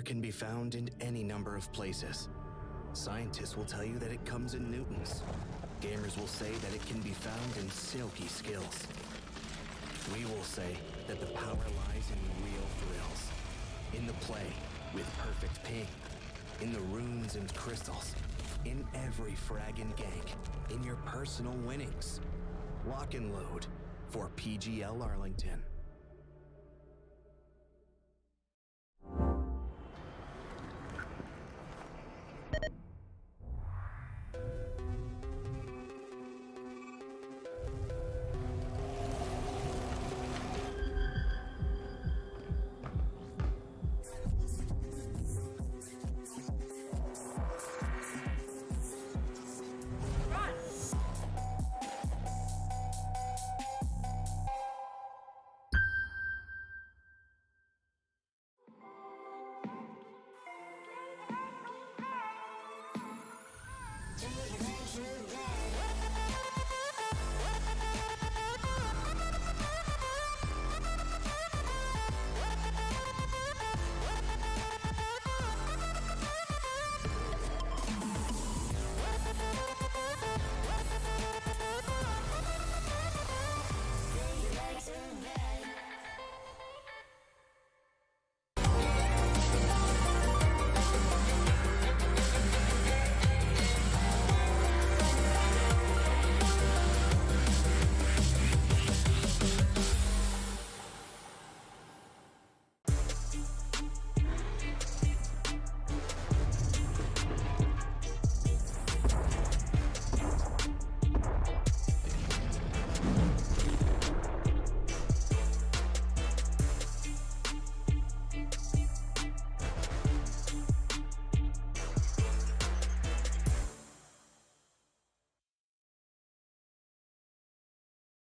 can be found in any number of places. Scientists will tell you that it comes in newtons. Gamers will say that it can be found in silky skills. We will say that the power lies in real thrills. In the play with perfect ping. In the runes and crystals. In every frag and gank. In your personal winnings. Lock and load for PGL Arlington.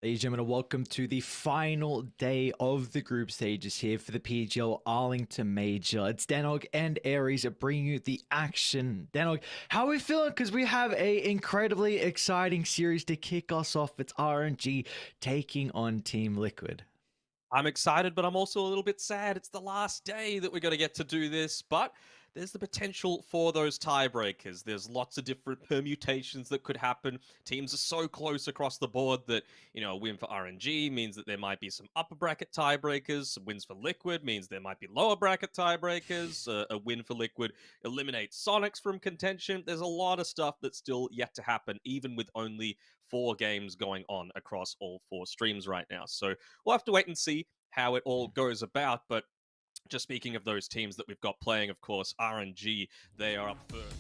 Ladies and gentlemen, welcome to the final day of the group stages here for the PGL Arlington Major. It's Danog and Aries bringing you the action. Danog, how are we feeling? Because we have a incredibly exciting series to kick us off. It's RNG taking on Team Liquid. I'm excited, but I'm also a little bit sad. It's the last day that we're going to get to do this, but there's the potential for those tiebreakers. There's lots of different permutations that could happen. Teams are so close across the board that, you know, a win for RNG means that there might be some upper bracket tiebreakers. Some wins for Liquid means there might be lower bracket tiebreakers. A win for Liquid eliminates Sonics from contention. There's a lot of stuff that's still yet to happen, even with only 4 games going on across all 4 streams right now. So we'll have to wait and see how it all goes about, but just speaking of those teams that we've got playing, of course, RNG, they are up first.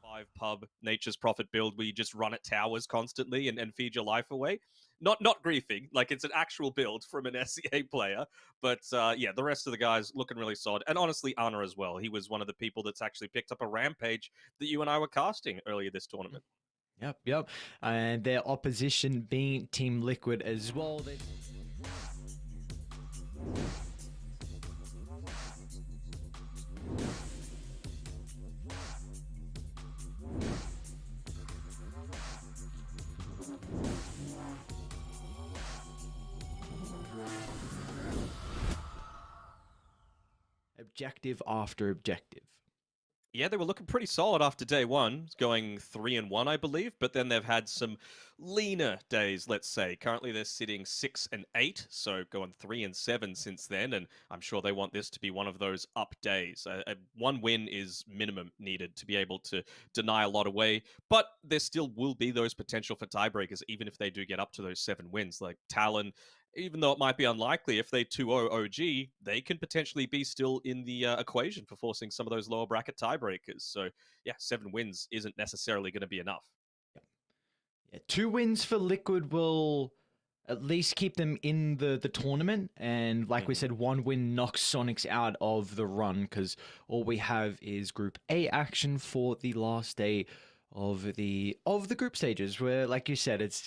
5 pub Nature's Prophet build where you just run at towers constantly and feed your life away. Not griefing, like it's an actual build from an SCA player, but yeah, the rest of the guys looking really solid. And honestly, Anna as well. He was one of the people that's actually picked up a Rampage that you and I were casting earlier this tournament. Yep. And their opposition being Team Liquid as well. Objective after objective. Yeah, they were looking pretty solid after day one, going 3-1, I believe, but then they've had some leaner days, let's say. Currently, they're sitting 6-8, so going 3-7 since then, and I'm sure they want this to be one of those up days. One win is minimum needed to be able to deny a lot away, but there still will be those potential for tiebreakers, even if they do get up to those 7 wins. Like Talon, even though it might be unlikely, if they 2-0 OG, they can potentially be still in the equation for forcing some of those lower bracket tiebreakers. So, yeah, 7 wins isn't necessarily going to be enough. Yeah, 2 wins for Liquid will at least keep them in the tournament. And like we said, 1 win knocks Sonics out of the run because all we have is Group A action for the last day of the group stages, where, like you said, it's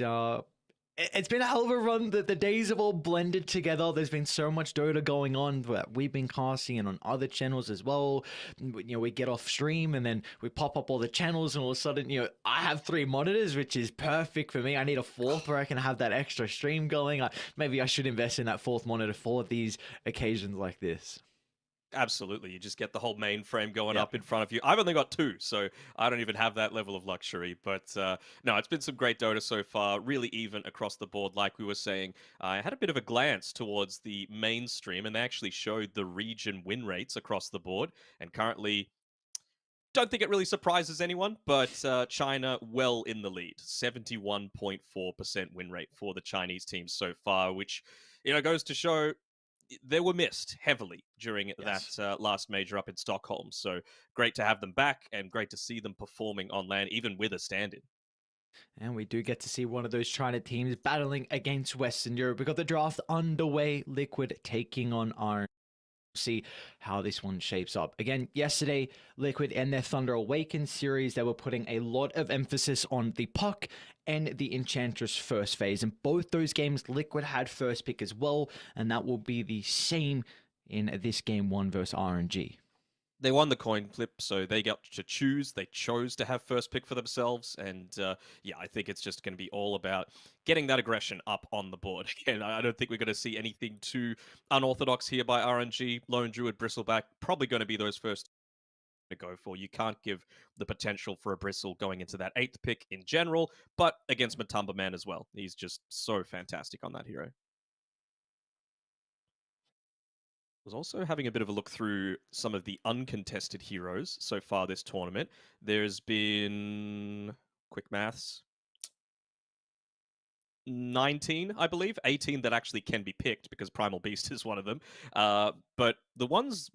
It's been a hell of a run. The days have all blended together. There's been so much Dota going on that we've been casting and on other channels as well. We get off stream and then we pop up all the channels, and all of a sudden, I have 3 monitors, which is perfect for me. I need a 4th where I can have that extra stream going. Maybe I should invest in that 4th monitor for these occasions like this. Absolutely. You just get the whole mainframe going Yep. up in front of you. I've only got 2, so I don't even have that level of luxury. But no, it's been some great Dota so far, really even across the board, like we were saying. I had a bit of a glance towards the mainstream, and they actually showed the region win rates across the board. And currently, don't think it really surprises anyone, but China well in the lead. 71.4% win rate for the Chinese team so far, which goes to show they were missed heavily during that last major up in Stockholm. So great to have them back, and great to see them performing on LAN, even with a stand-in. And we do get to see one of those China teams battling against Western Europe. We got the draft underway. Liquid taking on our. See how this one shapes up. Again, yesterday, Liquid and their Thunder Awaken series, they were putting a lot of emphasis on the Puck and the Enchantress first phase. In both those games, Liquid had first pick as well, and that will be the same in this game 1 versus RNG. They won the coin flip, so they got to choose. They chose to have first pick for themselves, and I think it's just going to be all about getting that aggression up on the board. Again, I don't think we're going to see anything too unorthodox here by RNG. Lone Druid, Bristleback, probably going to be those first to go for. You can't give the potential for a Bristle going into that 8th pick in general, but against Matumba Man as well. He's just so fantastic on that hero. Was also having a bit of a look through some of the uncontested heroes so far this tournament. There's been, quick maths, 19, I believe, 18 that actually can be picked because Primal Beast is one of them. But the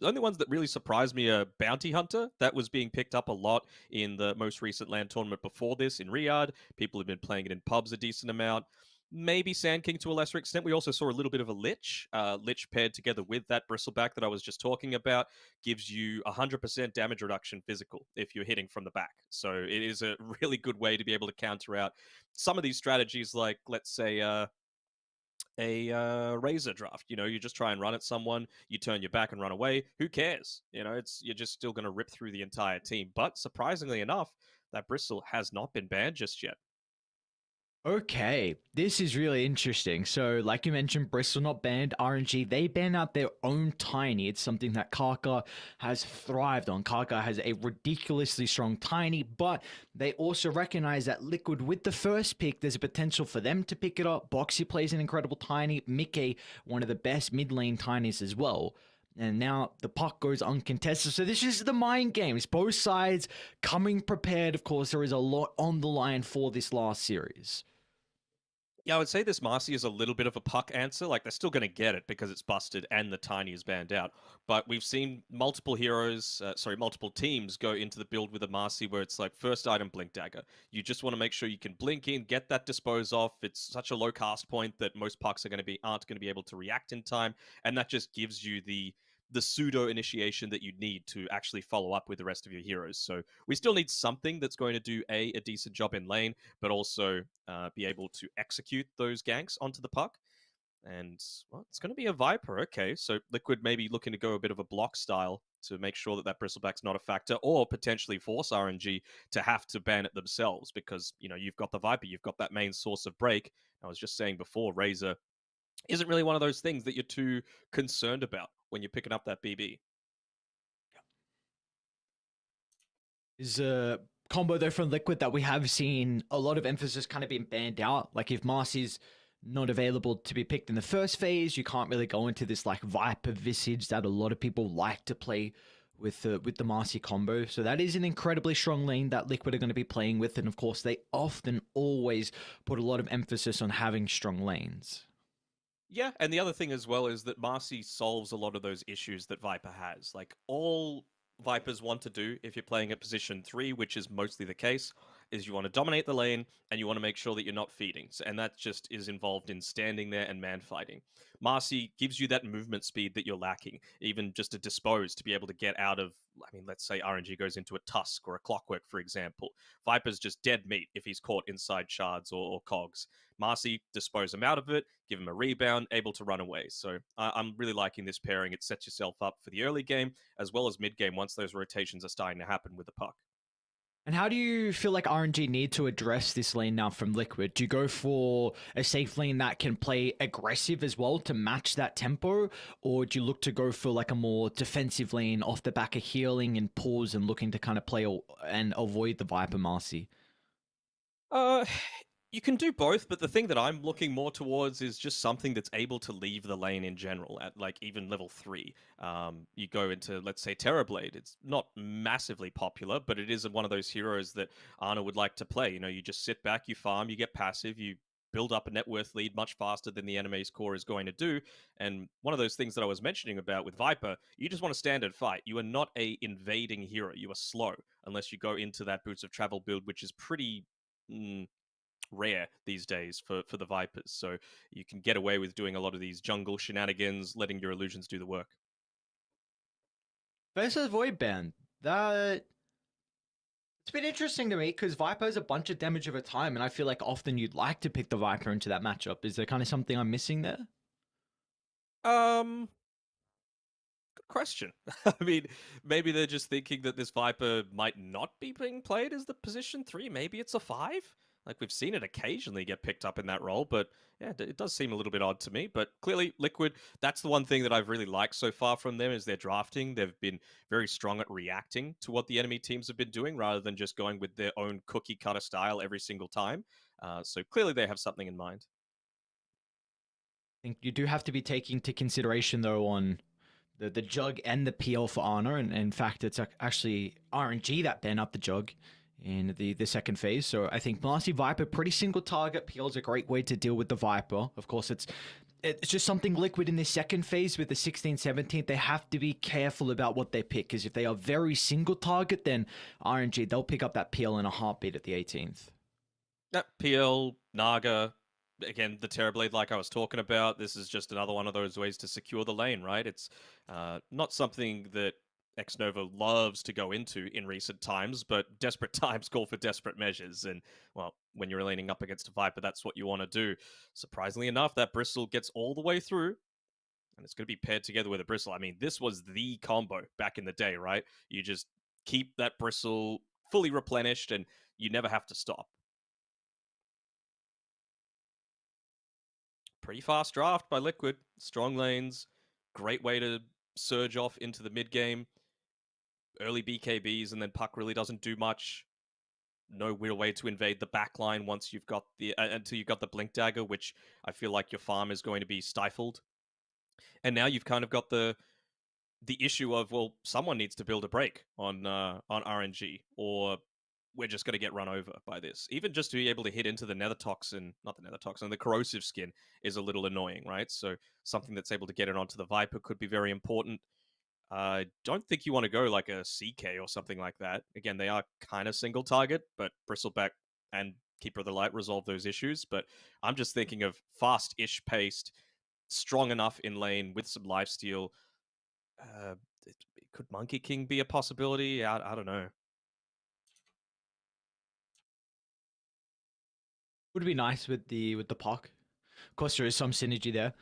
only ones that really surprised me are Bounty Hunter. That was being picked up a lot in the most recent LAN tournament before this in Riyadh. People have been playing it in pubs a decent amount. Maybe Sand King to a lesser extent. We also saw a little bit of a Lich. Lich paired together with that Bristleback that I was just talking about gives you 100% damage reduction physical if you're hitting from the back. So it is a really good way to be able to counter out some of these strategies, like, let's say, a Razor draft. You just try and run at someone, you turn your back and run away. Who cares? You're just still going to rip through the entire team. But surprisingly enough, that Bristle has not been banned just yet. Okay, this is really interesting. So, like you mentioned, Bristol not banned. RNG, they ban out their own Tiny. It's something that Kaka has thrived on. Kaka has a ridiculously strong Tiny, but they also recognize that Liquid, with the first pick, there's a potential for them to pick it up. Boxy plays an incredible Tiny. Mickey, one of the best mid lane Tinies as well. And now the Puck goes uncontested. So this is the mind games. Both sides coming prepared. Of course, there is a lot on the line for this last series. Yeah, I would say this Marcy is a little bit of a Puck answer. Like, they're still going to get it because it's busted and the Tiny is banned out. But we've seen multiple teams go into the build with a Marcy where it's like, first item, Blink Dagger. You just want to make sure you can blink in, get that dispose off. It's such a low cast point that most Pucks aren't going to be able to react in time. And that just gives you the pseudo initiation that you need to actually follow up with the rest of your heroes. So we still need something that's going to do a decent job in lane, but also be able to execute those ganks onto the Puck. And, well, it's going to be a Viper. Okay, so Liquid maybe looking to go a bit of a block style to make sure that Bristleback's not a factor, or potentially force RNG to have to ban it themselves because, you've got the Viper, you've got that main source of break. I was just saying before, Razor isn't really one of those things that you're too concerned about when you're picking up that BB. Is a combo though from Liquid that we have seen a lot of emphasis kind of being banned out. Like, if Marcy's not available to be picked in the first phase, you can't really go into this like Viper Visage that a lot of people like to play with the Marcy combo. So that is an incredibly strong lane that Liquid are going to be playing with, and of course they often always put a lot of emphasis on having strong lanes. Yeah, and the other thing as well is that Marcy solves a lot of those issues that Viper has. Like, all Vipers want to do, if you're playing at position 3, which is mostly the case, is you want to dominate the lane and you want to make sure that you're not feeding. So, and that just is involved in standing there and man fighting. Marcy gives you that movement speed that you're lacking, even just to dispose, to be able to get out of, I mean, let's say RNG goes into a Tusk or a Clockwork, for example. Viper's just dead meat if he's caught inside shards or cogs. Marcy, dispose him out of it, give him a rebound, able to run away. So I'm really liking this pairing. It sets yourself up for the early game as well as mid game once those rotations are starting to happen with the puck. And how do you feel like RNG need to address this lane now from Liquid? Do you go for a safe lane that can play aggressive as well to match that tempo? Or do you look to go for like a more defensive lane off the back of healing and pause and looking to kind of play and avoid the Viper Marcy? Uh, you can do both, but the thing that I'm looking more towards is just something that's able to leave the lane in general at like even level 3. You go into, let's say, Terrorblade. It's not massively popular, but it is one of those heroes that Ana would like to play. You know, you just sit back, you farm, you get passive, you build up a net worth lead much faster than the enemy's core is going to do. And one of those things that I was mentioning about with Viper, you just want to stand and fight. You are not a invading hero. You are slow unless you go into that Boots of Travel build, which is pretty rare these days for the Vipers. So you can get away with doing a lot of these jungle shenanigans, letting your illusions do the work. Versus Void Band. That it's been interesting to me because Viper has a bunch of damage over time, and I feel like often you'd like to pick the Viper into that matchup. Is there kind of something I'm missing there? Um, Good question. I mean, maybe they're just thinking that this Viper might not be being played as the position 3. Maybe it's a 5. Like, we've seen it occasionally get picked up in that role, but yeah, it does seem a little bit odd to me. But clearly, Liquid, that's the one thing that I've really liked so far from them is their drafting. They've been very strong at reacting to what the enemy teams have been doing rather than just going with their own cookie cutter style every single time. So clearly they have something in mind. I think you do have to be taking into consideration though on the Jug and the PL for Honor, and in fact, it's actually RNG that ban up the Jug in the second phase. So I think Marcy Viper, pretty single target. PL is a great way to deal with the Viper. Of course, it's just something Liquid in this second phase with the 16, 17. They have to be careful about what they pick, because if they are very single target, then RNG, they'll pick up that PL in a heartbeat at the 18th. Yep, PL, Naga, again, the Terrorblade, like I was talking about, this is just another one of those ways to secure the lane, right? It's not something that Xnova loves to go into in recent times, but desperate times call for desperate measures. And, well, when you're laning up against a Viper, that's what you want to do. Surprisingly enough, that Bristle gets all the way through, and it's going to be paired together with a Bristle. I mean, this was the combo back in the day, right? You just keep that Bristle fully replenished, and you never have to stop. Pretty fast draft by Liquid. Strong lanes, great way to surge off into the mid game. Early BKBs, and then puck really doesn't do much. No real way to invade the backline once you've got the until you've got the Blink Dagger, which I feel like your farm is going to be stifled. And now you've kind of got the issue of, well, someone needs to build a break on RNG, or we're just going to get run over by this. Even just to be able to hit into the Nether Toxin, not the Nether Toxin, the Corrosive Skin is a little annoying, right? So something that's able to get it onto the Viper could be very important. I don't think you want to go like a CK or something like that. Again, they are kind of single target, but Bristleback and Keeper of the Light resolve those issues. But I'm just thinking of fast-ish paced, strong enough in lane with some lifesteal. Could Monkey King be a possibility? I don't know. Would be nice with the puck. Of course, there is some synergy there.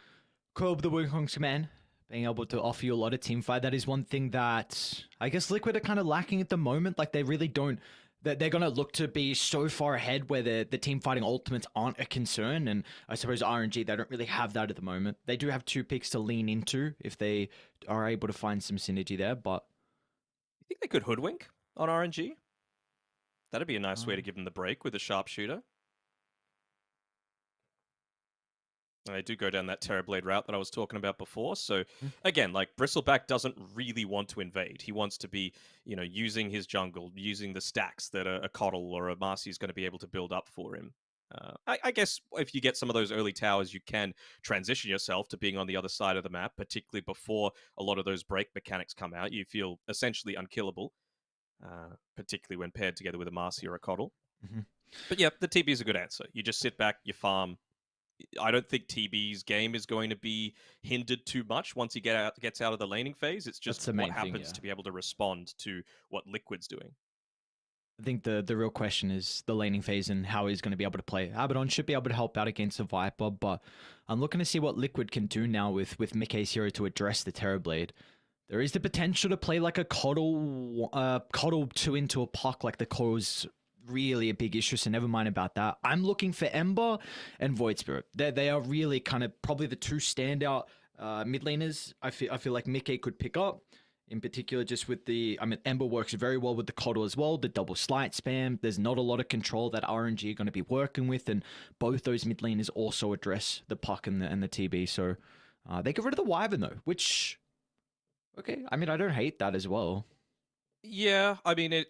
Curb the Wukong's command, being able to offer you a lot of team fight. That is one thing that I guess Liquid are kind of lacking at the moment. Like, they really don't. They're going to look to be so far ahead where the team fighting ultimates aren't a concern. And I suppose RNG, they don't really have that at the moment. They do have 2 picks to lean into if they are able to find some synergy there. But You think they could hoodwink on RNG? That'd be a nice way to give them the break with a sharpshooter. They do go down that Terrorblade route that I was talking about before. So again, like, Bristleback doesn't really want to invade. He wants to be, using his jungle, using the stacks that a Coddle or a Marcy is going to be able to build up for him. I guess if you get some of those early towers, you can transition yourself to being on the other side of the map, particularly before a lot of those break mechanics come out. You feel essentially unkillable, particularly when paired together with a Marcy or a Coddle. Mhm. But yeah, the TB is a good answer. You just sit back, you farm. I don't think TB's game is going to be hindered too much once he gets out of the laning phase. It's just That's the what main thing, happens yeah. to be able to respond to what Liquid's doing. I think the real question is the laning phase and how he's going to be able to play. Abaddon should be able to help out against a Viper, but I'm looking to see what Liquid can do now with Mickey's hero to address the Terrorblade. There is the potential to play like a Coddle 2 into a Puck, like the Coddle's really a big issue, so never mind about that. I'm looking for Ember and Void Spirit. They are really kind of probably the two standout mid laners I feel like Mickey could pick up. In particular, just with Ember works very well with the Coddle as well, the double slight spam. There's not a lot of control that RNG are going to be working with, and both those mid laners also address the Puck and the TB. So they get rid of the Wyvern though, which, okay, I mean, I don't hate that as well. Yeah, I mean,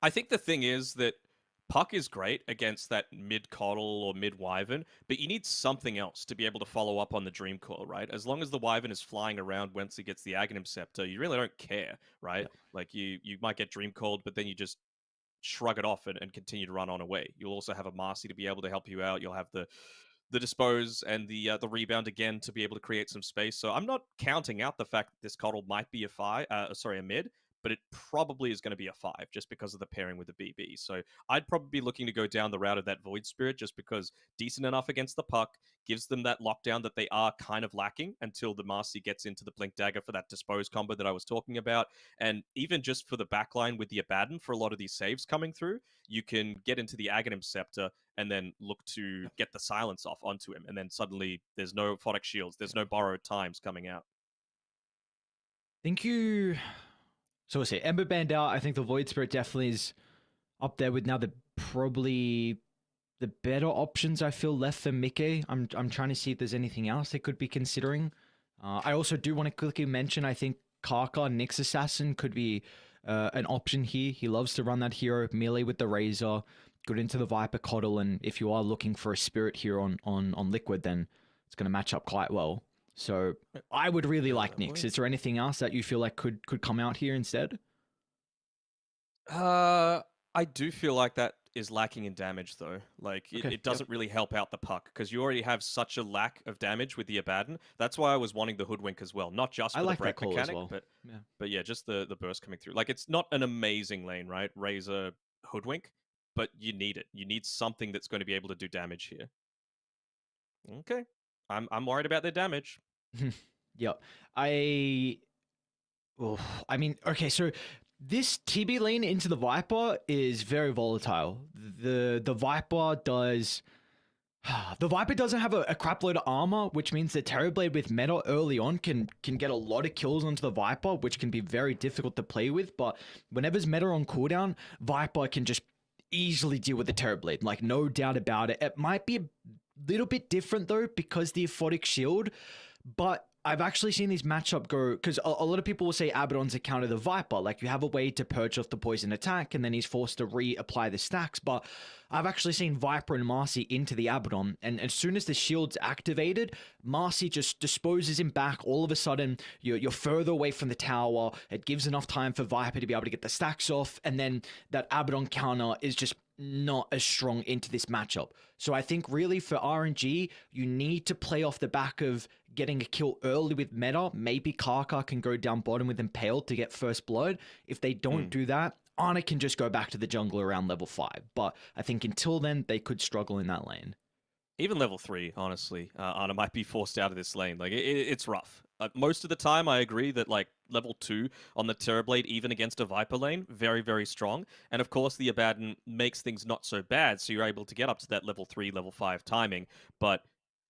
I think the thing is that Puck is great against that mid Coddle or mid Wyvern, but you need something else to be able to follow up on the Dream Coil, right? As long as the Wyvern is flying around once he gets the Aghanim Scepter, you really don't care, right? Yeah. Like you might get Dream Coiled, but then you just shrug it off and continue to run on away. You'll also have a Marcy to be able to help you out. You'll have the dispose and the rebound again to be able to create some space. So I'm not counting out the fact that this Coddle might be a mid, but it probably is going to be a 5 just because of the pairing with the BB. So I'd probably be looking to go down the route of that Void Spirit just because decent enough against the Puck, gives them that lockdown that they are kind of lacking until the Marcy gets into the Blink Dagger for that dispose combo that I was talking about. And even just for the backline with the Abaddon for a lot of these saves coming through, you can get into the Aghanim Scepter and then look to get the silence off onto him. And then suddenly there's no Photic Shields, there's no borrowed times coming out. Think you... So we'll say Ember banned out. I think the Void Spirit definitely is up there with now probably the better options I feel left for Mickey. I'm trying to see if there's anything else they could be considering. I also do want to quickly mention, I think Kaka, Nyx Assassin could be an option here. He loves to run that hero melee with the Razor, good into the Viper Coddle, and if you are looking for a Spirit here on Liquid, then it's going to match up quite well. So I would really like Nyx. Is there anything else that you feel like could come out here instead? I do feel like that is lacking in damage, though. Like, it doesn't really help out the Puck, because you already have such a lack of damage with the Abaddon. That's why I was wanting the Hoodwink as well. Not just for the break mechanic, but yeah, just the burst coming through. Like, it's not an amazing lane, right? Razor, Hoodwink, but you need it. You need something that's going to be able to do damage here. Okay. I'm worried about their damage. Yeah. I mean, okay, so this TB lane into the Viper is very volatile. The Viper does... The Viper doesn't have a crap load of armor, which means the Terrorblade with meta early on can get a lot of kills onto the Viper, which can be very difficult to play with, but whenever's meta on cooldown, Viper can just easily deal with the Terrorblade, like no doubt about it. It might be a little bit different though, because the Aphotic Shield, but I've actually seen these matchup go, because a lot of people will say Abaddon's a counter the Viper, like you have a way to purge off the poison attack and then he's forced to reapply the stacks, but I've actually seen Viper and Marcy into the Abaddon, and as soon as the shield's activated, Marcy just disposes him back. All of a sudden, you're further away from the tower, it gives enough time for Viper to be able to get the stacks off, and then that Abaddon counter is just not as strong into this matchup. So I think really for RNG, you need to play off the back of getting a kill early with meta. Maybe Kaka can go down bottom with Impaled to get first blood. If they don't do that, Ana can just go back to the jungle around level 5. But I think until then, they could struggle in that lane. Even level 3, honestly, Ana might be forced out of this lane. Like, it's rough. Most of the time, I agree that, like, level 2 on the Terrorblade, even against a Viper lane, very, very strong. And, of course, the Abaddon makes things not so bad, so you're able to get up to that level 3, level 5 timing. But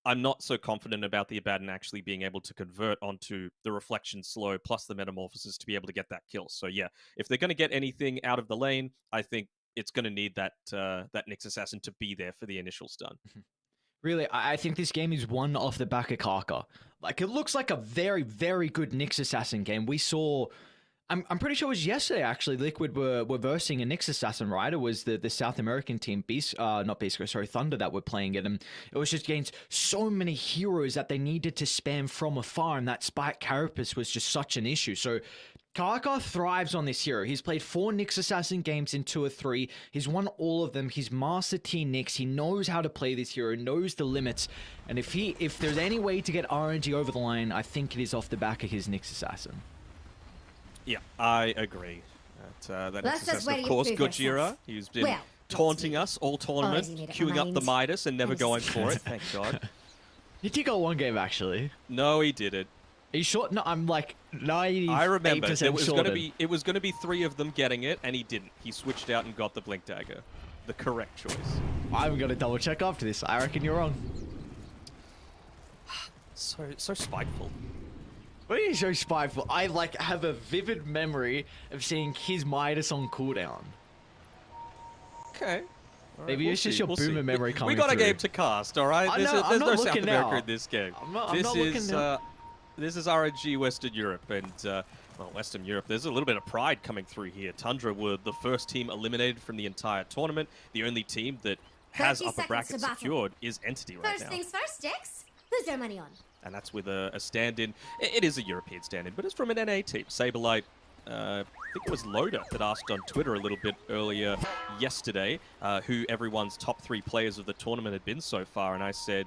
I'm not so confident about the Abaddon actually being able to convert onto the Reflection Slow plus the Metamorphosis to be able to get that kill. So, yeah, if they're going to get anything out of the lane, I think it's going to need that Nyx Assassin to be there for the initial stun. Really, I think this game is won off the back of Kaka. Like, it looks like a very, very good Nyx Assassin game. We saw... I'm pretty sure it was yesterday, actually, Liquid were versing a Nyx Assassin, right? It was the South American team, Thunder, that were playing it. And it was just against so many heroes that they needed to spam from afar, and that Spike Carapace was just such an issue. So Kaka thrives on this hero. He's played 4 Nyx Assassin games in 2 or 3. He's won all of them. He's Master T Nyx. He knows how to play this hero, knows the limits. And if there's any way to get RNG over the line, I think it is off the back of his Nyx Assassin. Yeah, I agree. That Nyx Assassin, of course, Gojira. He's been taunting us all tournament, queuing up the Midas and never going for it. Thank God. Did he go 1 game, actually? No, he didn't. Are you sure? No, I'm like 98% I remember it was shorted. going to be 3 of them getting it, and he didn't. He switched out and got the Blink Dagger, the correct choice. I'm gonna double check after this. I reckon you're wrong. So spiteful. What are you so spiteful? I like have a vivid memory of seeing his Midas on cooldown. Okay. Maybe it's just your boomer memory coming We got through. a game to cast, all right? There's no South America in this game. This is RNG Western Europe, and well, Western Europe. There's a little bit of pride coming through here. Tundra were the first team eliminated from the entire tournament. The only team that has upper bracket secured is Entity right now. First things first, Dix. Who's their money on? And that's with a stand-in. It is a European stand-in, but it's from an NA team. Saberlight, I think it was Loda that asked on Twitter a little bit earlier yesterday who everyone's top 3 players of the tournament had been so far, and I said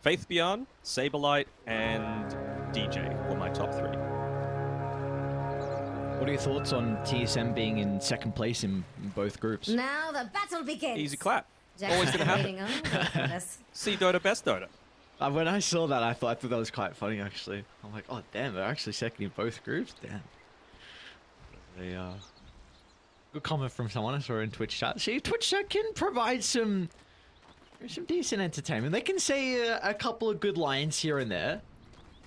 Faith Beyond, Saberlight, and DJ were my top 3. What are your thoughts on TSM being in 2nd place in both groups? Now the battle begins. Easy clap. Always going to happen. See Dota, best Dota. When I saw that, I thought that was quite funny, actually. I'm like, oh, damn, they're actually 2nd in both groups? Damn. Good comment from someone I saw in Twitch chat. See, Twitch chat can provide some decent entertainment. They can say a couple of good lines here and there.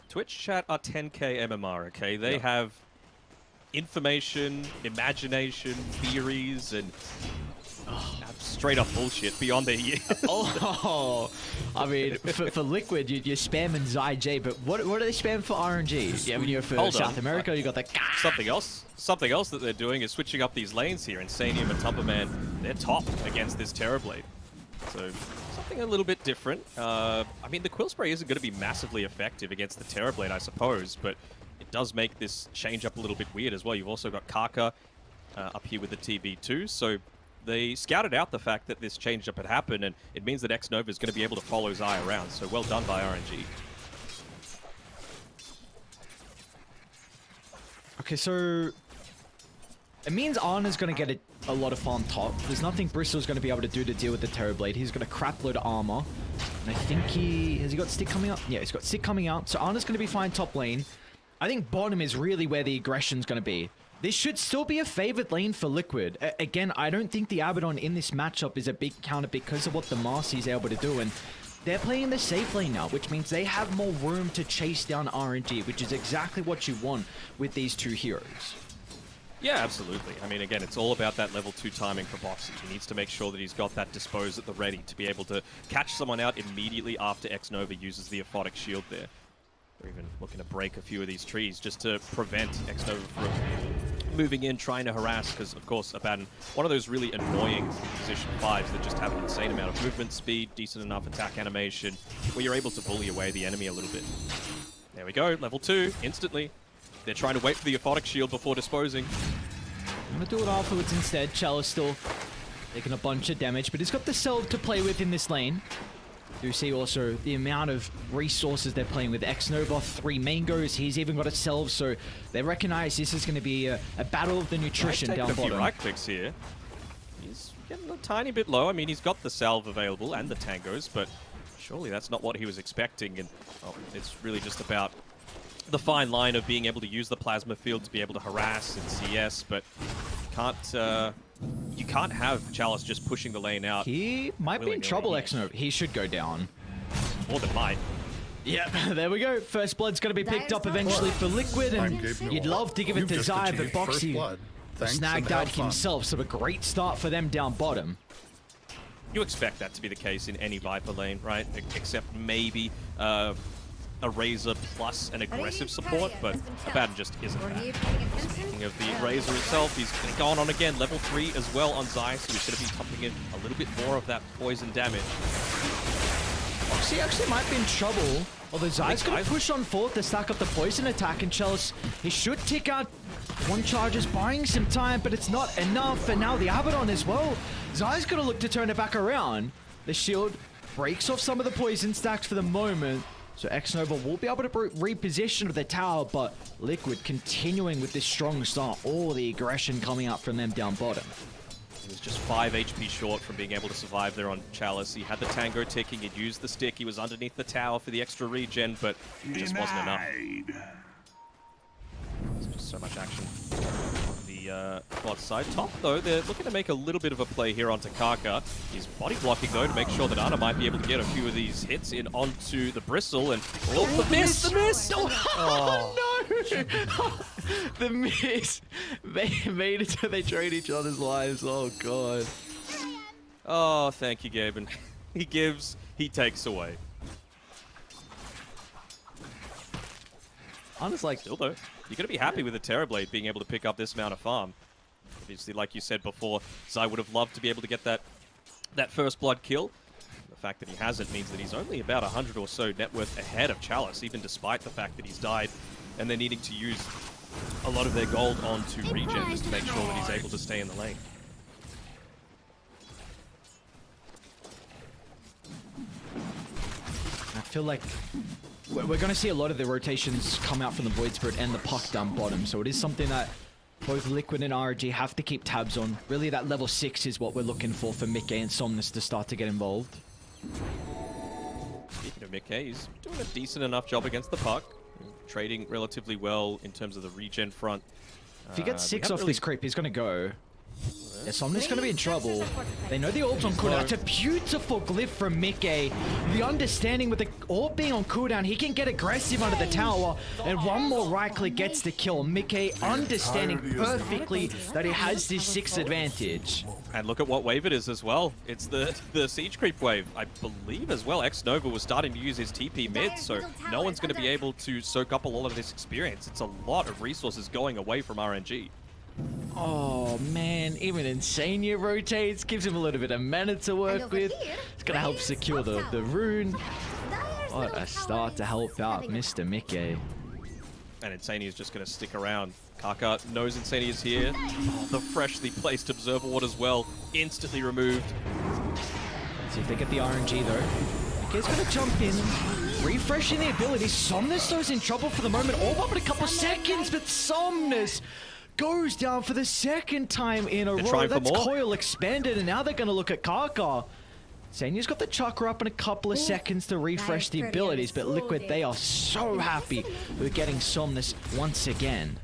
Twitch chat are 10k MMR, okay? They have information, imagination, theories, and straight up bullshit beyond their years. I mean, for Liquid, you're spamming ZyJ, but what do they spam for RNG? Yeah, when you're for South America, you got the Something else that they're doing is switching up these lanes here. Insanium and Tumberman, they're top against this Terrorblade. So something a little bit different. I mean, the Quill Spray isn't going to be massively effective against the Terrorblade, I suppose, but it does make this change up a little bit weird as well. You've also got Kaka up here with the TB2, so they scouted out the fact that this change up had happened, and it means that X-Nova is going to be able to follow Zai around, so well done by RNG. Okay, so it means Arna's going to get a lot of farm top. There's nothing Bristol's going to be able to do to deal with the Terrorblade. He's got a crap load of armor. And I think has he got stick coming up? Yeah, he's got stick coming out. So Arna's going to be fine top lane. I think bottom is really where the aggression's going to be. This should still be a favored lane for Liquid. Again, I don't think the Abaddon in this matchup is a big counter because of what the Marcy's able to do. And they're playing the safe lane now, which means they have more room to chase down RNG, which is exactly what you want with these 2 heroes. Yeah, absolutely. I mean, again, it's all about that level 2 timing for Boxy. He needs to make sure that he's got that dispose at the ready to be able to catch someone out immediately after X-Nova uses the Aphotic Shield there. They're even looking to break a few of these trees just to prevent X-Nova from moving in, trying to harass, because, of course, Abaddon, one of those really annoying position 5s that just have an insane amount of movement speed, decent enough attack animation, where you're able to bully away the enemy a little bit. There we go, level 2, instantly. They're trying to wait for the Aphotic Shield before disposing. I'm going to do it afterwards instead. Chalice still taking a bunch of damage, but he's got the Selv to play with in this lane. You see also the amount of resources they're playing with. X-Nova, 3 mangoes. He's even got a Selv, so they recognize this is going to be a battle of the nutrition down bottom. A few right clicks here. He's getting a tiny bit low. I mean, he's got the salve available and the tangos, but surely that's not what he was expecting. And well, it's really just about the fine line of being able to use the plasma field to be able to harass and CS, but you can't have Chalice just pushing the lane out. He might be in trouble, X-Nova. He should go down. More than might. Yep, there we go. First blood's going to be picked up eventually for Liquid, and you'd love to give it to Zai, but Boxy snagged out himself, so a great start for them down bottom. You expect that to be the case in any Viper lane, right? Except maybe a Razor plus an aggressive support, but Abaddon just isn't that. Speaking of the Razor itself, he's going on again, level 3 as well on Zai, so he's going to be pumping in a little bit more of that poison damage. Boxy actually might be in trouble Although Zai's going to push on forward to stack up the poison attack, and Chalice, he should tick out one charges, buying some time, but it's not enough. And now the Abaddon as well. Zai's going to look to turn it back around. The shield breaks off some of the poison stacks for the moment. So X-Nova will be able to reposition the tower, but Liquid continuing with this strong start. All the aggression coming out from them down bottom. He was just 5 HP short from being able to survive there on Chalice. He had the Tango ticking, he'd used the stick, he was underneath the tower for the extra regen, but it just wasn't enough. There's just so much action on the bot side. Top, though, they're looking to make a little bit of a play here onto Kaka. He's body blocking, though, to make sure that Ana might be able to get a few of these hits in onto the Bristle, and oh, the miss! The miss! Oh, no! The miss! They made it so they trade each other's lives. Oh, God. Oh, thank you, Gaben. He gives, he takes away. Ana's like... Still, though, you're going to be happy with the Terrorblade being able to pick up this amount of farm. Obviously, like you said before, Zai would have loved to be able to get that first blood kill. The fact that he hasn't means that he's only about 100 or so net worth ahead of Chalice, even despite the fact that he's died, and they're needing to use a lot of their gold onto regen just to make sure that he's able to stay in the lane. I feel like we're going to see a lot of the rotations come out from the Void Spirit and the Puck down bottom, so it is something that both Liquid and RG have to keep tabs on. Really, that level 6 is what we're looking for Mickey and Somnus to start to get involved. Speaking of Mickey, he's doing a decent enough job against the Puck. Trading relatively well in terms of the regen front. If he gets 6 off this creep, he's going to go. Yeah, Somnus going to be in trouble. They know the orb's on cooldown. It's a beautiful glyph from Mickey. The understanding with the orb being on cooldown, he can get aggressive under the tower, and one more right click gets the kill. Mickey understanding perfectly that he has this 6 advantage. And look at what wave it is as well. It's the siege creep wave. I believe as well X-Nova was starting to use his TP mid, so no one's going to be able to soak up a lot of this experience. It's a lot of resources going away from RNG. Oh man, even Insania rotates, gives him a little bit of mana to work with. It's gonna help secure the rune. What a start to help out Mr. Mickey. And Insania is just gonna stick around. Kaka knows Insania is here. Oh, the freshly placed Observer Ward as well, instantly removed. Let's see if they get the RNG though. Mickey's gonna jump in, refreshing the ability. Somnus throws in trouble for the moment, all up in a couple seconds, but Somnus goes down for the second time in a row. That's coil expanded, and now they're going to look at Kaka. Sanya's got the chakra up in a couple of seconds to refresh the abilities, but Liquid, they are so happy with getting Somnus once again.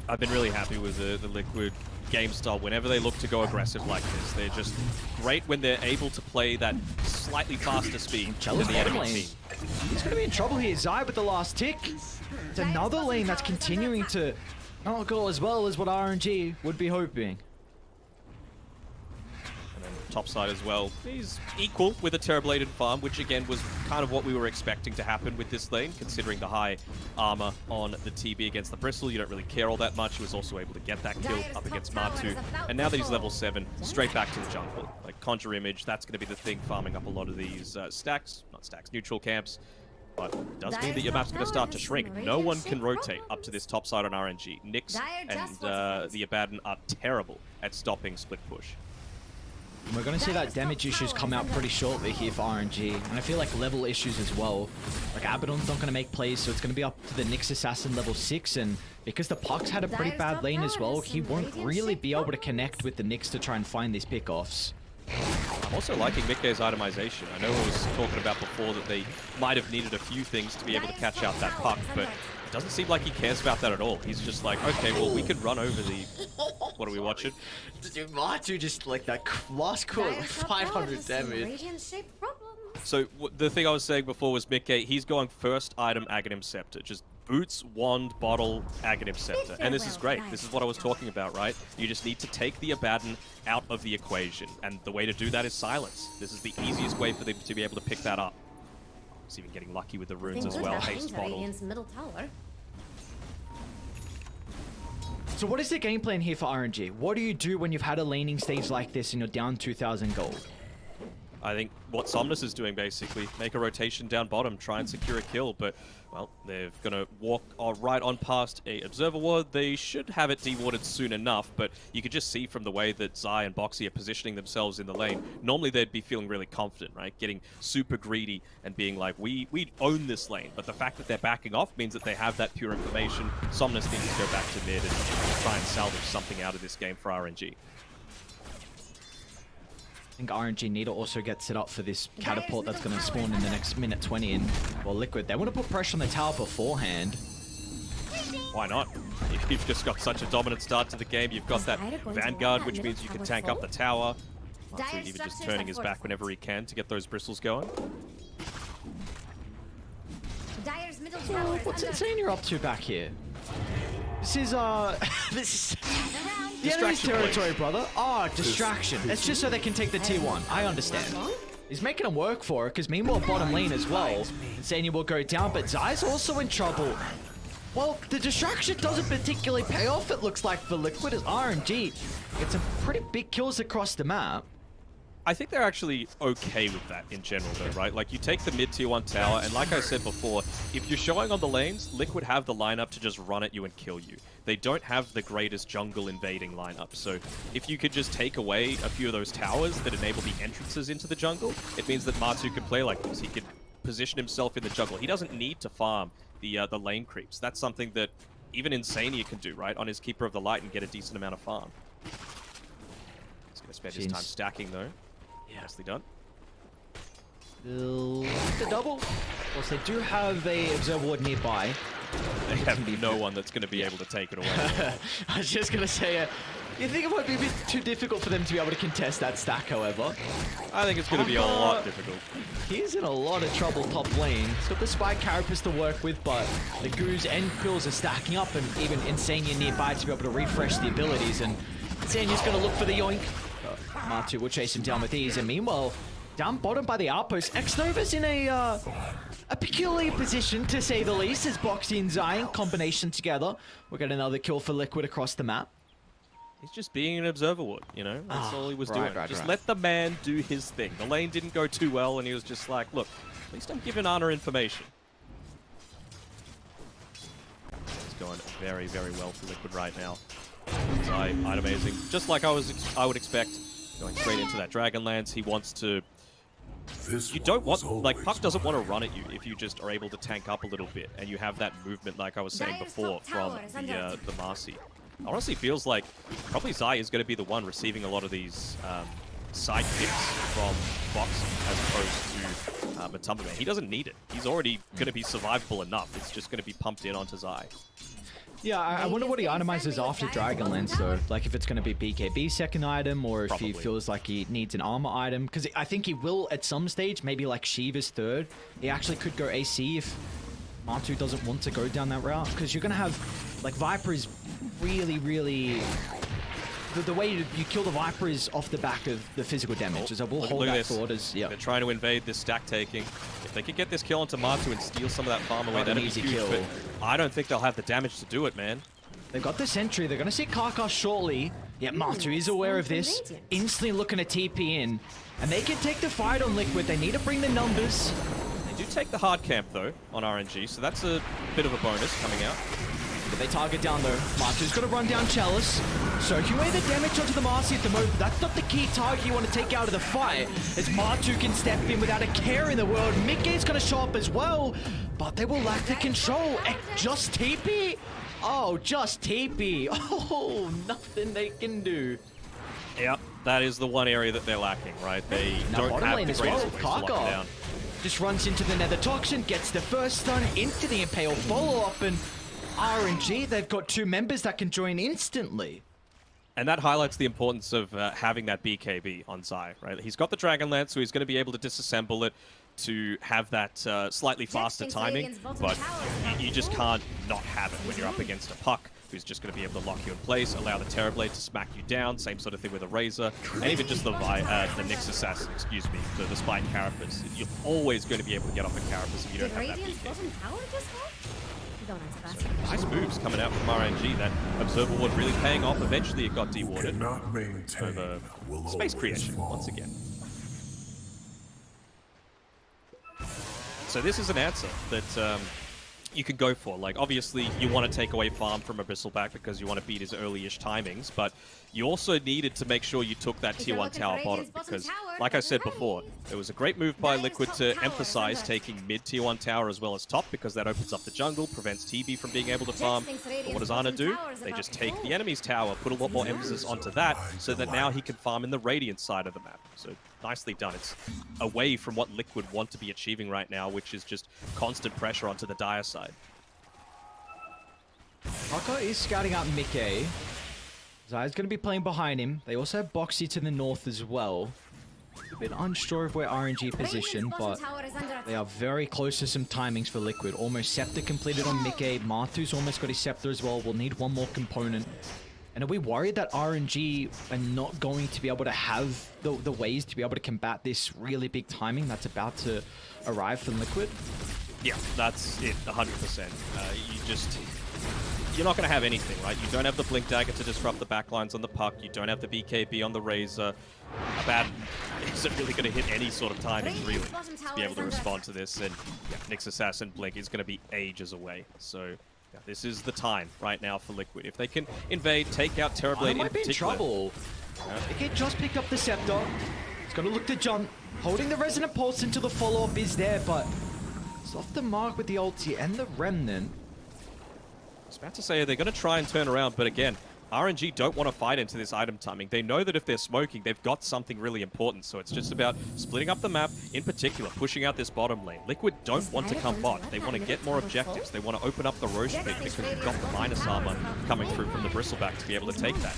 I've been really happy with the Liquid game style. Whenever they look to go aggressive like this, they're just great when they're able to play that slightly faster speed than the enemy team. He's going to be in trouble here. Zai with the last tick. It's another lane that's continuing to not go as well as what RNG would be hoping. And then top side as well, he's equal with a Terrorbladed farm, which again was kind of what we were expecting to happen with this lane, considering the high armor on the TB against the Bristle. You don't really care all that much. He was also able to get that kill up against Martu. And now that he's level 7, straight back to the jungle. Like Conjure Image, that's going to be the thing farming up a lot of these neutral camps. But it does mean that your map's going to start to shrink. No one can rotate up to this top side on RNG. Nyx and the Abaddon are terrible at stopping split push. We're going to see that damage issues come out pretty shortly here for RNG. And I feel like level issues as well. Like Abaddon's not going to make plays, so it's going to be up to the Nyx Assassin level 6. And because the Puck's had a pretty bad lane as well, he won't really be able to connect with the Nyx to try and find these pickoffs. I'm also liking Mickey's itemization. I know I was talking about before that they might have needed a few things to be able to catch out that Puck, but it doesn't seem like he cares about that at all. He's just like, okay, well, we can run over the... What are we watching? Martu just like that last core, like 500 damage. So the thing I was saying before was Mickey, he's going first item Aghanim Scepter. Just boots, wand, bottle, Aghanim Scepter. And this is great. This is what I was talking about, right? You just need to take the Abaddon out of the equation. And the way to do that is silence. This is the easiest way for them to be able to pick that up. He's even getting lucky with the runes as well. Haste bottle. So what is the game plan here for RNG? What do you do when you've had a laning stage like this and you're down 2,000 gold? I think what Somnus is doing, basically, make a rotation down bottom, try and secure a kill, but, well, they're going to walk right on past a Observer Ward. They should have it dewarded soon enough, but you could just see from the way that Zai and Boxy are positioning themselves in the lane, normally they'd be feeling really confident, right? Getting super greedy and being like, we own this lane, but the fact that they're backing off means that they have that pure information. Somnus needs to go back to mid and try and salvage something out of this game for RNG. I think RNG need to also get set up for this catapult that's going to spawn in the next minute 20 in. Well, Liquid, they want to put pressure on the tower beforehand. Why not? If you've just got such a dominant start to the game, you've got that Vanguard, which means you can tank up the tower. Matsu even just turning his back whenever he can to get those bristles going. What's Insane you're up to back here? This is, this is... the enemy's territory, brother. Oh, distraction. It's just so they can take the T1. I understand. He's making them work for it, because meanwhile, bottom lane as well. Insania will go down, but Zai's also in trouble. Well, the distraction doesn't particularly pay off, it looks like, for Liquid, as RNG gets some pretty big kills across the map. I think they're actually okay with that in general, though, right? Like, you take the mid-tier 1 tower, and like I said before, if you're showing on the lanes, Liquid have the lineup to just run at you and kill you. They don't have the greatest jungle invading lineup, so if you could just take away a few of those towers that enable the entrances into the jungle, it means that Matsu can play like this. He can position himself in the jungle. He doesn't need to farm the lane creeps. That's something that even Insania can do, right? On his Keeper of the Light and get a decent amount of farm. He's going to spend his time stacking, though. Nicely done. The double. Of course, they do have a Observer Ward nearby. They have no one that's going to be able to take it away. I was just going to say, you think it might be a bit too difficult for them to be able to contest that stack, however? I think it's going to be a lot difficult. He's in a lot of trouble top lane. He's got the Spike Carapace to work with, but the Goose and Quills are stacking up, and even Insania nearby to be able to refresh the abilities, and Insania's going to look for the yoink. Matsu will chase him down with ease, and meanwhile, down bottom by the outpost, Xnova's in a peculiar position, to say the least, as Boxy and Zai in combination together. We'll get another kill for Liquid across the map. He's just being an Observer Ward, you know? That's all he was doing. Just let the man do his thing. The lane didn't go too well, and he was just like, look, at least I'm giving Ana information. It's going very, very well for Liquid right now. Zai, amazing. Just like I would expect. Going straight into that Dragonlance, he wants to... You don't want... Like, Puck doesn't want to run at you if you just are able to tank up a little bit, and you have that movement, like I was saying before, from the Marcy. Honestly, feels like probably Zai is going to be the one receiving a lot of these side kicks from Fox as opposed to Matumba. He doesn't need it. He's already going to be survivable enough. It's just going to be pumped in onto Zai. Yeah, I wonder what he itemizes after Dragonlance, though. Like, if it's going to be BKB's second item, or if he feels like he needs an armor item. Because I think he will at some stage, maybe like Shiva's third. He actually could go AC if Matsu doesn't want to go down that route. Because you're going to have, like, Viper is really, really... The way you kill the Viper is off the back of the physical damage. So we'll hold that thought as... Yeah. They're trying to invade this stack taking. If they could get this kill onto Matsu and steal some of that farm away, that'd be huge. Kill. But I don't think they'll have the damage to do it, man. They've got the sentry. They're going to see Karkas shortly. Yeah, Matsu is aware of this. Instantly looking to TP in. And they can take the fight on Liquid. They need to bring the numbers. They do take the hard camp, though, on RNG. So that's a bit of a bonus coming out. But they target down, though. Matsu's going to run down Chalice. Soaking away the damage onto the Marcy at the moment. That's not the key target you want to take out of the fight. As Matsu can step in without a care in the world. Mickey's going to show up as well. But they will lack the control. Just TP. Oh, just TP. Oh, nothing they can do. Yep, that is the one area that they're lacking, right? They don't have the greatest ways to lock it down. Just runs into the Nether Toxin, gets the first stun into the Impale follow-up, and RNG, they've got two members that can join instantly. And that highlights the importance of having that BKB on Zai, right? He's got the Dragonlance, so he's going to be able to disassemble it to have that slightly faster timing, but you just can't not have it when you're up against a Puck who's just going to be able to lock you in place, allow the Terrorblade to smack you down, same sort of thing with a Razor, and even just the Nyx Assassin, excuse me, the Spike Carapace. You're always going to be able to get off a Carapace if you don't have that BKB. So, nice moves coming out from RNG. That Observer Ward really paying off. Eventually it got dewarded over space creation once again. so this is an answer that you can go for. Like, obviously, you want to take away farm from a Bristleback because you want to beat his early-ish timings, but you also needed to make sure you took that tier 1 tower bottom because, like I said before, it was a great move by Liquid to emphasize taking mid tier 1 tower as well as top because that opens up the jungle, prevents TB from being able to farm. But what does Ana do? They just take the enemy's tower, put a lot more emphasis onto that so that now he can farm in the Radiant side of the map. So nicely done. It's away from what Liquid want to be achieving right now, which is just constant pressure onto the Dire side. Haka is scouting out Mickey. Zaya's going to be playing behind him. They also have Boxy to the north as well. A bit unsure of where RNG position, but they are very close to some timings for Liquid. Almost Scepter completed on Mickey. Martu's almost got his Scepter as well. We'll need one more component. And are we worried that RNG are not going to be able to have the ways to be able to combat this really big timing that's about to arrive from Liquid? Yeah, that's it, 100%. You're not going to have anything, right? You don't have the Blink Dagger to disrupt the backlines on the Puck. You don't have the BKB on the Razor. Bad isn't really going to hit any sort of timing, really, to be able to respond to this. And yeah, Nyx Assassin Blink is going to be ages away. So yeah, this is the time right now for Liquid. If they can invade, take out Terrorblade in might be in particular. trouble. He just picked up the Scepter. He's going to look to jump. Holding the Resonant Pulse until the follow-up is there, but it's off the mark with the ulti and the Remnant. I was about to say they're going to try and turn around, but again, RNG don't want to fight into this item timing. They know that if they're smoking, they've got something really important. So it's just about splitting up the map, in particular, pushing out this bottom lane. Liquid don't want to come bot. They want to get more objectives. They want to open up the Roche pick because you've got the minus armor coming through from the Bristleback to be able to take that.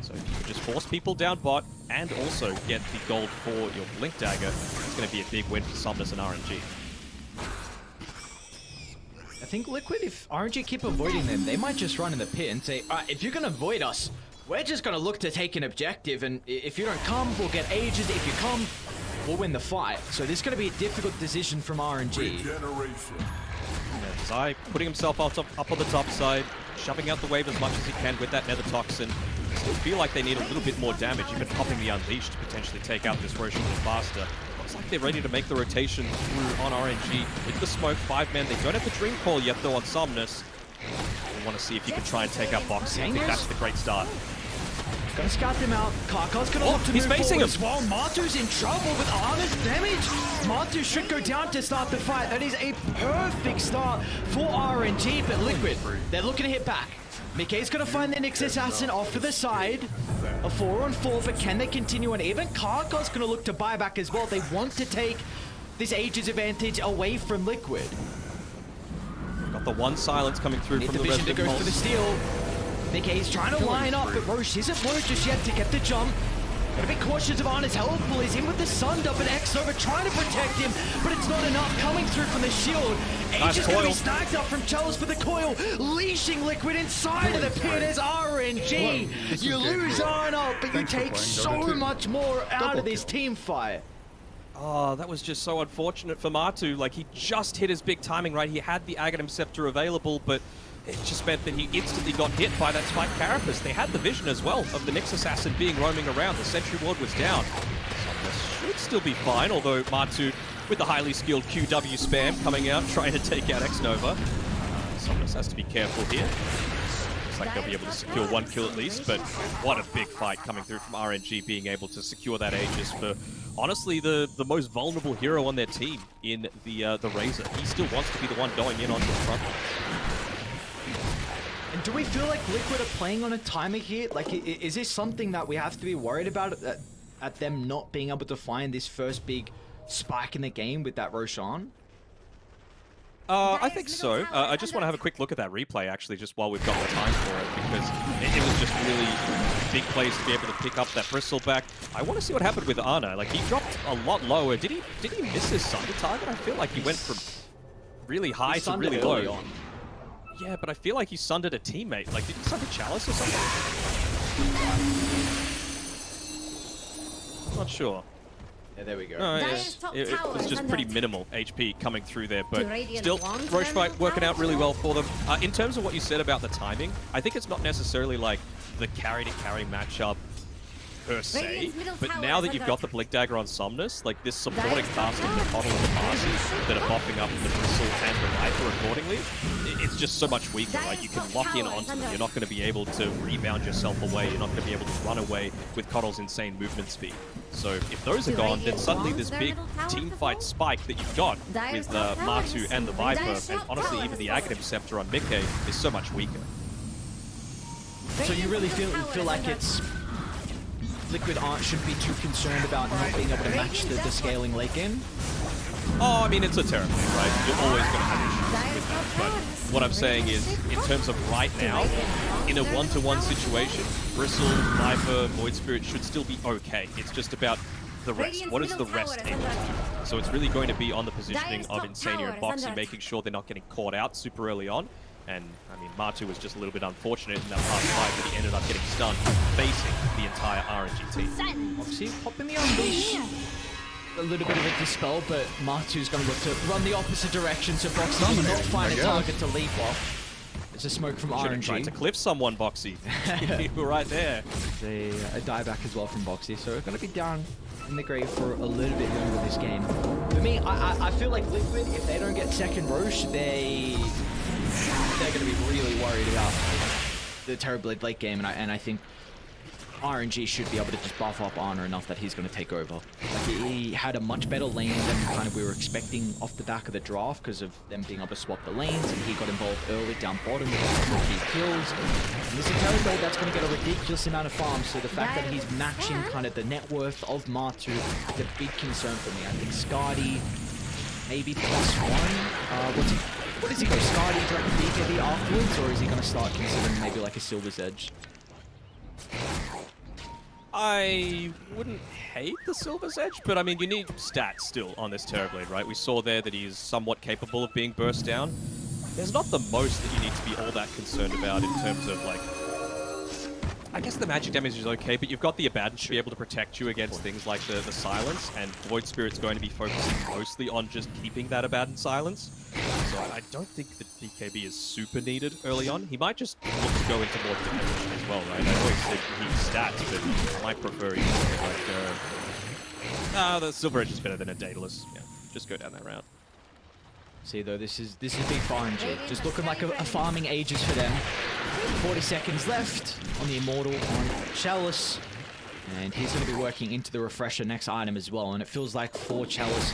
So if you can just force people down bot and also get the gold for your Blink Dagger, it's going to be a big win for Somnus and RNG. I think Liquid, if RNG keep avoiding them, they might just run in the pit and say, alright, if you're going to avoid us, we're just going to look to take an objective, and if you don't come, we'll get ages. If you come, we'll win the fight. So this is going to be a difficult decision from RNG. Zai putting himself up on the top side, shoving out the wave as much as he can with that Nether Toxin. Still feel like they need a little bit more damage, even popping the Unleash to potentially take out this Roche a little faster. Looks like they're ready to make the rotation through on RNG. With the smoke, 5-man. They don't have the Dream Call yet, though, on Somnus. We want to see if you can try and take out Boxy. I think that's the great start. Gonna scout them out. Karka's gonna look to move facing him as well. Martu's in trouble with Arna's damage. Martu should go down to start the fight. That is a perfect start for RNG, but Liquid, they're looking to hit back. Mickey's gonna find the Nyx Assassin off to the side. A 4-on-4, but can they continue? And even Karka's gonna look to buy back as well. They want to take this Aegis advantage away from Liquid. Got the one silence coming through from the vision to Resident go for the steal. Mickey's trying to line up, but Roche isn't low just yet to get the jump. Gotta be cautious of Arna's help. He's in with the Sunder, but X-Over trying to protect him, but it's not enough. Coming through from the shield. Aegis gonna be snagged up from Chalice for the coil, leashing Liquid inside of the pit as RNG. You lose Arna, but you take so much more out of this team fight. Oh, that was just so unfortunate for Martu. Like, he just hit his big timing, right? He had the Aghanim Scepter available, but it just meant that he instantly got hit by that Spike Carapace. They had the vision as well of the Nyx Assassin being roaming around. The Sentry Ward was down. Somnus should still be fine, although Martu, with the highly skilled QW spam coming out, trying to take out X-Nova. Somnus has to be careful here. Looks like they'll be able to secure one kill at least, but what a big fight coming through from RNG, being able to secure that Aegis for, honestly, the most vulnerable hero on their team in the Razor. He still wants to be the one going in onto the front line. And do we feel like Liquid are playing on a timer here? Like, is this something that we have to be worried about at them not being able to find this first big spike in the game with that Roshan? I think so. I just want to have a quick look at that replay, actually, just while we've got the time for it, because it was just really big plays to be able to pick up that Bristleback. I want to see what happened with Ana. Like, he dropped a lot lower. Did he miss his Sunder target? I feel like he went from really high to really low. On. Yeah, but I feel like he sundered a teammate. Like, did he sunder Chalice or something? I'm not sure. Yeah, there we go. No, it was just pretty minimal HP coming through there, but still, Roche fight working out really well for them. In terms of what you said about the timing, I think it's not necessarily like the carry-to-carry matchup per se, Radiant's middle but tower now is that you've under got the Blink Dagger on Somnus, like this supporting cast of the Coddle and the Marcy that are buffing up the Bristle and the Viper accordingly, it's just so much weaker. Like you can lock in onto them, you're not going to be able to rebound yourself away, you're not going to be able to run away with Coddle's insane movement speed. So if those are gone, then suddenly this big team fight spike that you've got with Matu and the Viper, and honestly even the Aghanim Scepter on Mickey, is so much weaker. So you really feel like it's Liquid shouldn't be too concerned about not being able to match the scaling late game? Oh, I mean, it's a Terrapin, right? You're always going to have issues with that. But what I'm saying is, in terms of right now, in a one-to-one situation, Bristle, Viper, Void Spirit should still be okay. It's just about the rest. What is the rest able to do? So it's really going to be on the positioning of Insania and Boxy, making sure they're not getting caught out super early on. And, I mean, Matu was just a little bit unfortunate in that last fight, but he ended up getting stunned facing the entire RNG team. Obviously, popping the unleash. A little bit of a dispel, but Matu's going to look to run the opposite direction, so Boxy does not find a target to leap off. There's a smoke from RNG. Tried to cliff someone, Boxy. You were right there. There's a dieback as well from Boxy, so we're going to be down in the grave for a little bit longer this game. For me, I feel like Liquid, if they don't get second Roche, they're going to be really worried about the Terrorblade late game, and I think RNG should be able to just buff up Honor enough that he's going to take over. Like he had a much better lane than kind of we were expecting off the back of the draft because of them being able to swap the lanes, and he got involved early down bottom with the key kills. And this is Terrorblade that's going to get a ridiculous amount of farms, so the fact that he's matching kind of the net worth of Matu is a big concern for me. I think Skadi maybe +1. What does he go? Skadi direct BKB afterwards, or is he going to start considering maybe like a Silver's Edge? I wouldn't hate the Silver's Edge, but I mean, you need stats still on this Terrorblade, right? We saw there that he's somewhat capable of being burst down. There's not the most that you need to be all that concerned about in terms of, like, I guess the magic damage is okay, but you've got the Abaddon to be able to protect you against things like the silence, and Void Spirit's going to be focusing mostly on just keeping that Abaddon silence. So I don't think that BKB is super needed early on. He might just look to go into more damage as well, right? I know he said he needs stats, but I might prefer the Silver Edge is better than a Daedalus. Yeah, just go down that route. See though, this is big for RNG. Just looking like a farming ages for them. 40 seconds left on the Immortal on Chalice. And he's going to be working into the Refresher next item as well. And it feels like for Chalice,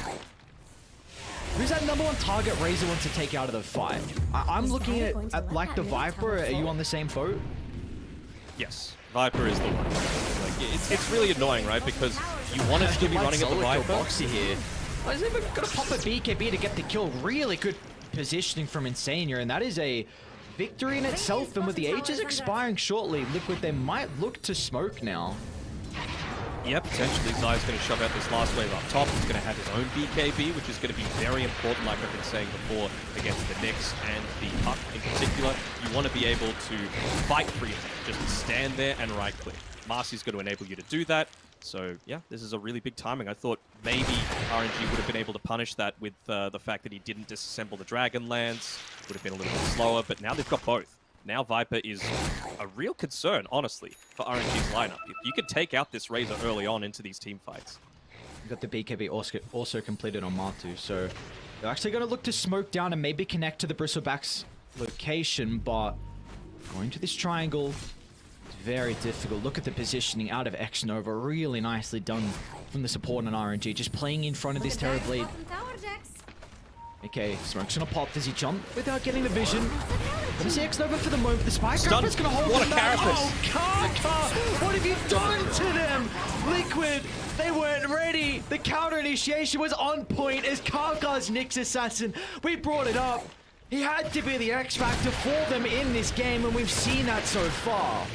who's that #1 target Razor wants to take out of the fight? I'm looking at like the Viper. Are you on the same boat? Yes, Viper is the one. Like, it's really annoying, right? Because you want to still be running at the Viper. Boxy here. I was even going to pop a BKB to get the kill. Really good positioning from Insania, and that is a victory in itself. And with the Aegis expiring shortly, Liquid, they might look to smoke now. Yeah, potentially Zai's going to shove out this last wave up top. He's going to have his own BKB, which is going to be very important, like I've been saying before, against the Nyx and the Puck in particular. You want to be able to fight freely, just stand there and right-click. Marcy's going to enable you to do that. So, yeah, this is a really big timing. I thought maybe RNG would have been able to punish that with the fact that he didn't disassemble the Dragonlance. Would have been a little bit slower, but now they've got both. Now Viper is a real concern, honestly, for RNG's lineup. You could take out this Razor early on into these team fights. Got the BKB also completed on Matu, so they're actually going to look to smoke down and maybe connect to the Bristleback's location, but going to this triangle is very difficult. Look at the positioning out of X-Nova, really nicely done from the support on RNG, just playing in front of this Terrorblade. Okay, Smoke's gonna pop. Does he jump without getting the vision? Gonna see X-Nova for the moment. The Spike Carapace gonna hold what him a back. Carapace! Oh, Kaka! What have you done to them? Liquid, they weren't ready. The counter initiation was on point as Kaka's Nyx Assassin. We brought it up. He had to be the X factor for them in this game, and we've seen that so far.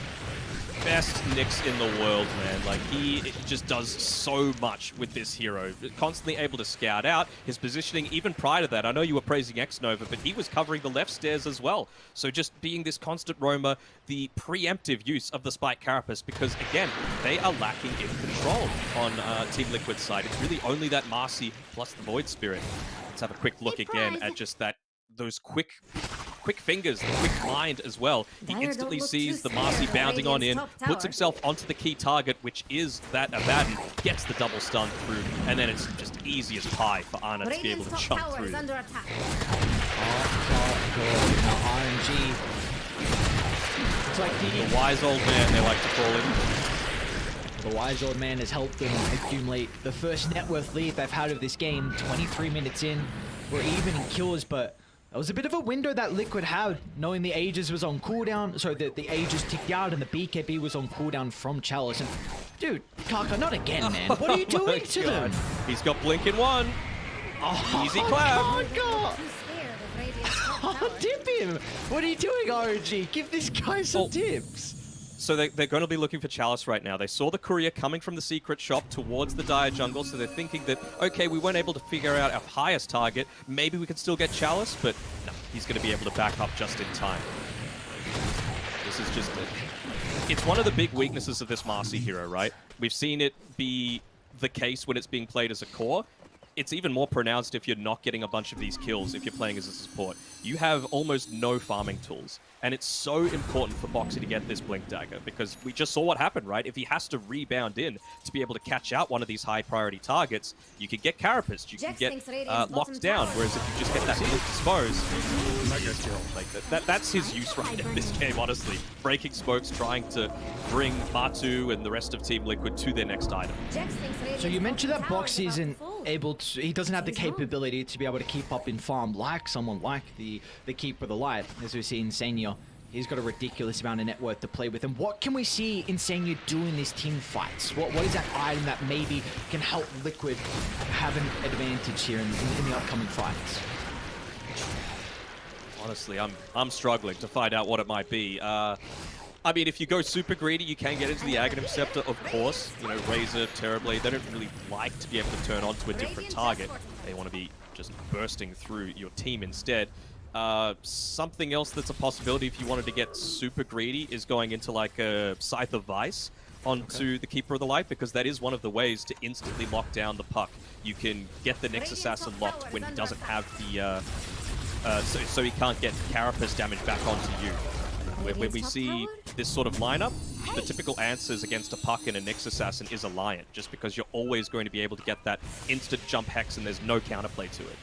Best Nyx in the world, man. Like, he just does so much with this hero. Constantly able to scout out his positioning even prior to that. I know you were praising X-Nova, but he was covering the left stairs as well. So just being this constant roamer, the preemptive use of the Spike Carapace, because again, they are lacking in control on Team Liquid's side. It's really only that Marcy plus the Void Spirit. Let's have a quick look again at just those quick quick fingers, the quick mind as well. He instantly sees the Marcy bounding on in, puts himself onto the key target, which is that Abaddon, gets the double stun through, and then it's just easy as pie for Arna to be able to jump through. Now RNG. It's like The wise old man, they like to call him. the wise old man has helped them accumulate the first net worth lead they've had of this game. 23 minutes in, we're even in kills, but that was a bit of a window that Liquid had, knowing the Aegis was on cooldown, so the Aegis ticked out and the BKB was on cooldown from Chalice. And dude, Kaka, not again, man. What are you doing to them? He's got Blink in one. Easy clap. Kaka! Oh, tip him! What are you doing, RNG? Give this guy some tips. So they're going to be looking for Chalice right now. They saw the courier coming from the secret shop towards the Dire jungle, so they're thinking that, okay, we weren't able to figure out our highest target. Maybe we can still get Chalice, but no, he's going to be able to back up just in time. This is just... It's one of the big weaknesses of this Marcy hero, right? We've seen it be the case when it's being played as a core. It's even more pronounced if you're not getting a bunch of these kills, if you're playing as a support. You have almost no farming tools. And it's so important for Boxy to get this Blink Dagger, because we just saw what happened, right? If he has to rebound in to be able to catch out one of these high priority targets, you can get Carapaced, you can get locked down, whereas if you just get that Blink exposed, like that's his use right in this game, honestly. Breaking smokes, trying to bring Matu and the rest of Team Liquid to their next item. So you mentioned that Boxy isn't able to, he doesn't have the capability to be able to keep up in farm like someone like the Keeper of the Light, as we see Insania. He's got a ridiculous amount of net worth to play with. And what can we see Insania do in these team fights? What is that item that maybe can help Liquid have an advantage here in the upcoming fights? Honestly, I'm struggling to find out what it might be. I mean, if you go super greedy, you can get into the Aghanim Scepter, of course. You know, Razor, Terrorblade, they don't really like to be able to turn onto a different target. They want to be just bursting through your team instead. Something else that's a possibility if you wanted to get super greedy is going into like a Scythe of Vice onto the Keeper of the Light, because that is one of the ways to instantly lock down the puck. You can get the Nyx Assassin locked when he doesn't have the... so he can't get Carapace damage back onto you. When we see this sort of lineup, the typical answers against a puck and a Nyx Assassin is Alliant, just because you're always going to be able to get that instant jump hex and there's no counterplay to it.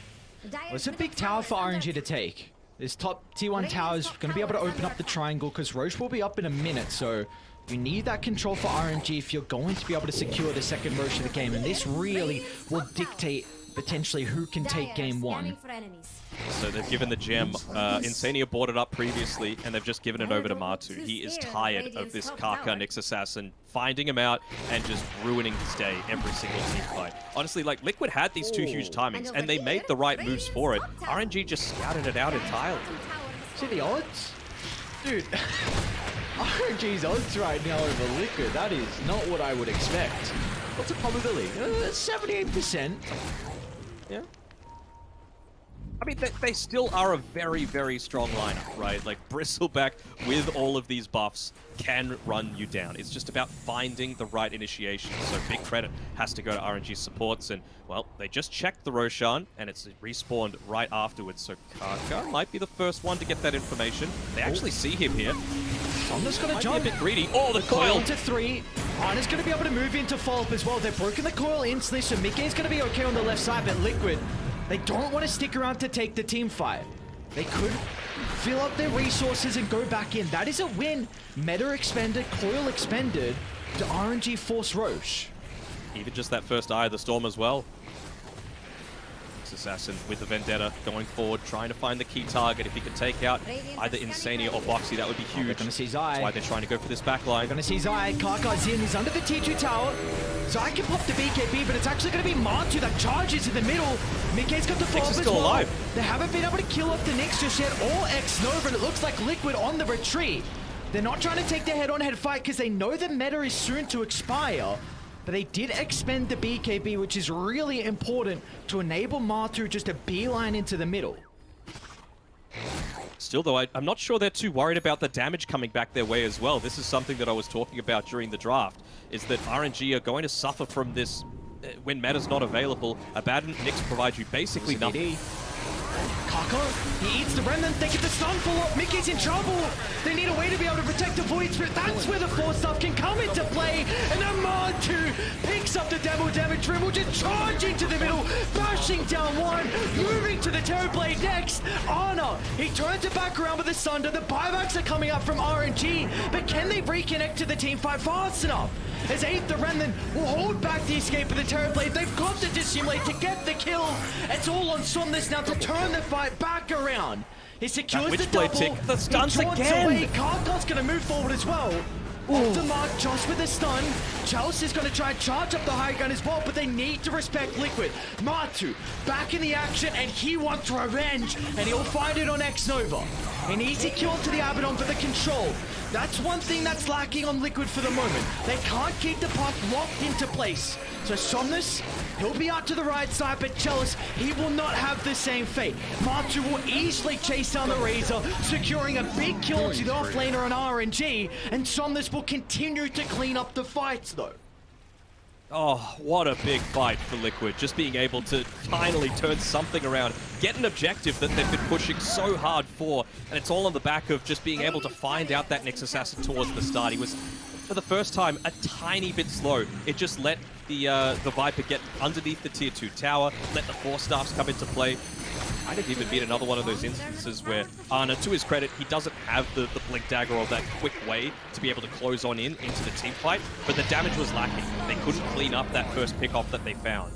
Well, it's a big tower for RNG to take. This top T1 tower is going to be able to open up the triangle, because Roche will be up in a minute, so you need that control for RNG if you're going to be able to secure the second Roche of the game, and this really will dictate potentially who can take game one. So they've given the gem. Insania bought it up previously, and they've just given it over to Matu. He is tired of this Kaka Nyx Assassin finding him out and just ruining his day every single team fight. Honestly, like, Liquid had these two huge timings, and they made the right moves for it. RNG just scouted it out entirely. See the odds? Dude, RNG's odds right now over Liquid, that is not what I would expect. What's the probability? 78%. Yeah. I mean, they still are a very, very strong lineup, right? Like, Bristleback, with all of these buffs, can run you down. It's just about finding the right initiation. So big credit has to go to RNG supports. And, well, they just checked the Roshan, and it's respawned right afterwards. So Kaka might be the first one to get that information. They actually see him here. Sonda's going to jump. A bit greedy. Oh, the coil! Into 3. Arna's going to be able to move into follow-up as well. They've broken the coil instantly, so Mickey's going to be okay on the left side, but Liquid, they don't want to stick around to take the team fight. They could fill up their resources and go back in. That is a win. Meta expended, coil expended to RNG force Roche. Even just that first Eye of the Storm as well. Assassin with the Vendetta going forward, trying to find the key target. If he could take out either Insania or Boxy, that would be huge. They're going to see Zai. That's why they're trying to go for this backline. They're going to see Zai. Kaka's in. He's under the T2 tower. Zai can pop the BKB, but it's actually going to be Matu that charges in the middle. Mickey's got the follow-up as still well. alive. They haven't been able to kill off the Nyx just yet, or X-Nova, and it looks like Liquid on the retreat. They're not trying to take the head-on-head fight because they know the meta is soon to expire. But they did expend the BKB, which is really important to enable Matu just to beeline into the middle. Still, though, I'm not sure they're too worried about the damage coming back their way as well. This is something that I was talking about during the draft, is that RNG are going to suffer from this when meta's not available. Abaddon, Nyx provide you basically nothing. Kaka, he eats the remnant, they get the stun full up, Mickey's in trouble! They need a way to be able to protect the Void Spirit, that's where the Force stuff can come into play, and Amadu picks up the double damage, Dribble just charging to the middle, bashing down one, moving to the Terrorblade next, Ana, he turns it back around with the Sunder, the buybacks are coming up from RNG, but can they reconnect to the team fight fast enough? As 8th the Remnant will hold back the escape of the Terrorblade. They've got to dissimulate to get the kill. It's all on Somnus now to turn the fight back around. He secures the double. Tick, the stuns he again. Away. Karkov's going to move forward as well. Off the mark, Josh with the stun. Chelsea is going to try and charge up the high gun as well, but they need to respect Liquid. Matu back in the action, and he wants revenge, and he'll find it on X-Nova. An easy kill to the Abaddon for the control. That's one thing that's lacking on Liquid for the moment. They can't keep the puck locked into place. So Somnus, he'll be out to the right side, but Chalice, he will not have the same fate. Matu will easily chase down the Razor, securing a big kill to the offlaner on RNG, and Somnus will continue to clean up the fights though. Oh, what a big fight for Liquid. Just being able to finally turn something around, get an objective that they've been pushing so hard for, and it's all on the back of just being able to find out that Nyx Assassin towards the start. He was, for the first time, a tiny bit slow. It just let the Viper get underneath the tier 2 tower, let the 4 staffs come into play. Might have even been another one of those instances where Ana, to his credit, he doesn't have the Blink Dagger or that quick way to be able to close on into the team fight, but the damage was lacking. They couldn't clean up that first pick-off that they found.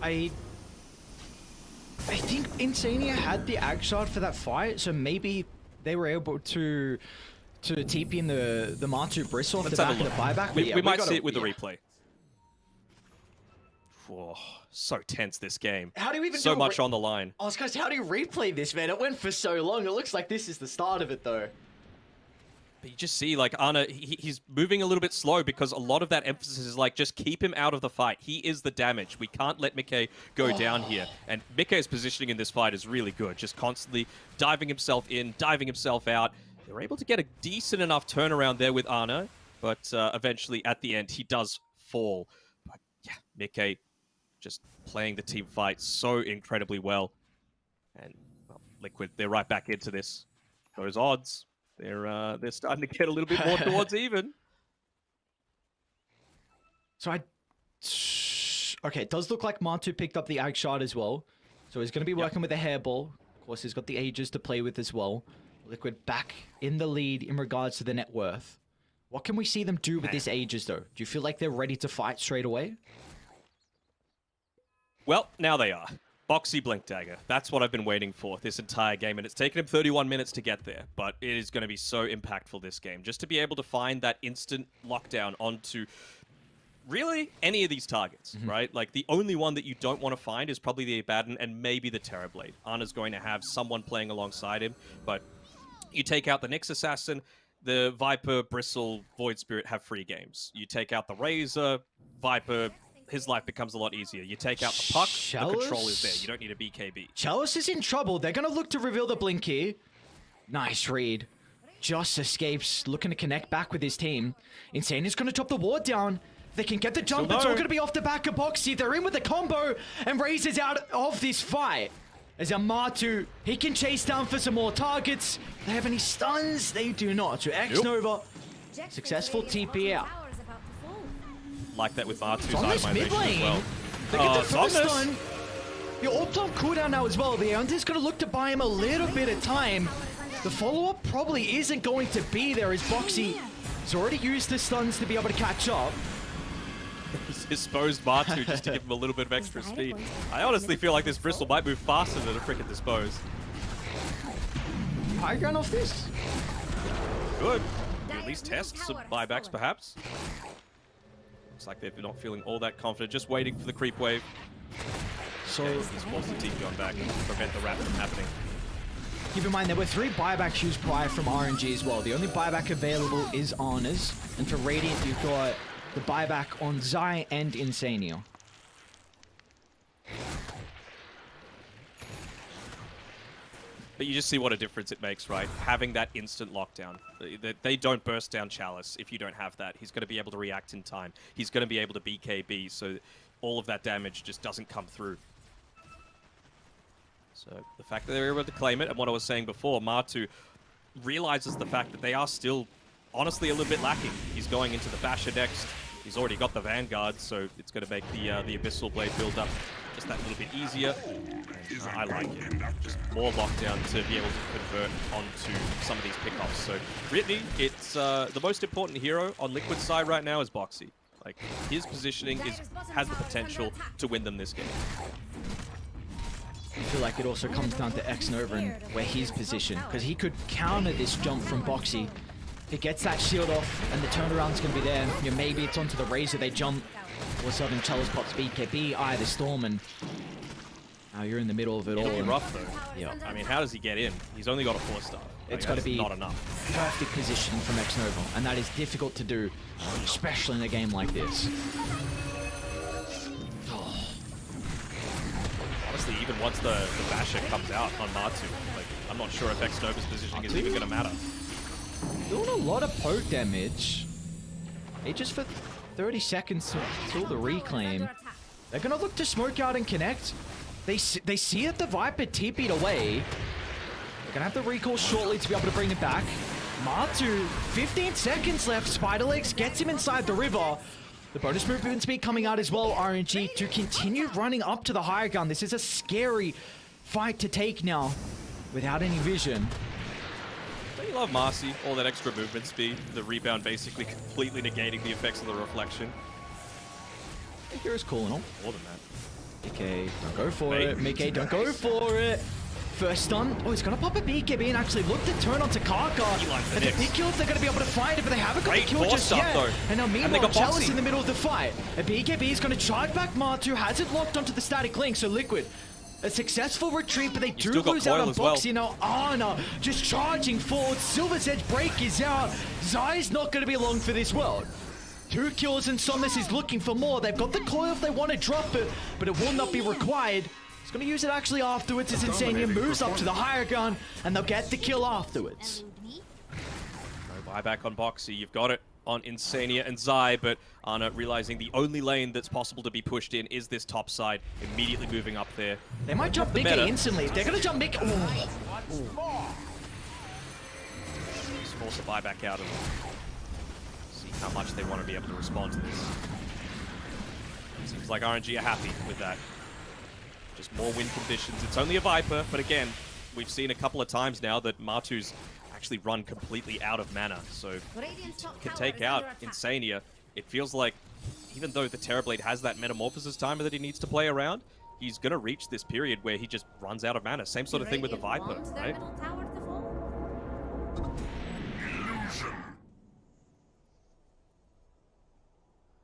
I think Insania had the Ag Shard for that fight, so maybe they were able to TP in the Matu Bristle off the back of the buyback. We might see it with the replay. Oh, so tense this game. How do you even so much on the line? I was going to say, how do you replay this, man? It went for so long. It looks like this is the start of it, though. But you just see, like, Ana, he's moving a little bit slow because a lot of that emphasis is, like, just keep him out of the fight. He is the damage. We can't let Mickey go down here. And Mickey's positioning in this fight is really good. Just constantly diving himself in, diving himself out. They were able to get a decent enough turnaround there with Ana, but eventually, at the end, he does fall. But, yeah, Mickey just playing the team fight so incredibly well. And, well, Liquid, they're right back into this. Those odds, they're starting to get a little bit more towards even. So okay, it does look like Matu picked up the Ag Shard as well. So he's going to be working with the Hairball. Of course, he's got the Aegis to play with as well. Liquid back in the lead in regards to the net worth. What can we see them do with this Aegis, though? Do you feel like they're ready to fight straight away? Well, now they are. Boxy Blink Dagger. That's what I've been waiting for this entire game, and it's taken him 31 minutes to get there, but it is going to be so impactful this game. Just to be able to find that instant lockdown onto really any of these targets, right? Like, the only one that you don't want to find is probably the Abaddon and maybe the Terrorblade. Ana's going to have someone playing alongside him, but you take out the Nyx Assassin, the Viper, Bristle, Void Spirit have free games. You take out the Razor, Viper, his life becomes a lot easier. You take out the puck, the control is there. You don't need a BKB. Chalice is in trouble. They're going to look to reveal the blink here. Nice read. Just escapes, looking to connect back with his team. Insane is going to drop the ward down. They can get the jump. It's all going to be off the back of Boxy. They're in with the combo, and Razor's out of this fight. As Amatu, he can chase down for some more targets. They have any stuns? They do not. So X-Nova, successful TP out. Like that with Matu's Somnus mid lane. Well. They get the first stun. Your ult on cooldown now as well. The Hunter's going to look to buy him a little bit of time. The follow-up probably isn't going to be there as Boxy has already used the stuns to be able to catch up. He's disposed Matu just to give him a little bit of extra speed. I honestly feel like this Bristle might move faster than a frickin' dispose. High ground off this. Good. At least test some buybacks, perhaps. Looks like they're not feeling all that confident, just waiting for the creep wave. So he's forced the team going back and prevent the wrap from happening. Keep in mind, there were 3 buybacks used prior from RNG as well. The only buyback available is Honors. And for Radiant, you've got the buyback on Zai and Insania. But you just see what a difference it makes, right? Having that instant lockdown. They don't burst down Chalice if you don't have that. He's going to be able to react in time. He's going to be able to BKB, so all of that damage just doesn't come through. So the fact that they were able to claim it, and what I was saying before, Matu realizes the fact that they are still honestly a little bit lacking. He's going into the Basher next. He's already got the Vanguard, so it's going to make the Abyssal Blade build up just that little bit easier. And, I like it. Just more lockdown to be able to convert onto some of these pickoffs. So really, it's the most important hero on Liquid's side right now is Boxy. Like, his positioning has the potential to win them this game. I feel like it also comes down to Xnova and where he's positioned, because he could counter this jump from Boxy. He gets that shield off, and the turnaround's going to be there. You know, maybe it's onto the Razor, they jump. All of a sudden, Chalice pops BKB, Eye the Storm, and now you're in the middle of it all. It'll be rough, though. Yeah. I mean, how does he get in? He's only got a 4-star. It's got to be not enough. perfect positioning from Xnova, and that is difficult to do, especially in a game like this. Honestly, even once the Basher comes out on Matu, like, I'm not sure if Xnova's positioning is even going to matter. Doing a lot of poke damage. Just for 30 seconds till the reclaim. They're going to look to smoke out and connect. They see that the Viper TP'd away. They're going to have the recall shortly to be able to bring it back. Matu, 15 seconds left. Spiderlegs gets him inside the river. The bonus movement speed coming out as well, RNG, to continue running up to the higher gun. This is a scary fight to take now without any vision. Don't you love Marcy? All that extra movement speed, the rebound basically completely negating the effects of the reflection. Hero's cool and all. More than that. Mickey, don't go for it. Mickey, don't go for it. First stun. Oh, he's going to pop a BKB and actually look to turn onto Kaka. And the big kills, they're going to be able to find it, but they haven't got the kill just yet. Though. And now meanwhile, Chalice in the middle of the fight. A BKB is going to charge back Matu, hasn't locked onto the static link, so Liquid. A successful retreat, but they do lose out on Boxy. Now Ana just charging forward. Silver's Edge break is out. Zai's not going to be long for this world. 2 kills and Somnus is looking for more. They've got the coil if they want to drop it, but it will not be required. He's going to use it actually afterwards as Insania moves up to the higher gun, and they'll get the kill afterwards. No buyback on Boxy. You've got it on Insania and Zai, but Ana realizing the only lane that's possible to be pushed in is this top side, immediately moving up there. They might jump Mickey instantly. They're going to jump Mickey. Just force a buyback out of them. See how much they want to be able to respond to this. Seems like RNG are happy with that. Just more win conditions. It's only a Viper, but again, we've seen a couple of times now that Matu's actually run completely out of mana, so can take out Insania. It feels like, even though the Terrorblade has that Metamorphosis timer that he needs to play around, he's going to reach this period where he just runs out of mana. Same sort of thing with the Viper, right?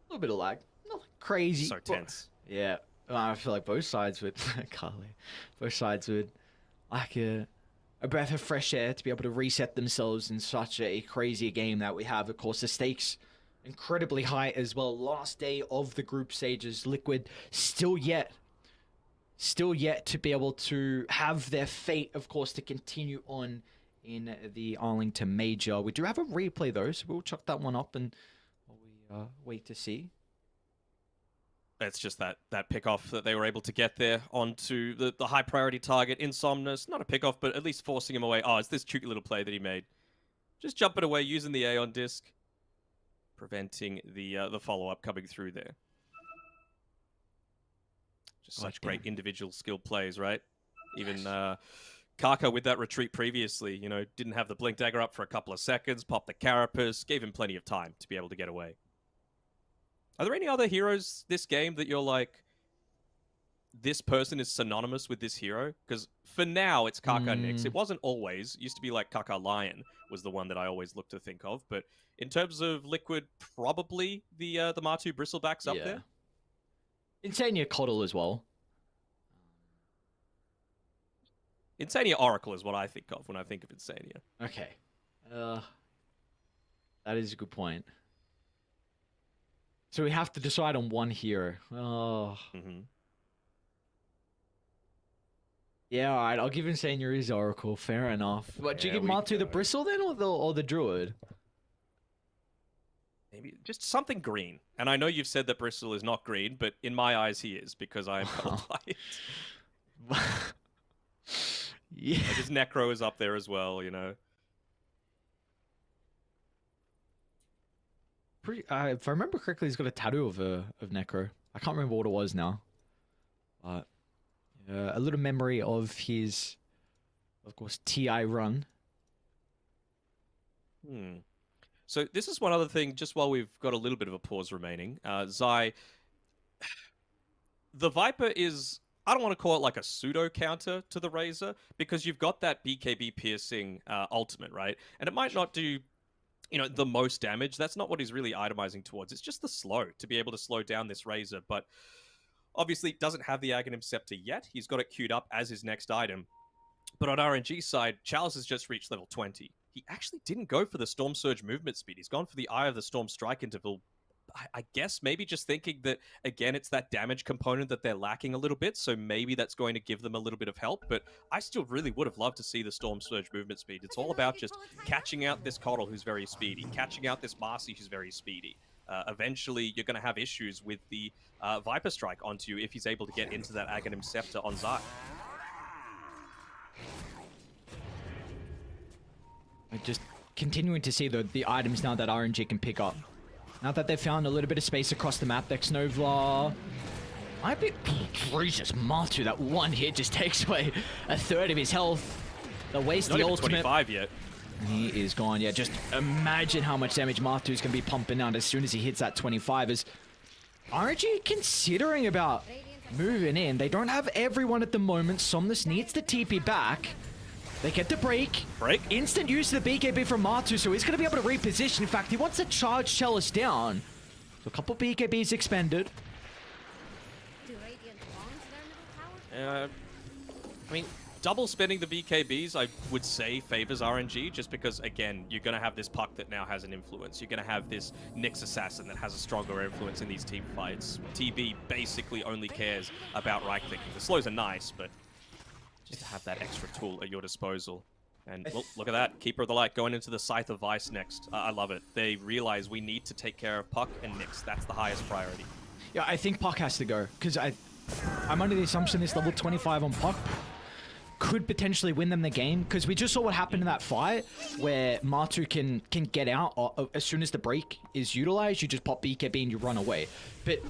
A little bit of lag. Not crazy. So tense. Yeah. I feel like both sides would, both sides would like a breath of fresh air to be able to reset themselves in such a crazy game that we have. Of course, the stakes incredibly high as well. Last day of the group stages. Liquid still yet to be able to have their fate, of course, to continue on in the Arlington Major. We do have a replay though, so we'll chuck that one up and we wait to see. It's just that pick-off that they were able to get there onto the high priority target, Insomnus. Not a pick-off, but at least forcing him away. Oh, it's this cute little play that he made. Just jumping away, using the A on disc. Preventing the follow-up coming through there. Just such great individual skill plays, right? Even Kaka with that retreat previously, you know, didn't have the Blink Dagger up for a couple of seconds, popped the Carapace, gave him plenty of time to be able to get away. Are there any other heroes this game that you're like, this person is synonymous with this hero? Because for now, it's Kaka Nyx. It wasn't always. It used to be like Kaka Lion was the one that I always looked to think of. But in terms of Liquid, probably the Matu Bristleback's up there. Insania Coddle as well. Insania Oracle is what I think of when I think of Insania. Okay. That is a good point. So we have to decide on one hero. Oh. Yeah, alright. I'll give Insania his Oracle. Fair enough. But do you give Matu the Bristle then, or the Druid? Maybe just something green. And I know you've said that Bristle is not green, but in my eyes he is, because I am colorblind. Yeah. Like his Necro is up there as well, you know. Pretty, if I remember correctly, he's got a tattoo of Necro. I can't remember what it was now. But a little memory of his, of course, TI run. So this is one other thing, just while we've got a little bit of a pause remaining. Zai, the Viper is, I don't want to call it like a pseudo counter to the Razor, because you've got that BKB piercing ultimate, right? And it might not do, you know, the most damage. That's not what he's really itemizing towards. It's just the slow, to be able to slow down this Razor. But obviously doesn't have the Aghanim Scepter yet. He's got it queued up as his next item. But on RNG's side, Chalice has just reached level 20. He actually didn't go for the Storm Surge movement speed. He's gone for the Eye of the Storm strike interval. I guess maybe just thinking that, again, it's that damage component that they're lacking a little bit, so maybe that's going to give them a little bit of help, but I still really would have loved to see the Storm Surge movement speed. It's all about just catching out this Coddle who's very speedy, catching out this Marcy who's very speedy. Eventually, you're going to have issues with the Viper Strike onto you if he's able to get into that Aghanim Scepter on Zai. Just continuing to see the items now that RNG can pick up. Now that they've found a little bit of space across the map, Xnova might be... Jesus, Matu, that one hit just takes away a third of his health. The waste Not the even ultimate. 25 yet. He is gone. Yeah, just imagine how much damage Matu is going to be pumping out as soon as he hits that 25. Is RNG considering about moving in? They don't have everyone at the moment. Somnus needs the TP back. They get the break. Instant use of the BKB from Matu, so he's going to be able to reposition. In fact, he wants to charge Chalice down. So a couple BKBs expended. Do Radiant launch their middle tower? I mean, double spending the BKBs, I would say, favors RNG, just because, again, you're going to have this Puck that now has an influence. You're going to have this Nyx Assassin that has a stronger influence in these team fights. TB basically only cares about right-clicking. The slows are nice, but just to have that extra tool at your disposal. And look at that. Keeper of the Light going into the Scythe of Vice next. I love it. They realize we need to take care of Puck and Nyx. That's the highest priority. Yeah, I think Puck has to go, because I'm under the assumption this level 25 on Puck could potentially win them the game, because we just saw what happened in that fight where Matu can get out as soon as the break is utilized. You just pop BKB and you run away. But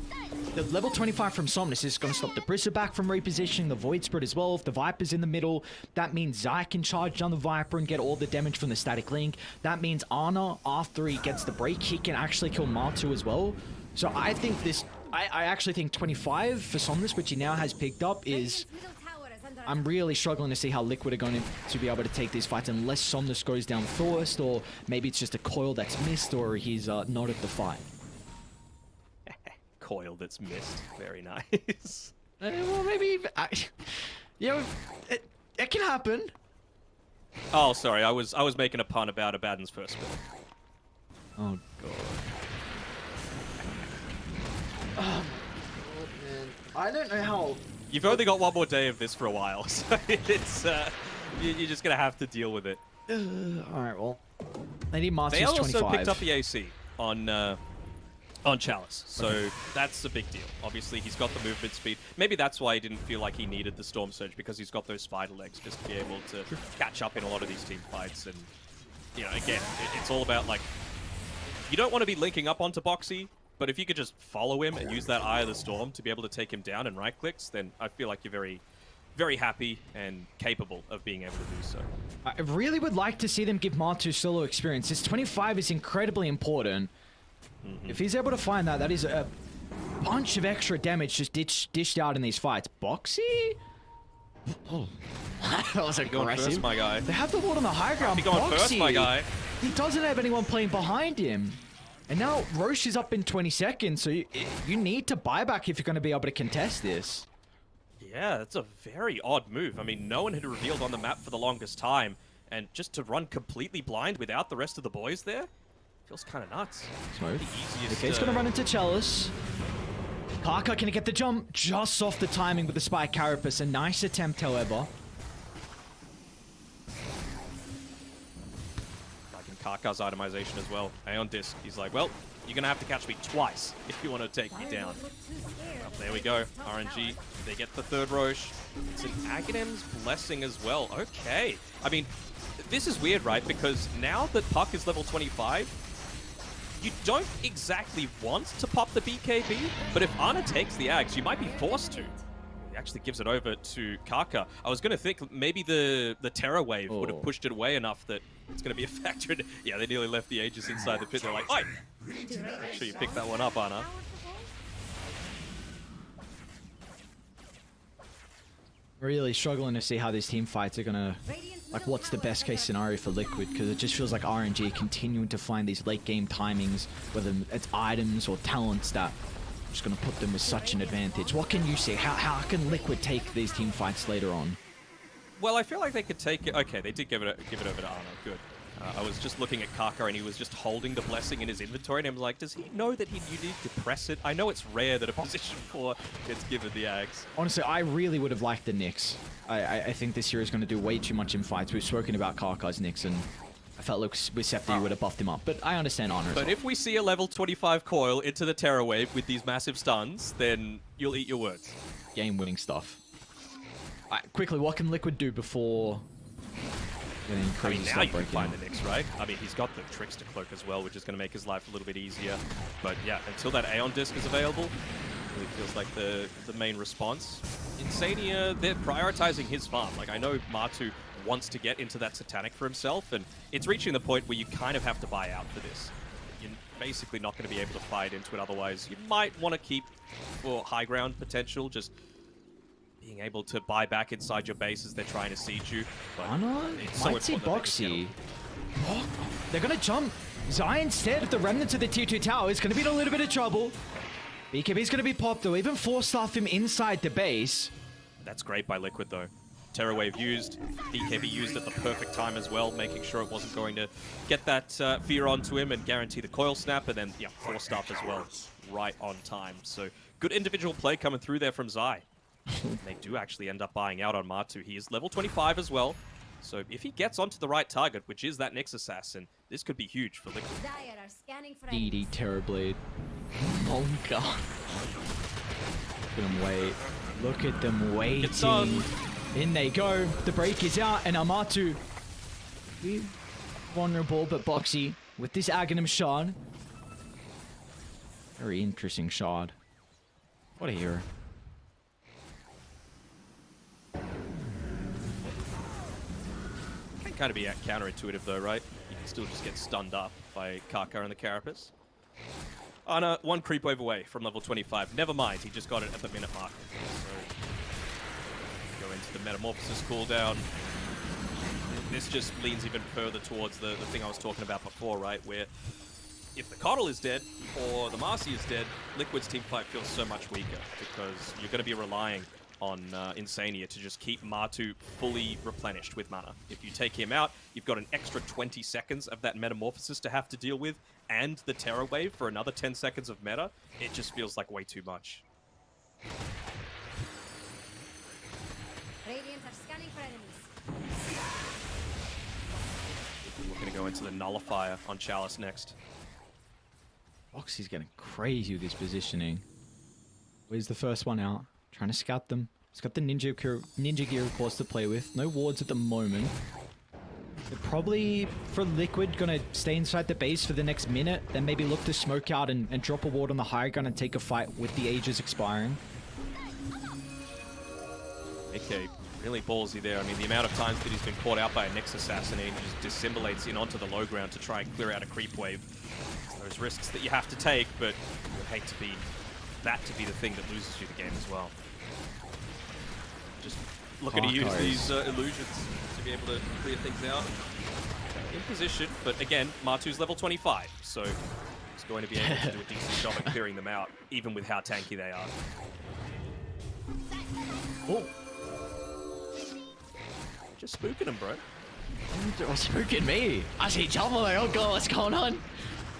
the level 25 from Somnus is going to stop the Bristle back from repositioning, the Void Spirit as well. If the Viper's in the middle, that means Zai can charge down the Viper and get all the damage from the Static Link. That means Ana, after he gets the break, he can actually kill Matu as well. So I think this, I actually think 25 for Somnus, which he now has picked up, is... I'm really struggling to see how Liquid are going to be able to take these fights unless Somnus goes down first, or maybe it's just a coil that's missed, or he's not at the fight. Coil that's missed. Very nice. Well, maybe... you know, it can happen. Oh, sorry. I was making a pun about Abaddon's first spell. Oh, God. Oh, God, man. I don't know how... You've only got one more day of this for a while, so it's you're just gonna have to deal with it. All right, well, they need Masters 25. They also picked up the AC on Chalice, so that's a big deal. Obviously, he's got the movement speed. Maybe that's why he didn't feel like he needed the Storm Surge, because he's got those spider legs just to be able to catch up in a lot of these team fights. And you know, again, it's all about, like, you don't want to be linking up onto Boxy. But if you could just follow him and use that Eye of the Storm to be able to take him down and right-clicks, then I feel like you're very, very happy and capable of being able to do so. I really would like to see them give Matu solo experience. This 25 is incredibly important. If he's able to find that, that is a bunch of extra damage just dished out in these fights. Boxy? Oh, that was aggressive. Going first, my guy. They have the ward on the high ground. Be going Boxy, first, my guy. He doesn't have anyone playing behind him. And now Roche is up in 20 seconds, so you need to buy back if you're going to be able to contest this. Yeah, that's a very odd move. I mean, no one had revealed on the map for the longest time, and just to run completely blind without the rest of the boys there feels kind of nuts. Smooth. Okay, he's going to run into Chalice. Parker can get the jump just off the timing with the Spy Carapace. A nice attempt, however. Karka's itemization as well. Aeon Disc, he's like, well, you're going to have to catch me twice if you want to take me down. Well, there we go. RNG, they get the third Roche. It's an Aghanim's Blessing as well. Okay. I mean, this is weird, right? Because now that Puck is level 25, you don't exactly want to pop the BKB, but if Ana takes the Ags, you might be forced to. He actually gives it over to Kaka. I was going to think maybe the Terror Wave would have pushed it away enough that it's going to be a factor. Yeah, they nearly left the Aegis inside the pit. They're like, oi! Make sure you pick that one up, Ana. Really struggling to see how these team fights are gonna, like, what's the best case scenario for Liquid, because it just feels like RNG continuing to find these late game timings, whether it's items or talents that are just gonna put them with such an advantage. What can you see? How can Liquid take these team fights later on? Well, I feel like they could take it. Okay, they did give it over to Ana. Good. I was just looking at Kaka and he was just holding the Blessing in his inventory, and I was like, does he know that you need to press it? I know it's rare that a position 4 gets given the Ags. Honestly, I really would have liked the Nyx. I think this hero is going to do way too much in fights. We've spoken about Kaka's Nyx, and I felt like with Scepter you would have buffed him up, but I understand Honor. But if we see a level 25 coil into the Terror Wave with these massive stuns, then you'll eat your words. Game-winning stuff. Quickly, what can Liquid do before... I mean, now you can find the Nyx, right? I mean, he's got the Trickster Cloak as well, which is going to make his life a little bit easier. But yeah, until that Aeon Disc is available, it really feels like the main response. Insania, they're prioritizing his farm. Like, I know Matu wants to get into that Satanic for himself, and it's reaching the point where you kind of have to buy out for this. You're basically not going to be able to fight into it otherwise. You might want to keep for high ground potential, just being able to buy back inside your base as they're trying to siege you. Might see Boxy. Oh, they're going to jump. Zai instead of the remnants of the tier 2 tower is going to be in a little bit of trouble. BKB's going to be popped. They'll even force off him inside the base. That's great by Liquid though. Terror Wave used, BKB used at the perfect time as well, making sure it wasn't going to get that fear onto him and guarantee the coil snap, and then, yeah, forced up as well, right on time. So good individual play coming through there from Zai. They do actually end up buying out on Matu. He is level 25 as well. So if he gets onto the right target, which is that Nyx Assassin, this could be huge for Liquid. DD Terrorblade. Oh god. Look at them wait. Look at them waiting. In they go. The break is out, and Amatu vulnerable, but Boxy with this Aghanim shard. Very interesting shard. What a hero. Kind of be counterintuitive though, right? You can still just get stunned up by Kaka and the Carapace. Ana, one creep wave away from level 25. Never mind, he just got it at the minute mark. So, go into the Metamorphosis cooldown. This just leans even further towards the thing I was talking about before, right? Where if the Coddle is dead or the Marcy is dead, Liquid's team fight feels so much weaker because you're going to be relying on Insania to just keep Matu fully replenished with mana. If you take him out, you've got an extra 20 seconds of that Metamorphosis to have to deal with, and the Terror Wave for another 10 seconds of meta. It just feels like way too much. Radiant are scanning for enemies. We're going to go into the Nullifier on Chalice next. Boxy's getting crazy with his positioning. Where's the first one out? Trying to scout them. He's got the Ninja Gear, of course, to play with. No wards at the moment. They're probably, for Liquid, going to stay inside the base for the next minute. Then maybe look to smoke out and drop a ward on the high ground and take a fight with the Aegis expiring. Okay, really ballsy there. I mean, the amount of times that he's been caught out by a Nyx Assassin and he just dissimulates in onto the low ground to try and clear out a creep wave. Those risks that you have to take, but you hate to be that to be the thing that loses you the game as well. Just looking to use these illusions to be able to clear things out in position, but again, Matu's level 25, so he's going to be able to do a decent job at clearing them out, even with how tanky they are. Oh! Just spooking them, bro. Spooking me! I see trouble there. Oh god, what's going on?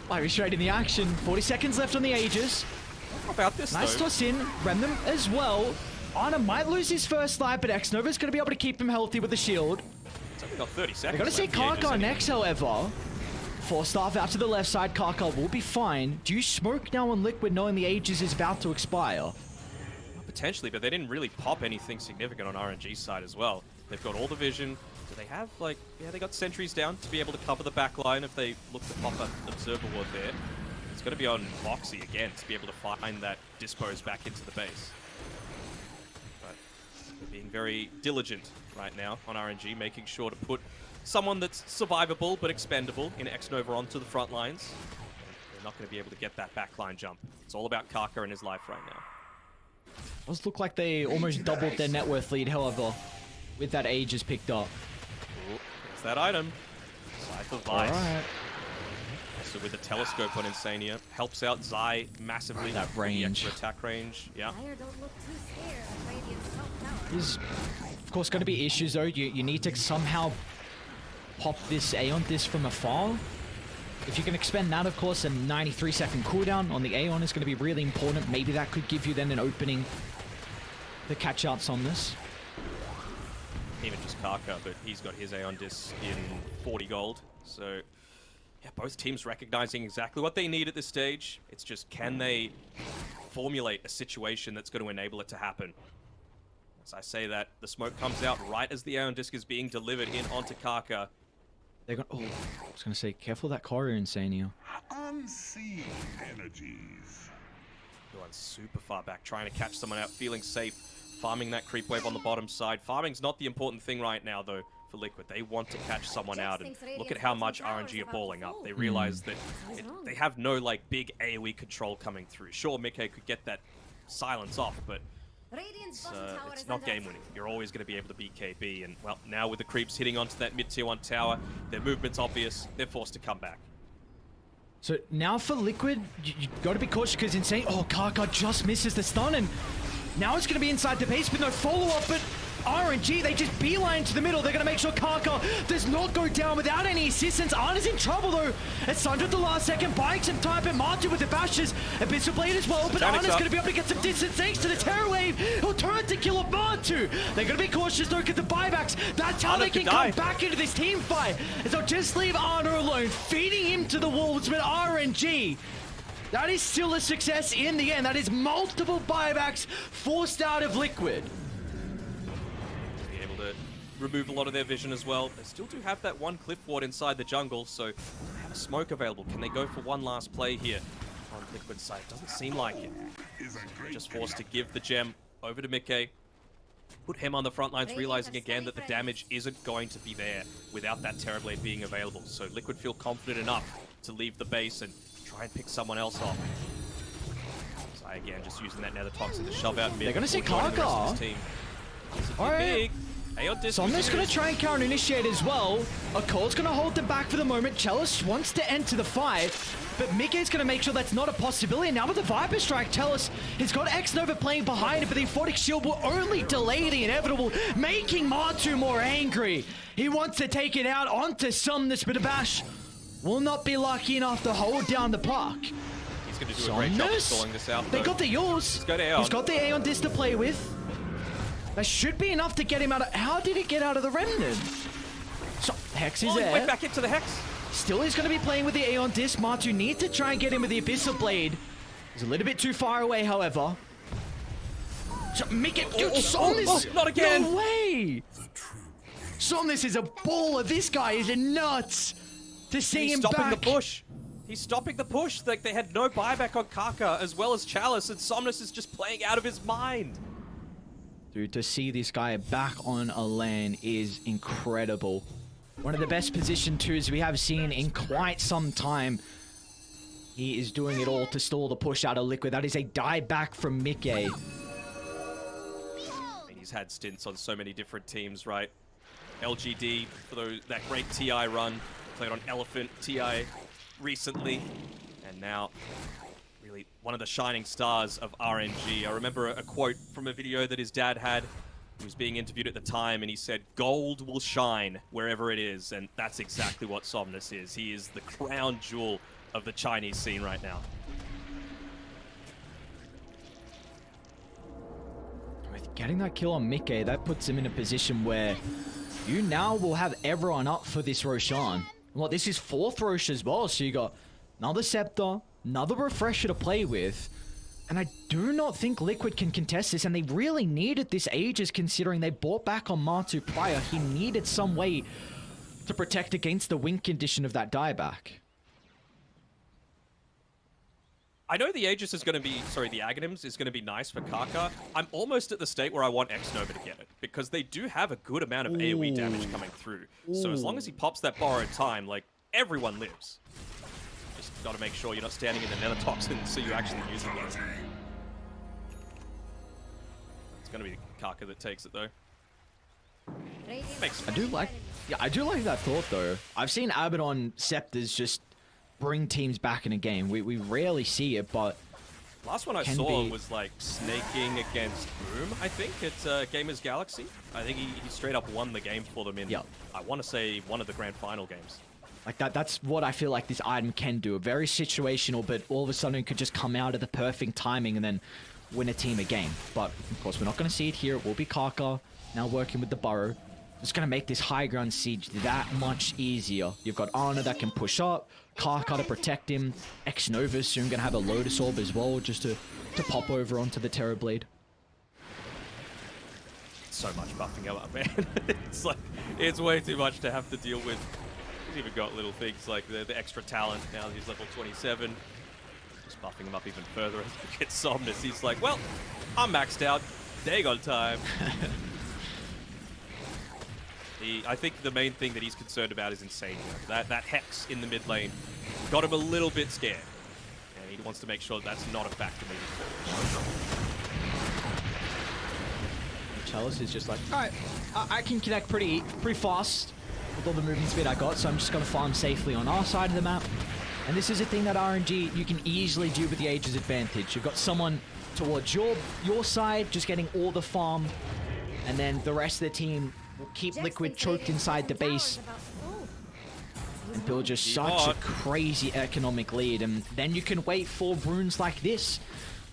Why, we're straight in the action. 40 seconds left on the Aegis. How about this, nice though? toss in. Remnant as well. Ana might lose his first life, but X-Nova's going to be able to keep him healthy with the shield. It's only got 30 seconds. They're going to see Kaka next, however. Force Staff out to the left side. Kaka will be fine. Do you smoke now on Liquid knowing the Aegis is about to expire? Well, potentially, but they didn't really pop anything significant on RNG's side as well. They've got all the vision. Do they have, like, yeah, they got sentries down to be able to cover the back line if they look to pop an observer ward there. It's going to be on Moxie again to be able to find that dispose back into the base. But they're being very diligent right now on RNG, making sure to put someone that's survivable but expendable in X-Nova onto the front lines. They're not going to be able to get that backline jump. It's all about Kaka and his life right now. Does look like they almost doubled their net worth lead, however, with that Aegis picked up. Ooh, there's that item. Scythe of Vice. Alright. So with the telescope on Insania, helps out Zai massively. That range. The extra attack range, yeah. Dire don't look too scared of Radiant's top tower. There's, of course, going to be issues, though. You need to somehow pop this Aeon Disc from afar. If you can expend that, of course, a 93-second cooldown on the Aeon is going to be really important. Maybe that could give you then an opening to catch out on this. Even just Kaka, but he's got his Aeon Disc in 40 gold. So, yeah, both teams recognizing exactly what they need at this stage. It's just, can they formulate a situation that's going to enable it to happen? As I say that, the smoke comes out right as the Aeon Disc is being delivered in onto Kaka. They're going. Oh, I was going to say, careful that Courier, Insania. Unseen energies. Going super far back, trying to catch someone out, feeling safe, farming that creep wave on the bottom side. Farming's not the important thing right now, though, for Liquid. They want to catch someone out, and look at how much RNG are balling up. They realize that they have no, like, big AoE control coming through. Sure, Mickey could get that silence off, but it's not game winning. You're always going to be able to beat KB, and, well, now with the creeps hitting onto that mid-tier 1 tower, their movement's obvious. They're forced to come back. So now for Liquid, you got to be cautious because Insane. Oh, Kaka just misses the stun, and now it's going to be inside the base with no follow-up, but RNG, they just beeline to the middle. They're going to make sure Kaka does not go down without any assistance. Arna's in trouble, though. It's Tundra at the last second, buying some time, but Martu with the bashes. Abyssal Blade as well, but Arna's going to be able to get some distance thanks to the Terror Wave. He'll turn to kill off Martu. They're going to be cautious, though, because the buybacks, that's how they can come back into this team fight. As they'll just leave Arna alone, feeding him to the wolves, but RNG, that is still a success in the end. That is multiple buybacks forced out of Liquid. Remove a lot of their vision as well. They still do have that one cliff ward inside the jungle, so they have a smoke available. Can they go for one last play here on Liquid's side? Doesn't seem like it. They're just forced to give the gem over to Mickey. Put him on the front lines, realizing again that the damage isn't going to be there without that Terrorblade being available. So Liquid feel confident enough to leave the base and try and pick someone else off. So again, just using that Nether Toxin to shove out mid. They're going to see Kaka. Alright. Somna's going to try and counter initiate as well. A Cole's going to hold them back for the moment. Chalice wants to enter the fight, but Mickey's going to make sure that's not a possibility. Now with the Viper Strike, Chalice, he's got X-Nova playing behind it, but the Emphotic Shield will only delay the inevitable, making Martu more angry. He wants to take it out onto Somnus, but Abash will not be lucky enough to hold down the puck. He's going to do a great job of stalling this out, though. They got the Yours. He's got the Aeon Disc to play with. That should be enough to get him out of... How did he get out of the Remnant? So, Hex is there. He went back into the Hex. Still is going to be playing with the Aeon Disc. Martu need to try and get him with the Abyssal Blade. He's a little bit too far away, however. So, Mickey... Somnus! Not again! No way! Somnus is a baller. This guy is nuts to see him back. He's stopping the push. He's stopping the push. Like, they had no buyback on Kaka as well as Chalice, and Somnus is just playing out of his mind. Dude, to see this guy back on a lane is incredible. One of the best position twos we have seen in quite some time. He is doing it all to stall the push out of Liquid. That is a die back from Mickey. I mean, he's had stints on so many different teams, right? LGD for that great TI run. Played on Elephant TI recently. And now... really one of the shining stars of RNG. I remember a quote from a video that his dad had. He was being interviewed at the time, and he said, "Gold will shine wherever it is," and that's exactly what Somnus is. He is the crown jewel of the Chinese scene right now. With getting that kill on Mickey, that puts him in a position where you now will have everyone up for this Roshan. Well, this is 4th Roche as well, so you got another Scepter, another Refresher to play with. And I do not think Liquid can contest this, and they really needed this Aegis considering they bought back on Matu prior. He needed some way to protect against the win condition of that dieback. I know the Aegis is going to be, sorry, the Aghanims is going to be nice for Kaka. I'm almost at the state where I want X-Nova to get it, because they do have a good amount of AoE damage coming through. So as long as he pops that borrowed time, like, everyone lives. Just got to make sure you're not standing in the nether toxin, so you're actually using it. It's going to be Kaka that takes it, though. Makes I do like that thought, though. I've seen Abaddon Scepters just bring teams back in a game. We rarely see it, but last one I saw was like snaking against Boom, I think, at Gamers Galaxy. I think he straight up won the game for them in, I want to say, one of the grand final games. Like that's what I feel like this item can do. Very situational, but all of a sudden it could just come out at the perfect timing and then win a team a game. But of course, we're not going to see it here. It will be Kaka now working with the Burrow. It's going to make this high ground siege that much easier. You've got Ana that can push up, Kaka to protect him, X-Nova's soon going to have a Lotus Orb as well, just to pop over onto the Terrorblade. So much buffing up, man. It's like, it's way too much to have to deal with. He's even got little things like the extra talent now that he's level 27. Just buffing him up even further as he gets Somnus. He's like, well, I'm maxed out. They got time. I think the main thing that he's concerned about is Insane. That Hex in the mid lane got him a little bit scared. And he wants to make sure that's not a factor moving forward. Chalice is just like, alright, I can connect pretty fast with all the movement speed I got, so I'm just going to farm safely on our side of the map. And this is a thing that RNG you can easily do with the Aegis advantage. You've got someone towards your side just getting all the farm, and then the rest of the team will keep Liquid choked inside the base and build just such a crazy economic lead. And then you can wait for runes like this.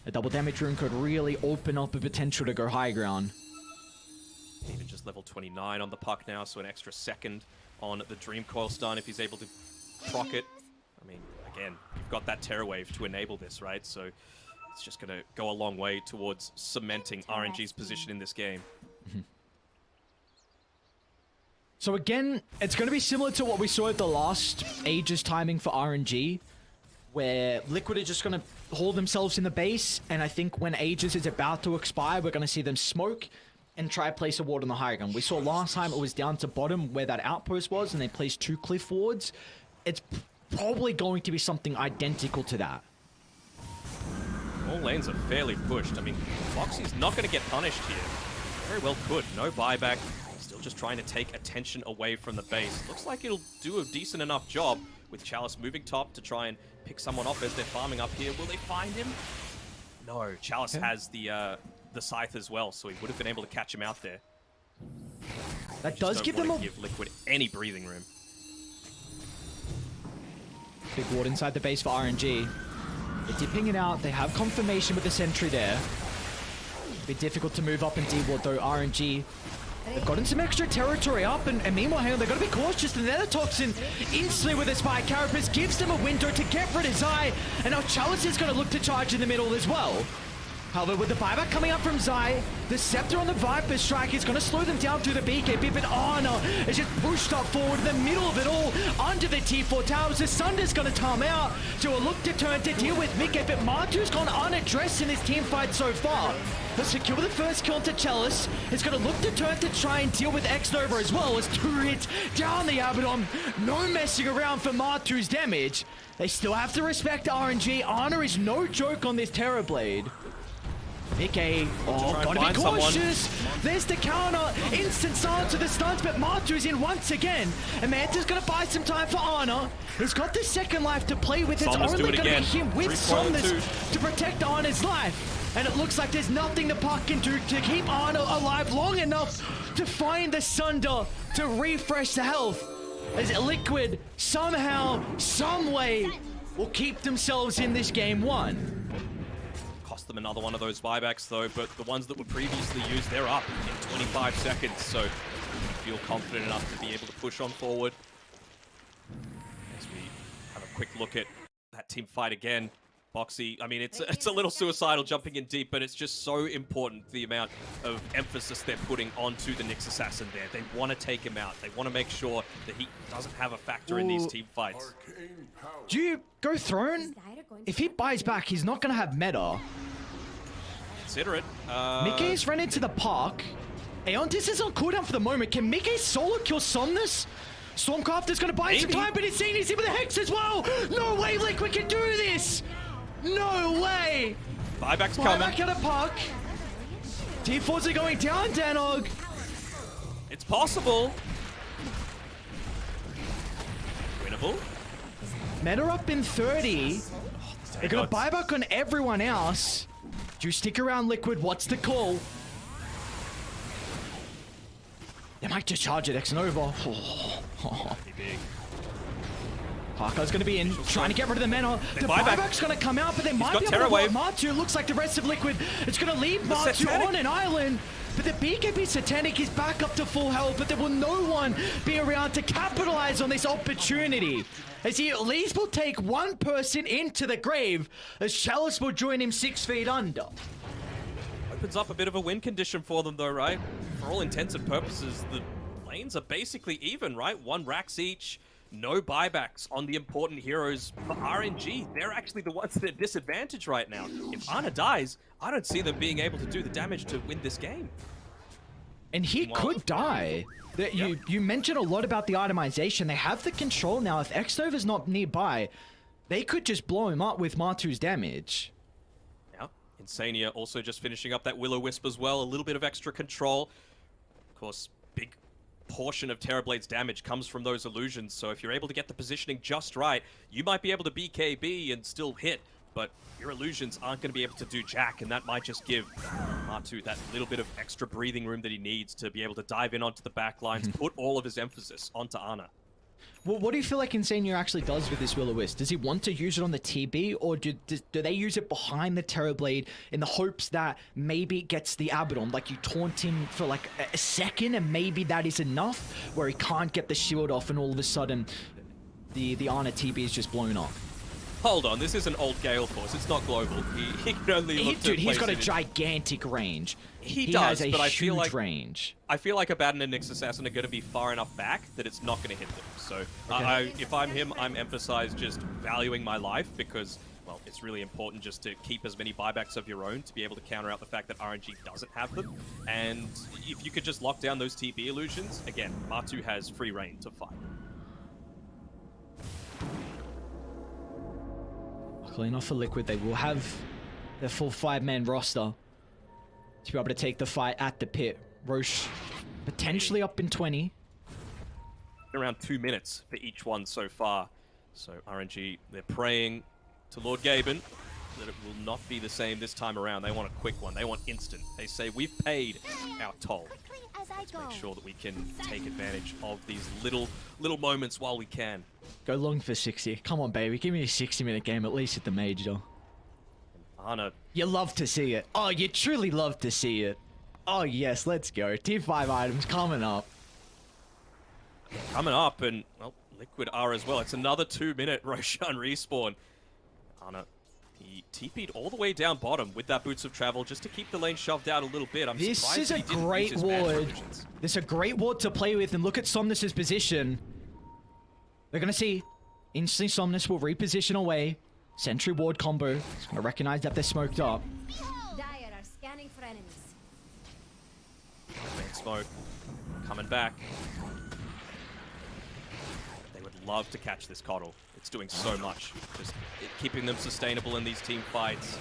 A double damage rune could really open up a potential to go high ground. Even just level 29 on the puck now, so an extra second on the Dream Coil stun if he's able to proc it. I mean, again, you've got that Terror Wave to enable this, right? So it's just going to go a long way towards cementing RNG's position in this game. So again, it's going to be similar to what we saw at the last Aegis timing for RNG, where Liquid are just going to hold themselves in the base, and I think when Aegis is about to expire, we're going to see them smoke and try to place a ward on the high ground. We saw last time it was down to bottom where that outpost was, and they placed 2 cliff wards. It's probably going to be something identical to that. All lanes are fairly pushed. I mean, Foxy's not going to get punished here. Very well could. No buyback. Still just trying to take attention away from the base. Looks like it'll do a decent enough job with Chalice moving top to try and pick someone off as they're farming up here. Will they find him? No, Chalice has the Scythe as well, so he would have been able to catch him out there. That does give them give Liquid any breathing room. Big ward inside the base for RNG. They're dipping it out. They have confirmation with the sentry there. Be difficult to move up and D-ward though. RNG, they've gotten some extra territory up, and meanwhile, they've got to be cautious. The Nether Toxin instantly with a Spike Carapace gives them a window to get rid of Zai, and now Chalice is going to look to charge in the middle as well. However, with the buyback coming up from Zai, the Scepter on the Viper Strike is going to slow them down through the BKB, but Ana is just pushed up forward in the middle of it all, under the T4 towers. The Sunder's going to time out, so a look to turn to deal with Mickey, but Matu's gone unaddressed in this team fight so far. But secure the first kill to Chalice. Is going to look to turn to try and deal with X-Nova as well, as 2 hits down the Abaddon. No messing around for Matu's damage. They still have to respect RNG. Ana is no joke on this Terrorblade. Mickey, gotta be cautious. There's the counter. Instant silence to the stuns, but Matu's in once again. And Manta's gonna buy some time for Ana. He's got the second life to play with. It's only gonna be him with Somnus to protect Ana's life. And it looks like there's nothing the puck can do to keep Ana alive long enough to find the Sunder to refresh the health. As Liquid somehow, some way, will keep themselves in this game 1. Them another one of those buybacks though, but the ones that were previously used, they're up in 25 seconds, so feel confident enough to be able to push on forward. quick look at that team fight again. Boxy, I mean, it's a little suicidal jumping in deep, but it's just so important, the amount of emphasis they're putting onto the Nyx Assassin there. They want to take him out. They want to make sure that he doesn't have a factor in these team fights. Do you go Throne? Is Dire going to If he buys back, he's not going to have meta. Consider it. Mickey's ran into the park. Aeontis is on cooldown for the moment. Can Mickey solo kill Somnus? Stormcrafter's going to buy some Maybe. time, but it's seen he's in with the Hex as well. No way, Liquid can do this. No way. Buyback's Buy coming. back at a park. T4s are going down, Danog. It's possible. Winnable. Meta up in 30. They're going to Danog. buy back on everyone else. Do you stick around, Liquid? What's the call? They might just charge it, X-Nova. Pretty big. Parker's going to be in, trying to get rid of the mana. The buyback. buyback's going to come out, but they might got be able to Terror Wave. block Martu. Looks like the rest of Liquid. It's going to leave Martu Satanic. on an island. But the BKB Satanic is back up to full health, but there will no one be around to capitalize on this opportunity. As he at least will take one person into the grave, as Chalice will join him 6 feet under. Opens up a bit of a win condition for them, though, right? For all intents and purposes, the lanes are basically even, right? 1 racks each. No buybacks on the important heroes for RNG. They're actually the ones that are disadvantaged right now. If Ana dies, I don't see them being able to do the damage to win this game. And he could die. You mentioned a lot about the itemization. They have the control now. If X-Nova's not nearby, they could just blow him up with Martu's damage. Now, Insania also just finishing up that Will-O-Wisp as well. A little bit of extra control. Of course, big portion of Terrorblade's damage comes from those illusions, so if you're able to get the positioning just right, you might be able to BKB and still hit, but your illusions aren't going to be able to do jack, and that might just give Martu that little bit of extra breathing room that he needs to be able to dive in onto the back lines, put all of his emphasis onto Ana. Well, what do you feel like Insania actually does with this Will-O-Wisp? Does he want to use it on the TB, or do they use it behind the Terrorblade in the hopes that maybe it gets the Abaddon? Like, you taunt him for like a second, and maybe that is enough, where he can't get the shield off, and all of a sudden, the Ana TB is just blown up. Hold on, this is an old Gale Force. It's not global. He can only look to Dude, he's place got a it in- gigantic range. He has does, a but I huge feel like range. I feel like Abaddon and Nyx Assassin are going to be far enough back that it's not going to hit them. So if I'm him, I'm emphasize just valuing my life because, well, it's really important just to keep as many buybacks of your own to be able to counter out the fact that RNG doesn't have them. And if you could just lock down those TB illusions, again, Martu has free reign to fight. Luckily enough for Liquid, they will have their full 5-man roster to be able to take the fight at the pit. Roche potentially up in 20. Around 2 minutes for each one so far. So RNG, they're praying to Lord Gaben that it will not be the same this time around. They want a quick one. They want instant. They say, we've paid our toll. Let's make sure that we can take advantage of these little moments while we can. Go long for 60. Come on, baby. Give me a 60-minute game, at least at the Major. Ana, You love to see it. Oh, you truly love to see it. Oh, yes. Let's go. Tier 5 items coming up. coming up, and, well, Liquid are as well. It's another 2-minute Roshan respawn. Ana, he TP'd all the way down bottom with that Boots of Travel just to keep the lane shoved out a little bit. I'm This surprised is a he didn't use great his magic ward. illusions. This is a great ward to play with, and look at Somnus's position. They're going to see instantly Somnus will reposition away. Sentry ward combo. It's going to recognize that they're smoked up. Dire are scanning for enemies. Man smoke coming back. They would love to catch this Coddle. It's doing so much. Just keeping them sustainable in these team fights.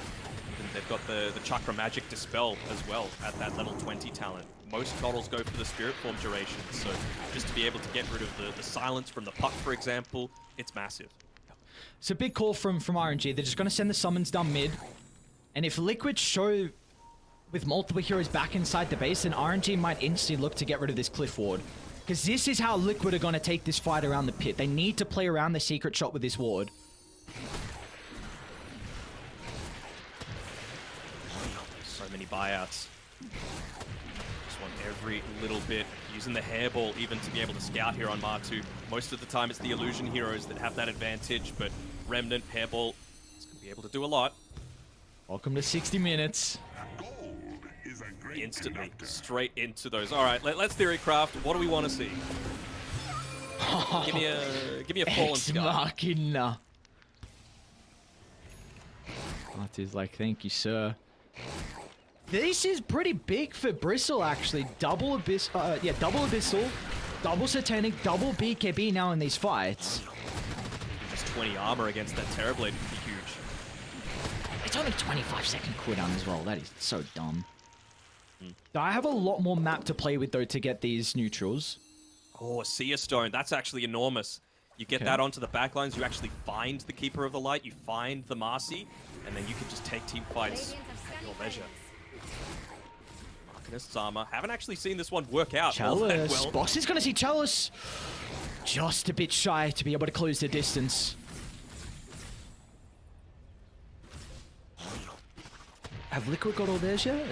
And they've got the Chakra Magic Dispel as well at that level 20 talent. Most Coddles go for the Spirit Form duration, so just to be able to get rid of the silence from the Puck, for example, it's massive. It's a big call from RNG. They're just going to send the summons down mid. And if Liquid show with multiple heroes back inside the base, then RNG might instantly look to get rid of this Cliff Ward. Because this is how Liquid are going to take this fight around the pit. They need to play around the secret shot with this ward. So many buyouts. Just want every little bit, using the hairball even to be able to scout here on Martu. Most of the time it's the illusion heroes that have that advantage, but Remnant, hairball, is going to be able to do a lot. Welcome to 60 minutes. Gold is a great Instantly, conductor. straight into those. All right, let's theorycraft. What do we want to see? Give me a fallen Ex sky. Machina. Martu's like, thank you, sir. This is pretty big for Bristle, actually. Double Abyssal, double Satanic, double BKB now in these fights. Just 20 armor against that Terrorblade would be huge. It's only 25-second cooldown as well. That is so dumb. I have a lot more map to play with, though, to get these neutrals. Oh, Seer Stone, that's actually enormous. You get that onto the backlines, you actually find the Keeper of the Light, you find the Marcy, and then you can just take team fights at your leisure. Arcanist's armor. Haven't actually seen this one work out all that Chalice. well. Boss is going to see Chalice. Just a bit shy to be able to close the distance. Have Liquid got all theirs yet?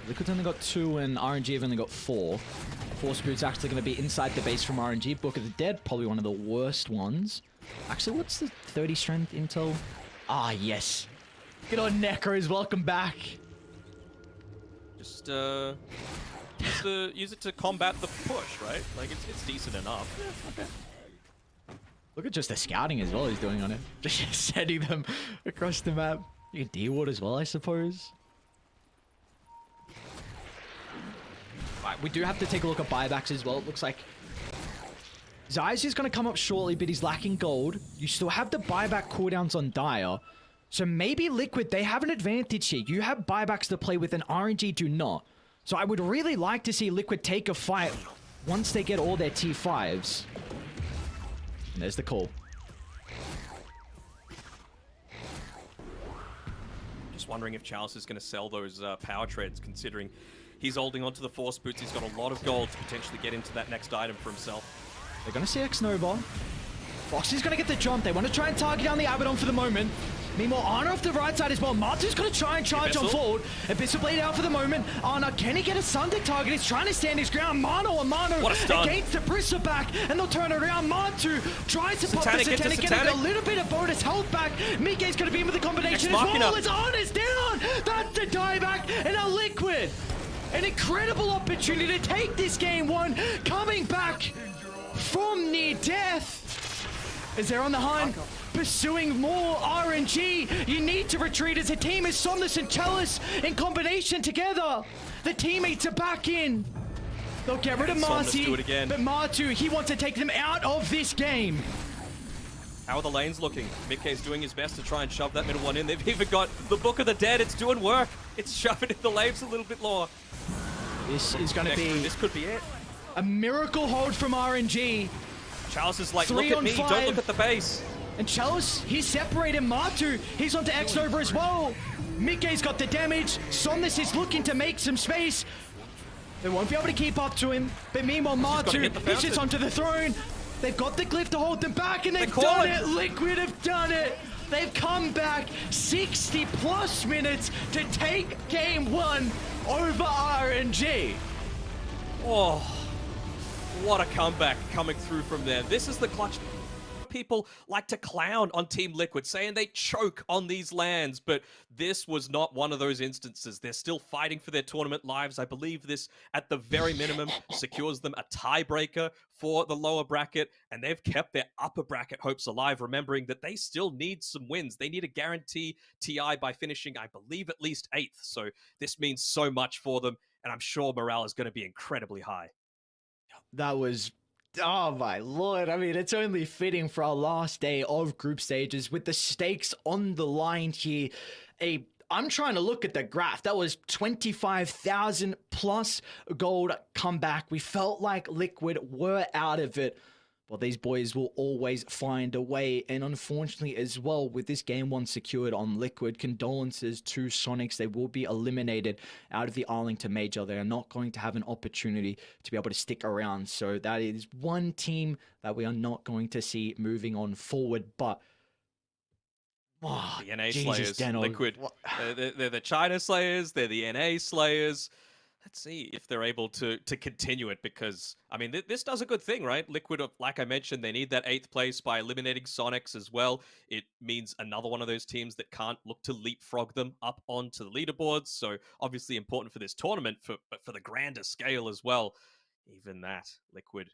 Liquid's only got 2 and RNG have only got 4. Force Boot's actually going to be inside the base from RNG. Book of the Dead, probably one of the worst ones. Actually, what's the 30 strength intel? Ah, yes. Good on Necros, welcome back. Just use it to combat the push, right? Like, it's decent enough. Okay. Look at just the scouting as well he's doing on it. Just sending them across the map. You can D-Ward as well, I suppose. Right, we do have to take a look at buybacks as well. It looks like Zeiss is going to come up shortly, but he's lacking gold. You still have the buyback cooldowns on Dire. So maybe Liquid, they have an advantage here. You have buybacks to play with and RNG do not. So I would really like to see Liquid take a fight once they get all their T5s. And there's the call. Just wondering if Chalice is going to sell those power treads, considering he's holding onto the Force Boots. He's got a lot of gold to potentially get into that next item for himself. They're going to see X-Nova. Foxy's going to get the jump. They want to try and target down the Abaddon for the moment. Meanwhile, Ana off the right side as well. Martu's going to try and charge on forward. Abyssal Blade out for the moment. Ana, can he get a Sunday target? He's trying to stand his ground. Mano against the bristleback, and they'll turn it around. Martu tries to pop the Satanic, getting a little bit of bonus health back. Mike's going to be in with the combination as well as Ana's down. That's the dieback and a Liquid. An incredible opportunity to take this game 1, coming back from near death. As they're on the hunt, pursuing more RNG. You need to retreat as a team as Somnus and Chalice in combination together. The teammates are back in. They'll get rid of Marcy, but Martu, he wants to take them out of this game. How are the lanes looking? Mickey's doing his best to try and shove that middle one in. They've even got the Book of the Dead. It's doing work. It's shoving in the lanes a little bit lower. This is going to be... This could be it. A miracle hold from RNG. Chalice is like, look at me, don't look at the base. And Chalice, he's separated Martu. He's onto X-Nova as well. Mickey's got the damage. Somnus is looking to make some space. They won't be able to keep up to him. But meanwhile, Martu, he's just onto the throne. They've got the glyph to hold them back, and they've done it. Liquid have done it. They've come back 60 plus minutes to take game 1 over RNG. Oh, what a comeback coming through from there. This is the clutch. People like to clown on Team Liquid, saying they choke on these lands, but this was not one of those instances. They're still fighting for their tournament lives. I believe this, at the very minimum, secures them a tiebreaker for the lower bracket, and they've kept their upper bracket hopes alive, remembering that they still need some wins. They need a guarantee TI by finishing, I believe, at least 8th, so this means so much for them, and I'm sure morale is going to be incredibly high. That was... Oh my lord, I mean, it's only fitting for our last day of group stages with the stakes on the line here. I'm trying to look at the graph. That was 25,000 plus gold comeback. We felt like Liquid were out of it. Well, these boys will always find a way. And unfortunately as well, with this game 1 secured on Liquid, condolences to Sonics. They will be eliminated out of the Arlington Major. They are not going to have an opportunity to be able to stick around. So that is one team that we are not going to see moving on forward. But the NA Jesus, Slayers, Deno. Liquid, they're the China Slayers, they're the NA Slayers. Let's see if they're able to continue it, because I mean this does a good thing, right? Liquid, like I mentioned, they need that 8th place by eliminating Sonics as well. It means another one of those teams that can't look to leapfrog them up onto the leaderboards. So obviously important for this tournament, but for the grander scale as well. Even that, Liquid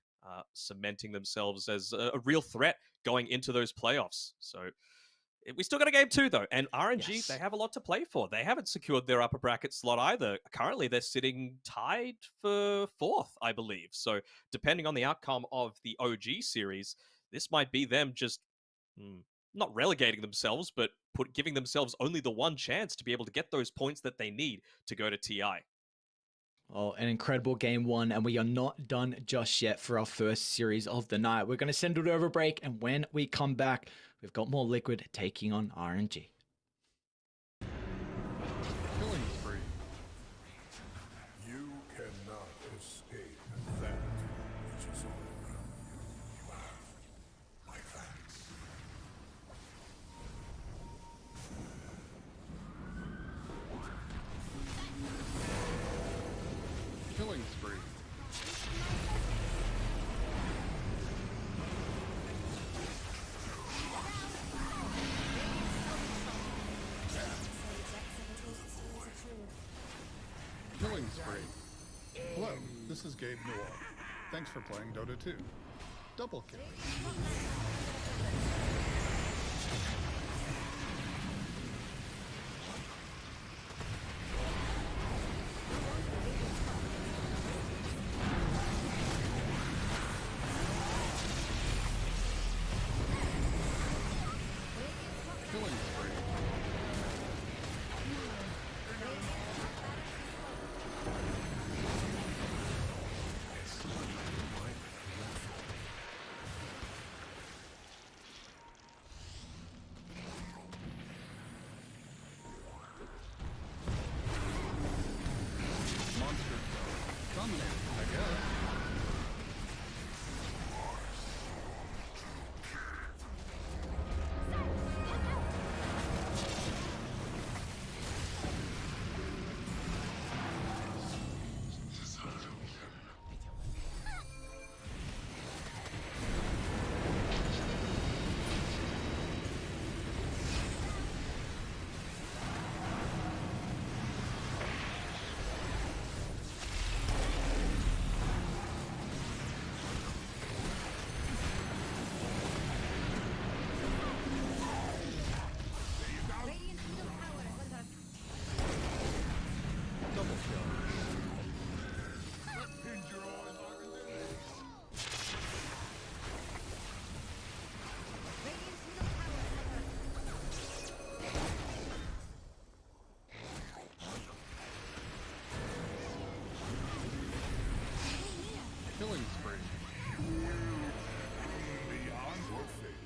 cementing themselves as a real threat going into those playoffs. So we still got a game 2, though. And RNG, Yes. they have a lot to play for. They haven't secured their upper bracket slot either. Currently, they're sitting tied for 4th, I believe. So depending on the outcome of the OG series, this might be them just not relegating themselves, but giving themselves only the one chance to be able to get those points that they need to go to TI. Oh, an incredible game 1, and we are not done just yet for our first series of the night. We're going to send it over break, and when we come back, we've got more Liquid taking on RNG. Killing spree. You cannot escape that which is all around you. You have my thanks. Killing spree. Killing spree. Hello, this is Gabe Noir. Thanks for playing Dota 2. Double kill. Killing spree. Monster kill. Dominated, I guess. Radiant middle tower is under attack. Double kill. Radiant middle tower is under attack. Killing spree. Beyond your fate.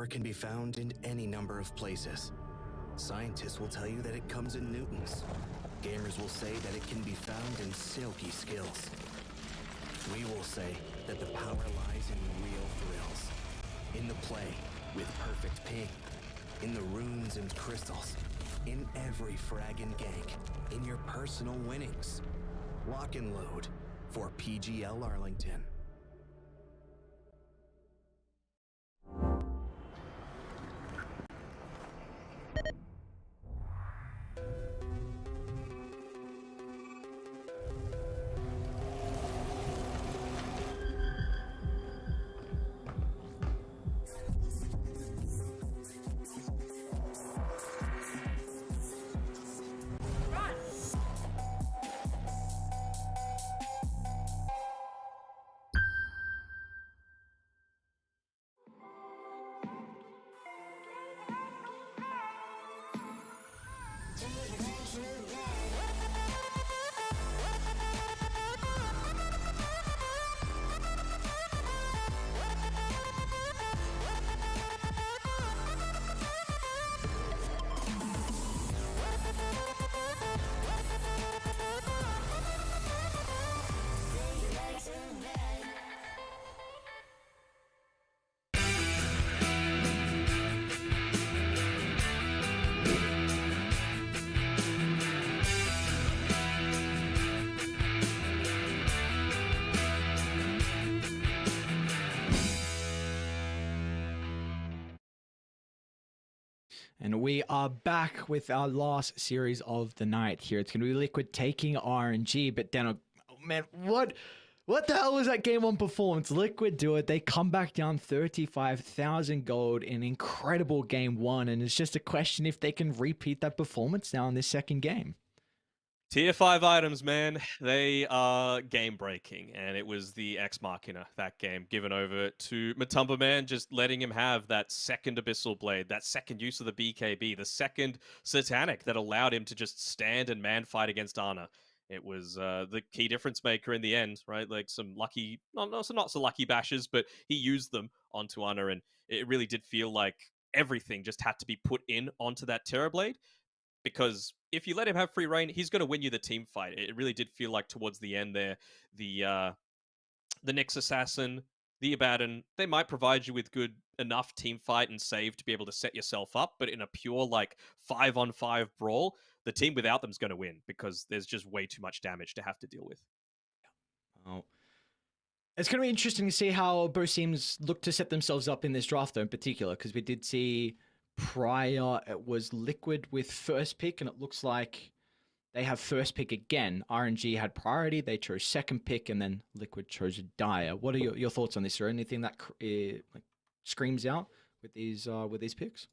power can be found in any number of places. Scientists will tell you that it comes in newtons. Gamers will say that it can be found in silky skills. We will say that the power lies in real thrills. In the play, with perfect ping. In the runes and crystals. In every frag and gank. In your personal winnings. Lock and load for PGL Arlington. And we are back with our last series of the night here. It's going to be Liquid taking RNG, but then, oh man, what the hell was that game one performance? Liquid do it. They come back down 35,000 gold in incredible game one, and it's just a question if they can repeat that performance now in this second game. Tier 5 items, man, they are game-breaking, and it was the Ex Machina, that game, given over to Matumba Man, just letting him have that second Abyssal Blade, that second use of the BKB, the second Satanic that allowed him to just stand and man-fight against Ana. It was the key difference maker in the end, right? Like some lucky, not so lucky bashes, but he used them onto Ana, and it really did feel like everything just had to be put in onto that Terrorblade. Because if you let him have free reign, he's going to win you the team fight. It really did feel like towards the end there, the Nyx Assassin, the Abaddon, they might provide you with good enough team fight and save to be able to set yourself up, but in a pure like 5-on-5 brawl, the team without them is going to win because there's just way too much damage to have to deal with. Oh. It's going to be interesting to see how both teams look to set themselves up in this draft, though, in particular, because we did see prior it was Liquid with first pick, and it looks like they have first pick again. RNG had priority, they chose second pick, and then Liquid chose Dire. What are your thoughts on this? Is there anything that like screams out with these picks?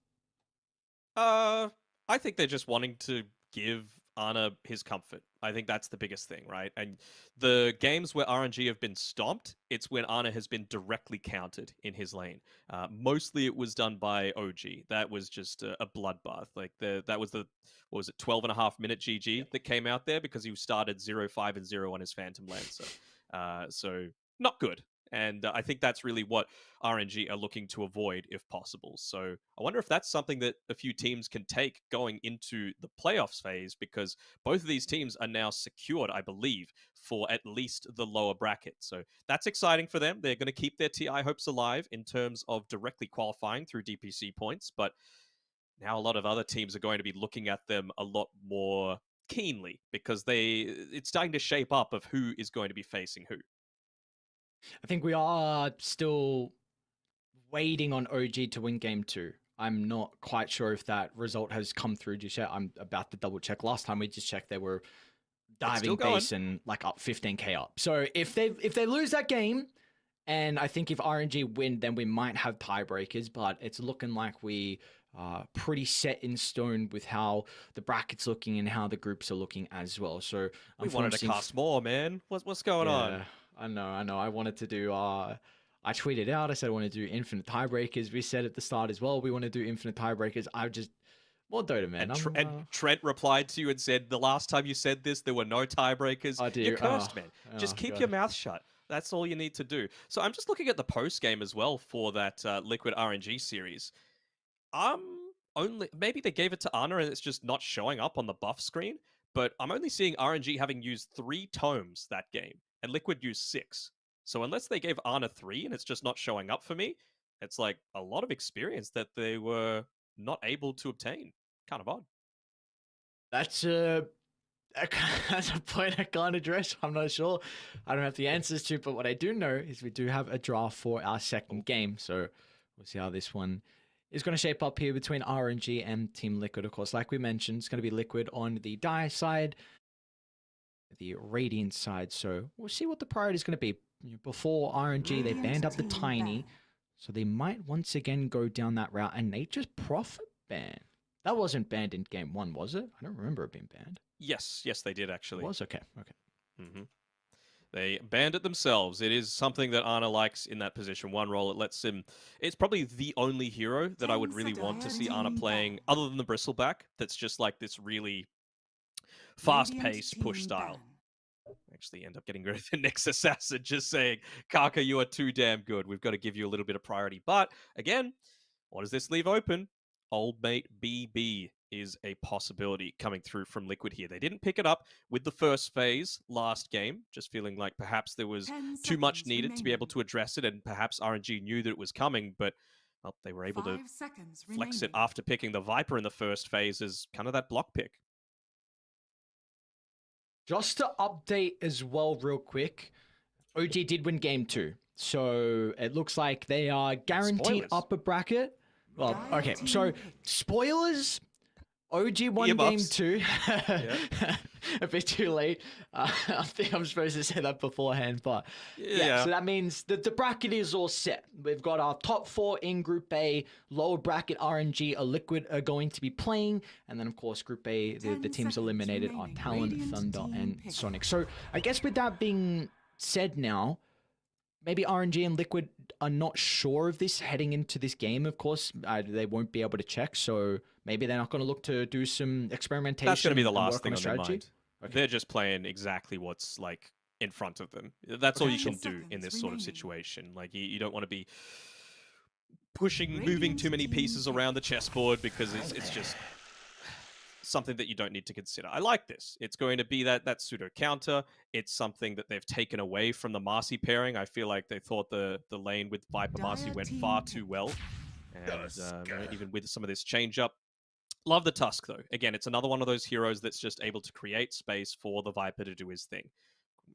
I think they're just wanting to give Ana his comfort. I think that's the biggest thing, right? And the games where RNG have been stomped, it's when Ana has been directly countered in his lane. Mostly it was done by OG. That was just a bloodbath. Like that was the, what was it, 12.5-minute GG that came out there because he started 0-5-0 on his Phantom Lancer. So not good. And I think that's really what RNG are looking to avoid if possible. So I wonder if that's something that a few teams can take going into the playoffs phase, because both of these teams are now secured, I believe, for at least the lower bracket. So that's exciting for them. They're going to keep their TI hopes alive in terms of directly qualifying through DPC points. But now a lot of other teams are going to be looking at them a lot more keenly because it's starting to shape up of who is going to be facing who. I think we are still waiting on OG to win game 2. I'm not quite sure if that result has come through just yet. I'm about to double check. Last time we just checked, they were diving base and like up 15k up. So if they lose that game, and I think if RNG win, then we might have tiebreakers, but it's looking like we are pretty set in stone with how the bracket's looking and how the groups are looking as well. So we wanted to cast more, man. What's going on? I know. I wanted to do, I tweeted out, I said I want to do infinite tiebreakers. We said at the start as well, we want to do infinite tiebreakers. More Dota, man. And Trent replied to you and said, the last time you said this, there were no tiebreakers. I do. You're cursed, man. Just keep your mouth shut. That's all you need to do. So I'm just looking at the post game as well for that Liquid RNG series. Only maybe they gave it to Ana and it's just not showing up on the buff screen. But I'm only seeing RNG having used 3 tomes that game, and Liquid used 6. So unless they gave Ana 3 and it's just not showing up for me, it's like a lot of experience that they were not able to obtain. Kind of odd. That's a that's a point I can't address. I'm not sure. I don't have the answers to, but what I do know is we do have a draft for our second game. So we'll see how this one is going to shape up here between RNG and Team Liquid. Of course, like we mentioned, it's going to be Liquid on the Dire side, the Radiant side. So we'll see what the priority is going to be. Before RNG, they banned up the Tiny. So they might once again go down that route, and Nature's Prophet ban. That wasn't banned in game 1, was it? I don't remember it being banned. Yes, they did actually. It was? Okay. Mm-hmm. They banned it themselves. It is something that Ana likes in that position 1 role. It lets him... It's probably the only hero that I would really want to see Ana playing, other than the Bristleback, that's just like this really fast-paced push style. Actually end up getting rid of the next assassin, just saying, Kaka, you are too damn good. We've got to give you a little bit of priority. But, again, what does this leave open? Old mate BB is a possibility coming through from Liquid here. They didn't pick it up with the first phase last game, just feeling like perhaps there was too much needed to be able to address it, and perhaps RNG knew that it was coming, but well, they were able to flex it after picking the Viper in the first phase as kind of that block pick. Just to update as well real quick, OG did win game 2. So it looks like they are guaranteed Spoilers. upper bracket. Well, okay, so spoilers. OG won game 2. A bit too late. I think I'm supposed to say that beforehand, but yeah. So that means that the bracket is all set. We've got our top 4 in Group A. Lower bracket RNG or Liquid are going to be playing, and then of course Group A, the teams eliminated are Talon, Thunder, and Sonic. So I guess with that being said now, maybe RNG and Liquid are not sure of this heading into this game, of course. They won't be able to check, so maybe they're not going to look to do some experimentation. That's going to be the last thing on their strategy. mind. Okay. They're just playing exactly what's like in front of them. That's all you can do in this sort of situation. Like you don't want to be moving too many pieces around the chessboard, because it's just something that you don't need to consider. I like this. It's going to be that pseudo counter. It's something that they've taken away from the Marcy pairing. I feel like they thought the lane with Viper Marcy went far too well. And even with some of this change up. Love the Tusk, though. Again, it's another one of those heroes that's just able to create space for the Viper to do his thing.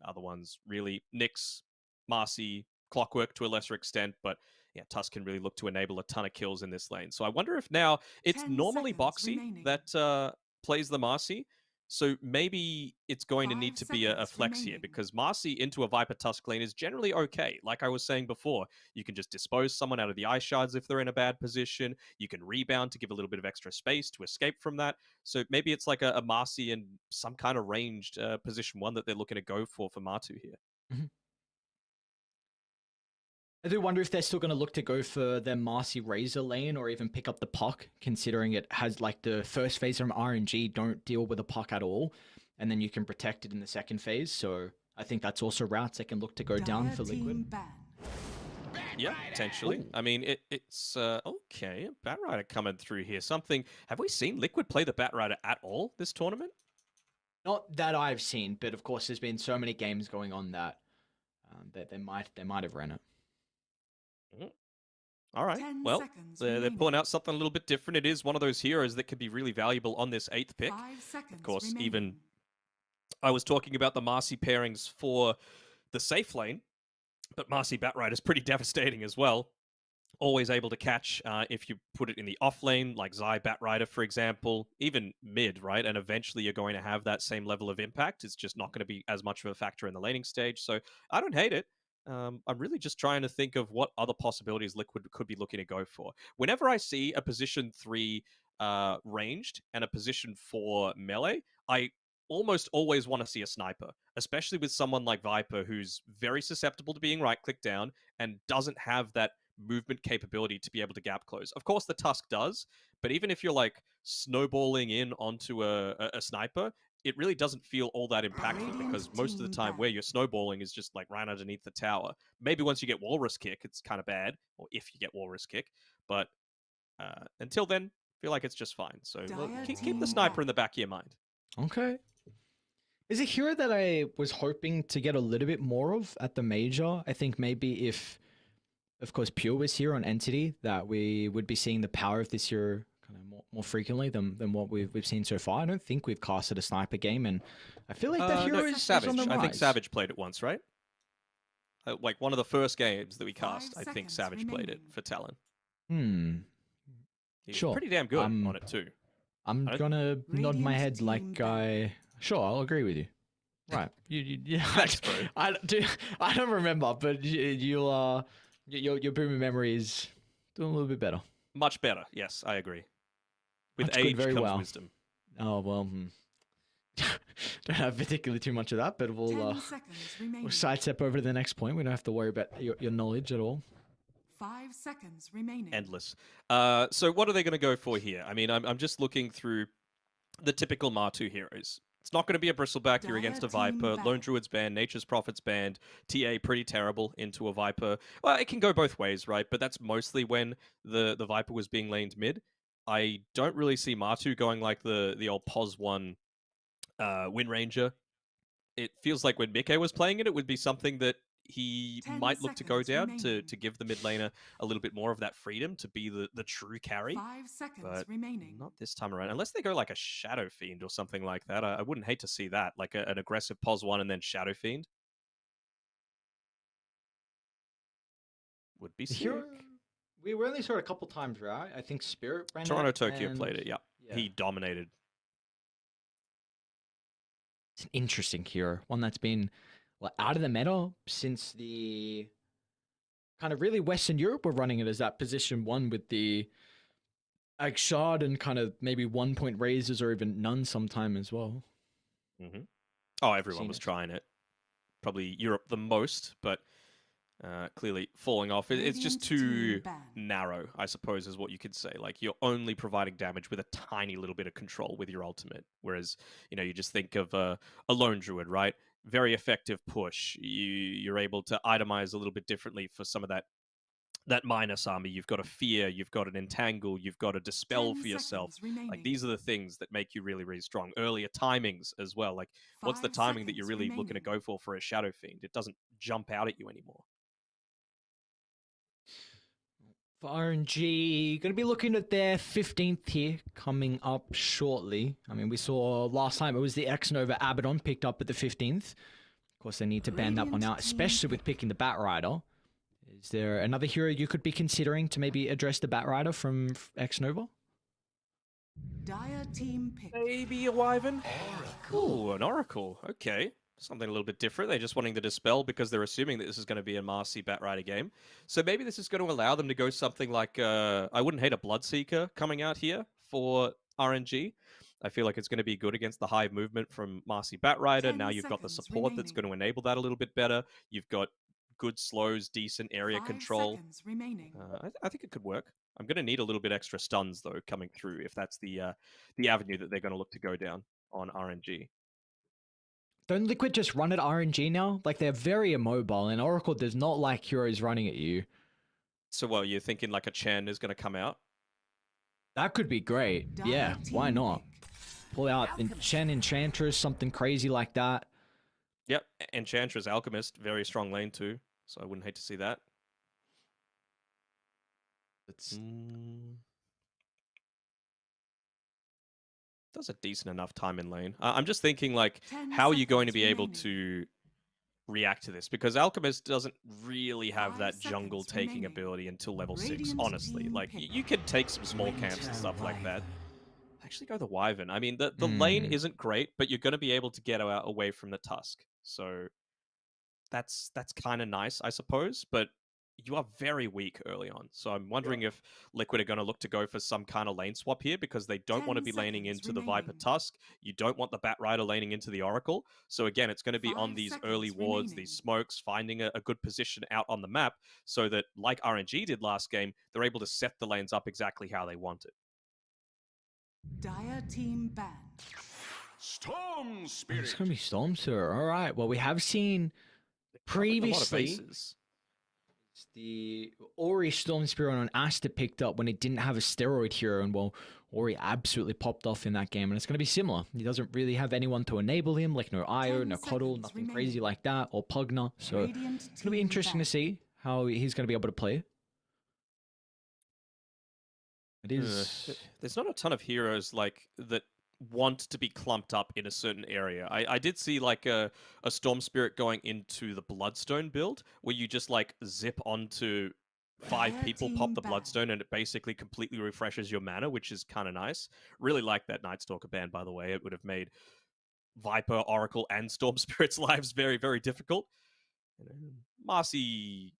Other ones, really, Nyx, Marcy, Clockwork to a lesser extent, but yeah, Tusk can really look to enable a ton of kills in this lane. So I wonder if now it's normally Boxy that plays the Marcy. So maybe it's going to need to be a flex here, because Marcy into a Viper Tusk lane is generally okay. Like I was saying before, you can just dispose someone out of the ice shards if they're in a bad position. You can rebound to give a little bit of extra space to escape from that. So maybe it's like a Marcy in some kind of ranged position 1 that they're looking to go for Matu here. Mm-hmm. I do wonder if they're still going to look to go for their Marcy Razor lane, or even pick up the puck, considering it has like the first phase from RNG don't deal with the puck at all, and then you can protect it in the second phase. So I think that's also routes they can look to go down for Liquid. Yeah, potentially. Ooh. I mean, it's okay. Batrider coming through here. Have we seen Liquid play the Batrider at all this tournament? Not that I've seen, but of course there's been so many games going on that they might have ran it. All right. Well, they're pulling out something a little bit different. It is one of those heroes that could be really valuable on this 8th pick. Of course, even I was talking about the Marcy pairings for the safe lane, but Marcy Batrider is pretty devastating as well. Always able to catch if you put it in the off lane, like Zai Batrider, for example, even mid, right? And eventually you're going to have that same level of impact. It's just not going to be as much of a factor in the laning stage. So I don't hate it. I'm really just trying to think of what other possibilities Liquid could be looking to go for. Whenever I see a position 3 ranged and a position 4 melee, I almost always want to see a sniper, especially with someone like Viper, who's very susceptible to being right-clicked down and doesn't have that movement capability to be able to gap close. Of course, the Tusk does, but even if you're like snowballing in onto a sniper, it really doesn't feel all that impactful because most of the time where you're snowballing is just like right underneath the tower. Maybe once you get Walrus Kick, it's kind of bad, or if you get Walrus Kick, but until then, I feel like it's just fine. So keep the sniper in the back of your mind. Okay. Is a hero that I was hoping to get a little bit more of at the major. I think maybe if, of course, Pure was here on Entity, that we would be seeing the power of this hero kind of more frequently than what we've seen so far. I don't think we've casted a sniper game, and I feel like that hero is Savage. on the rise. I think Savage played it once, right? Like one of the first games that we cast, I think Savage played it for Talon. He was pretty damn good on it too. I'm gonna nod my head like sure, I'll agree with you. Right, yeah. Thanks, bro. I don't remember, but your boomer memory is doing a little bit better. Much better, yes, I agree. With That's age good, very comes well. wisdom. Oh well, don't have particularly too much of that, but we'll sidestep over to the next point. We don't have to worry about your knowledge at all. 5 seconds remaining. Endless. So what are they going to go for here? I mean, I'm just looking through the typical Martu heroes. It's not going to be a Bristleback. You're against a Viper. Lone Druid's banned. Nature's Prophet's banned. TA pretty terrible into a Viper. Well, it can go both ways, right? But that's mostly when the Viper was being laned mid. I don't really see Martu going like the old POS 1 Wind Ranger. It feels like when Mikke was playing it, it would be something that he might look to go down to give the mid laner a little bit more of that freedom to be the true carry. 5 seconds but remaining. Not this time around. Unless they go like a Shadow Fiend or something like that. I wouldn't hate to see that. Like an aggressive POS 1 and then Shadow Fiend. Would be sick. We only saw it a couple times, right? I think Spirit ran Toronto it, Tokyo and... played it, yeah. He dominated. It's an interesting hero. One that's been out of the meta since the kind of really Western Europe were running it as that position 1 with the Agshard and kind of maybe 1 point raises or even none sometime as well. Mm-hmm. Oh, everyone was trying it. Probably Europe the most, but clearly falling off. It's just too narrow, I suppose, is what you could say. Like, you're only providing damage with a tiny little bit of control with your ultimate. Whereas, you just think of a Lone Druid, right? Very effective push. You're able to itemize a little bit differently for some of that minus army. You've got a Fear, you've got an Entangle, you've got a Dispel for yourself. Like, these are the things that make you really, really strong. Earlier timings as well. Like, what's the timing that you're really looking to go for a Shadow Fiend? It doesn't jump out at you anymore. For RNG, going to be looking at their 15th here coming up shortly. I mean, we saw last time it was the X-Nova Abaddon picked up at the 15th. Of course, they need to ban that one out, especially with picking the Batrider. Is there another hero you could be considering to maybe address the Batrider from X-Nova? Dire team pick. Maybe a Wyvern? Ooh, an Oracle. Okay. Something a little bit different. They're just wanting to dispel because they're assuming that this is going to be a Marcy Batrider game. So maybe this is going to allow them to go something like, I wouldn't hate a Bloodseeker coming out here for RNG. I feel like it's going to be good against the high movement from Marcy Batrider. Now you've got the support that's going to enable that a little bit better. You've got good slows, decent area control. I think it could work. I'm going to need a little bit extra stuns, though, coming through if that's the avenue that they're going to look to go down on RNG. Don't Liquid just run at RNG now? Like, they're very immobile, and Oracle does not like heroes running at you. So, well, you're thinking like a Chen is going to come out? That could be great. Yeah, why not? Pull out Chen Enchantress, something crazy like that. Yep, Enchantress, Alchemist, very strong lane too, so I wouldn't hate to see that. Does a decent enough time in lane. I'm just thinking, like, how are you going to be able to react to this? Because Alchemist doesn't really have that jungle taking ability until level 6, honestly. Like, you can take some small camps and stuff like that. Actually go the Wyvern. I mean, the lane isn't great, but you're going to be able to get away from the Tusk. So that's kind of nice, I suppose. But you are very weak early on. So I'm wondering if Liquid are going to look to go for some kind of lane swap here because they don't want to be laning into the Viper Tusk. You don't want the Batrider laning into the Oracle. So again, it's going to be on these early wards, these smokes, finding a good position out on the map so that, like RNG did last game, they're able to set the lanes up exactly how they want it. Dire team ban. Storm It's Spirit. going to be Storm Spirit. All right. Well, we have seen Covering a lot of previously bases. the Ori Storm Spirit on Aster picked up when it didn't have a steroid hero, and well, Ori absolutely popped off in that game, and it's going to be similar. He doesn't really have anyone to enable him, like no Io, 10 no Cuddle, seconds nothing remaining. crazy like that, or Pugna. So Radiant it's going to be team interesting to back. see how he's going to be able to play. It Uh, is. there's not a ton of heroes like that want to be clumped up in a certain area. I did see like a Storm Spirit going into the Bloodstone build where you just like zip onto 5 Red people, team pop the back. Bloodstone, and it basically completely refreshes your mana, which is kind of nice. Really like that Nightstalker ban, by the way. It would have made Viper, Oracle, and Storm Spirit's lives very, very difficult. Marcy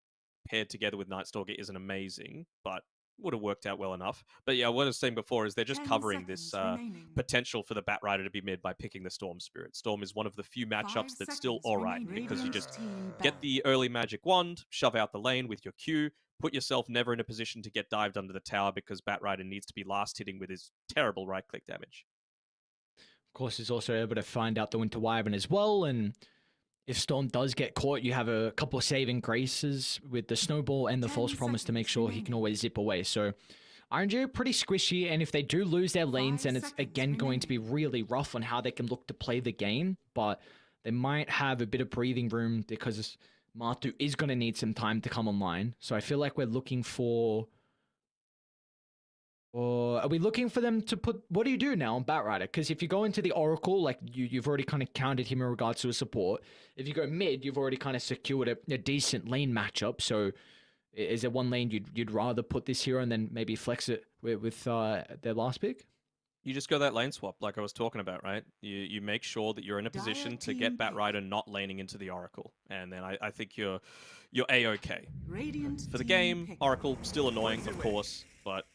paired together with Nightstalker isn't amazing, but would have worked out well enough. But yeah, what I was saying before is they're just 10 covering this seconds remaining. potential for the Bat Rider to be mid by picking the Storm Spirit. Storm is one of the few 5 matchups that's still seconds alright remaining. because you Radiant just team get back. the early magic wand, shove out the lane with your Q, put yourself never in a position to get dived under the tower because Bat Rider needs to be last hitting with his terrible right click damage. Of course, he's also able to find out the Winter Wyvern as well, and if Storm does get caught, you have a couple of saving graces with the Snowball and the 10 False Promise to make seconds sure he can remaining. always zip away. So RNG are pretty squishy, and if they do lose their lanes, 5 then it's seconds again going to be remaining. really rough on how they can look to play the game, but they might have a bit of breathing room because Martu is going to need some time to come online. So I feel like we're looking for... Or are we looking for them to put... What do you do now on Batrider? Because if you go into the Oracle, like you've already kind of counted him in regards to a support. If you go mid, you've already kind of secured a decent lane matchup. So is there one lane you'd rather put this hero and then maybe flex it with their last pick? You just go that lane swap like I was talking about, right? You make sure that you're in a Dire position to team get Bat pick. Rider not laning into the Oracle. And then I think you're A-okay. Radiant For the team game, pick. Oracle still annoying, of course, but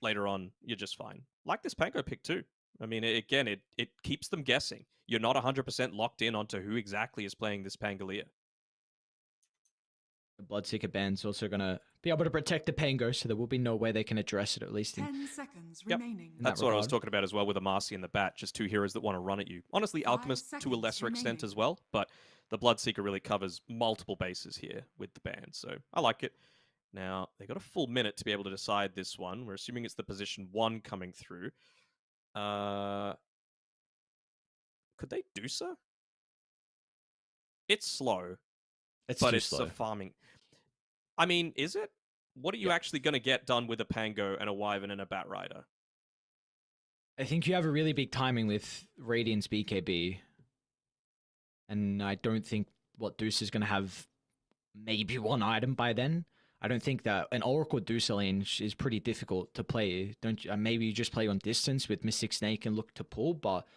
later on, you're just fine. Like this Pango pick too. I mean, it keeps them guessing. You're not 100% locked in onto who exactly is playing this Pangolier. The Bloodseeker band's also going to be able to protect the Pango, so there will be no way they can address it, at least in 10 seconds Yep. remaining. in that That's what I was regard. talking about as well with the Marcy and the Bat, just 2 heroes that want to run at you. Honestly, 5 Alchemist to a seconds lesser extent remaining. as well, but the Bloodseeker really covers multiple bases here with the band, so I like it. Now, they got a full minute to be able to decide this one. We're assuming it's the position 1 coming through. Could they do so? It's slow, It's but too it's slow. a farming. I mean, is it? What are you Yep. actually going to get done with a Pango and a Wyvern and a Bat Rider? I think you have a really big timing with Radiant's BKB. And I don't think what Deuce is going to have maybe one item by then. I don't think that an Oracle Deuce lane is pretty difficult to play. Don't you, maybe you just play on distance with Mystic Snake and look to pull, but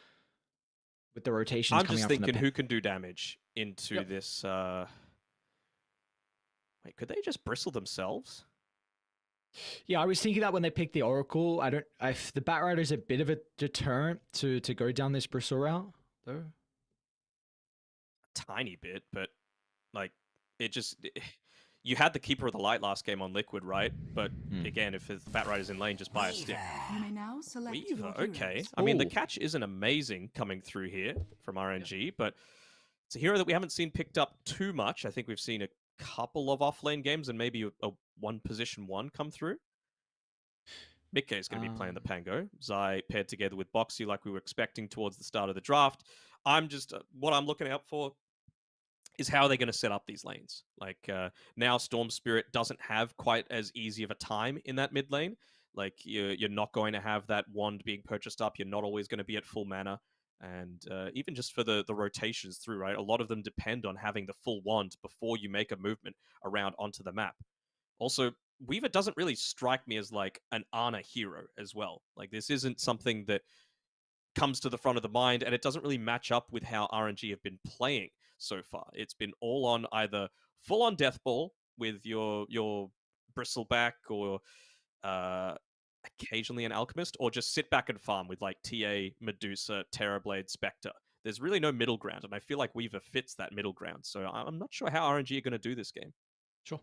with the rotations I'm coming just out from thinking the who can do damage into Yep. this. Wait, could they just bristle themselves? Yeah, I was thinking that when they picked the Oracle. If the Bat Rider is a bit of a deterrent to go down this bristle route, though. Tiny bit, but like it just. You had the Keeper of the Light last game on Liquid, right? But again, if the Bat Rider's in lane, just buy a stick. You may now select Weaver, your okay. heroes. I mean, the Ooh. catch isn't amazing coming through here from RNG, but it's a hero that we haven't seen picked up too much. I think we've seen a couple of off-lane games and maybe a one position 1 come through. Mikke is going to be playing the Pango. Zai paired together with Boxy like we were expecting towards the start of the draft. I'm just, what I'm looking out for is how they're going to set up these lanes. Like now Storm Spirit doesn't have quite as easy of a time in that mid lane. Like you're not going to have that wand being purchased up. You're not always going to be at full mana. And even just for the rotations through, right? A lot of them depend on having the full wand before you make a movement around onto the map. Also, Weaver doesn't really strike me as like an Ana hero as well. Like this isn't something that comes to the front of the mind, and it doesn't really match up with how RNG have been playing so far. It's been all on either full on death ball with your bristleback or occasionally an alchemist, or just sit back and farm with like TA, Medusa, Terrorblade, Spectre. There's really no middle ground, and I feel like Weaver fits that middle ground. So I'm not sure how RNG are going to do this game. Sure.